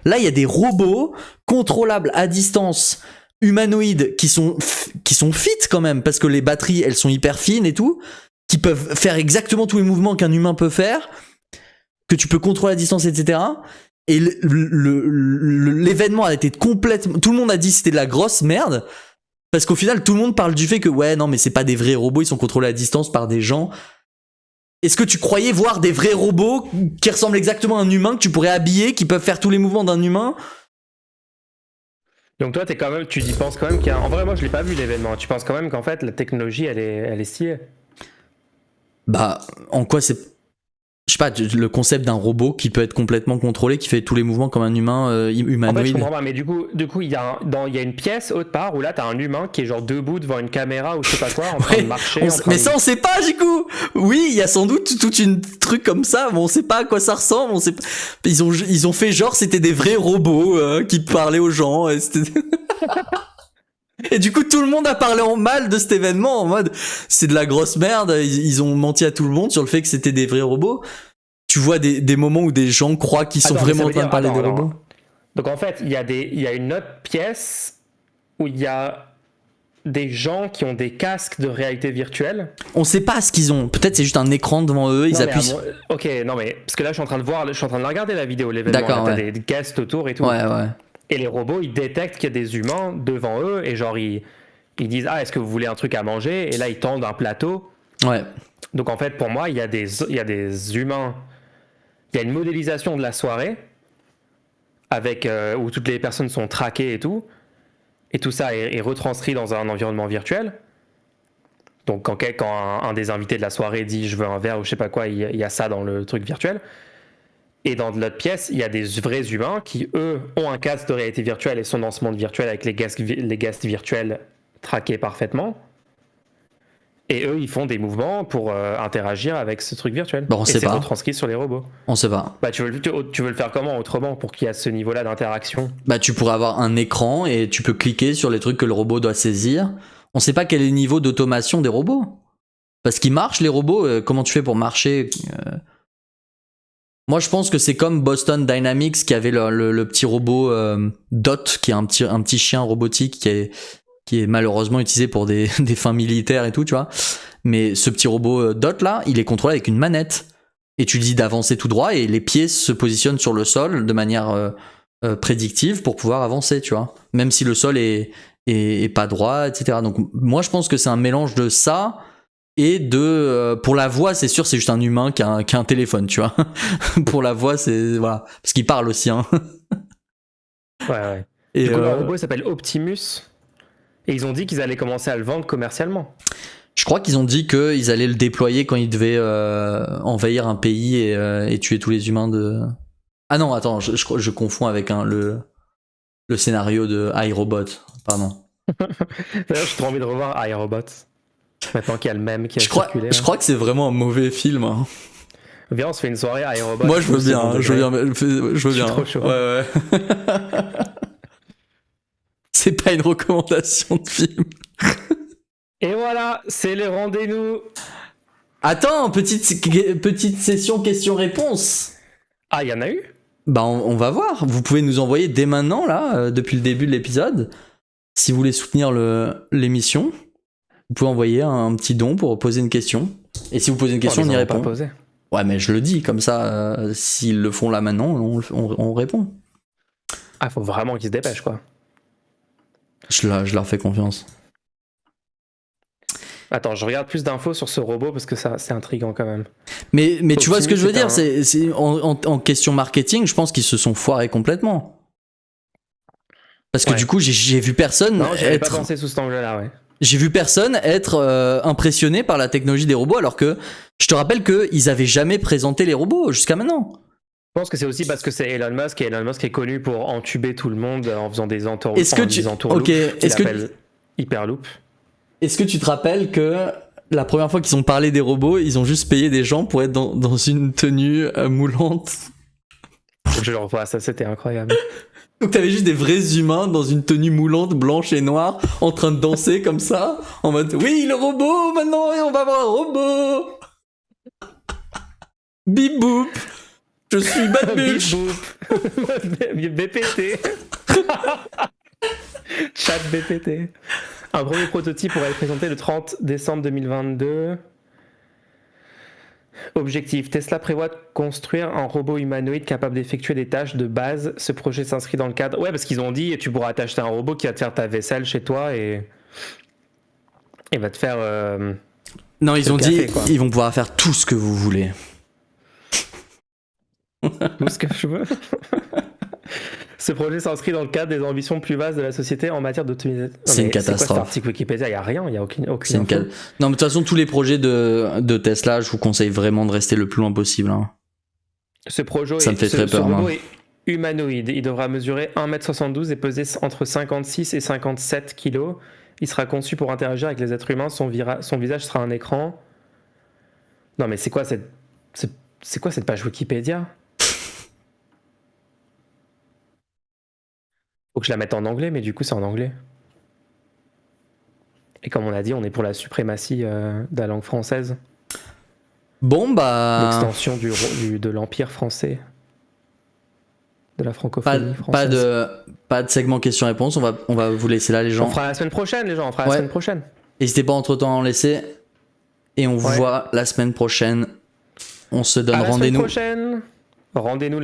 Là, il y a des robots contrôlables à distance, humanoïdes, qui sont fit quand même, parce que les batteries, elles sont hyper fines et tout, qui peuvent faire exactement tous les mouvements qu'un humain peut faire, que tu peux contrôler à distance, etc. Et l'événement a été complètement... Tout le monde a dit que c'était de la grosse merde. Parce qu'au final, tout le monde parle du fait que ouais, non, mais c'est pas des vrais robots, ils sont contrôlés à distance par des gens. Est-ce que tu croyais voir des vrais robots qui ressemblent exactement à un humain, que tu pourrais habiller, qui peuvent faire tous les mouvements d'un humain? Donc toi, tu penses quand même qu'il y a... En vrai, moi, je l'ai pas vu l'événement. Tu penses quand même qu'en fait, la technologie, elle est stylée. Bah, en quoi c'est... Je sais pas, le concept d'un robot qui peut être complètement contrôlé, qui fait tous les mouvements comme un humain humanoïde. En fait, je comprends pas, mais du coup, il y a une pièce autre part où là, t'as un humain qui est genre debout devant une caméra ou je sais pas quoi, en train de marcher. Mais ça, on sait pas, Jiku. Oui, il y a sans doute tout une truc comme ça, mais on sait pas à quoi ça ressemble. On sait pas... Ils ont fait genre c'était des vrais robots qui parlaient aux gens. Et, et du coup, tout le monde a parlé en mal de cet événement, en mode c'est de la grosse merde. Ils ont menti à tout le monde sur le fait que c'était des vrais robots. Tu vois des moments où des gens croient qu'ils sont vraiment en train de parler des robots. Donc en fait, il y a une autre pièce où il y a des gens qui ont des casques de réalité virtuelle. On sait pas ce qu'ils ont. Peut-être c'est juste un écran devant eux. Ils appuient. Ok, non mais parce que là, je suis en train de la regarder la vidéo, l'événement. D'accord. T'as des guests autour et tout. Ouais, ouais. Et les robots, ils détectent qu'il y a des humains devant eux et genre ils disent est-ce que vous voulez un truc à manger? Et là, ils tendent un plateau. Ouais. Donc en fait, pour moi, il y a des humains. Il y a une modélisation de la soirée avec où toutes les personnes sont traquées et tout ça est retranscrit dans un environnement virtuel. Donc quand un des invités de la soirée dit je veux un verre ou je sais pas quoi, il y a ça dans le truc virtuel. Et dans l'autre pièce, il y a des vrais humains qui eux ont un casque de réalité virtuelle et sont dans ce monde virtuel avec les guests virtuels traqués parfaitement. Et eux, ils font des mouvements pour interagir avec ce truc virtuel. Bon, on sait pas. Et c'est retranscrit sur les robots. On sait pas. Bah, tu veux le faire comment autrement pour qu'il y ait ce niveau-là d'interaction? Bah, tu pourrais avoir un écran et tu peux cliquer sur les trucs que le robot doit saisir. On sait pas quel est le niveau d'automation des robots. Parce qu'ils marchent, les robots. Comment tu fais pour marcher? Moi, je pense que c'est comme Boston Dynamics qui avait le petit robot Dot, qui est un petit chien robotique qui est malheureusement utilisé pour des fins militaires et tout, tu vois. Mais ce petit robot Dot là, il est contrôlé avec une manette. Et tu lui dis d'avancer tout droit et les pieds se positionnent sur le sol de manière prédictive pour pouvoir avancer, tu vois. Même si le sol est pas droit, etc. Donc moi, je pense que c'est un mélange de ça et de... pour la voix, c'est sûr, c'est juste un humain qui a un téléphone, tu vois. Pour la voix, c'est... Voilà. Parce qu'il parle aussi, hein. Ouais. Et du coup, le robot s'appelle Optimus. Et ils ont dit qu'ils allaient commencer à le vendre commercialement. Je crois qu'ils ont dit qu'ils allaient le déployer quand ils devaient envahir un pays et tuer tous les humains de... Ah non, attends, je confonds avec le scénario de iRobot, pardon. D'ailleurs, j'ai trop envie de revoir iRobot. Maintenant qu'il y a le même qui a circulé. Je crois que c'est vraiment un mauvais film. Hein. Viens, on se fait une soirée iRobot. Moi, je veux bien, je veux bien. Trop chaud. Ouais. C'est pas une recommandation de film. Et voilà, c'est le rendez-vous. Attends, petite session questions-réponses. Ah, il y en a eu? Bah, on va voir. Vous pouvez nous envoyer dès maintenant, là, depuis le début de l'épisode. Si vous voulez soutenir l'émission, vous pouvez envoyer un petit don pour poser une question. Et si vous posez une question, on y répond. Ouais, mais je le dis, comme ça, s'ils le font là maintenant, on répond. Ah, faut vraiment qu'ils se dépêchent, quoi. Je leur fais confiance. Attends, je regarde plus d'infos sur ce robot parce que ça, c'est intriguant quand même. Mais tu vois ce que je veux dire, c'est en question marketing, je pense qu'ils se sont foirés complètement. Parce que du coup, j'ai vu personne. Non, j'avais pas pensé sous cet angle-là, ouais. J'ai vu personne être impressionné par la technologie des robots, alors que je te rappelle qu'ils avaient jamais présenté les robots jusqu'à maintenant. Je pense que c'est aussi parce que c'est Elon Musk et Elon Musk est connu pour entuber tout le monde en faisant des entourloops. Hyperloop. Est-ce que tu te rappelles que la première fois qu'ils ont parlé des robots, ils ont juste payé des gens pour être dans une tenue moulante? Je le revois, ça c'était incroyable. Donc t'avais juste des vrais humains dans une tenue moulante blanche et noire en train de danser comme ça, en mode oui le robot maintenant on va avoir un robot. Bip boop. Je suis Bad Bitch. BPT. Chat BPT. Un premier prototype pourrait être présenté le 30 décembre 2022. Objectif, Tesla prévoit de construire un robot humanoïde capable d'effectuer des tâches de base. Ce projet s'inscrit dans le cadre... Ouais, parce qu'ils ont dit, tu pourras t'acheter un robot qui va te faire ta vaisselle chez toi et va te faire... Non, ils le ont café, dit, quoi. ils vont pouvoir faire tout ce que vous voulez. Tout ce que je veux. Ce projet s'inscrit dans le cadre des ambitions plus vastes de la société en matière d'automatisation. C'est une C'est quoi cet catastrophe. article Wikipédia? Il n'y a rien, il n'y a aucune C'est une info. Non, mais de toute façon, tous les projets de Tesla, je vous conseille vraiment de rester le plus loin possible. Hein. Ce projet Ça me fait très ce peur, robot moi. est humanoïde. Il devra mesurer 1m72 et peser entre 56 et 57 kg. Il sera conçu pour interagir avec les êtres humains. Son visage sera un écran. Non, mais c'est quoi cette page Wikipédia? Faut que je la mette en anglais, mais du coup, c'est en anglais. Et comme on a dit, on est pour la suprématie de la langue française. Bon, bah. L'extension de l'Empire français. De la francophonie Pas française. pas de segment questions-réponses. On va vous laisser là, les gens. On fera la semaine prochaine, les gens. On fera la Ouais. semaine prochaine. N'hésitez pas entre temps à en laisser. Et on vous Ouais. voit la semaine prochaine. On se donne À la semaine rendez-vous. prochaine. Rendez-nous la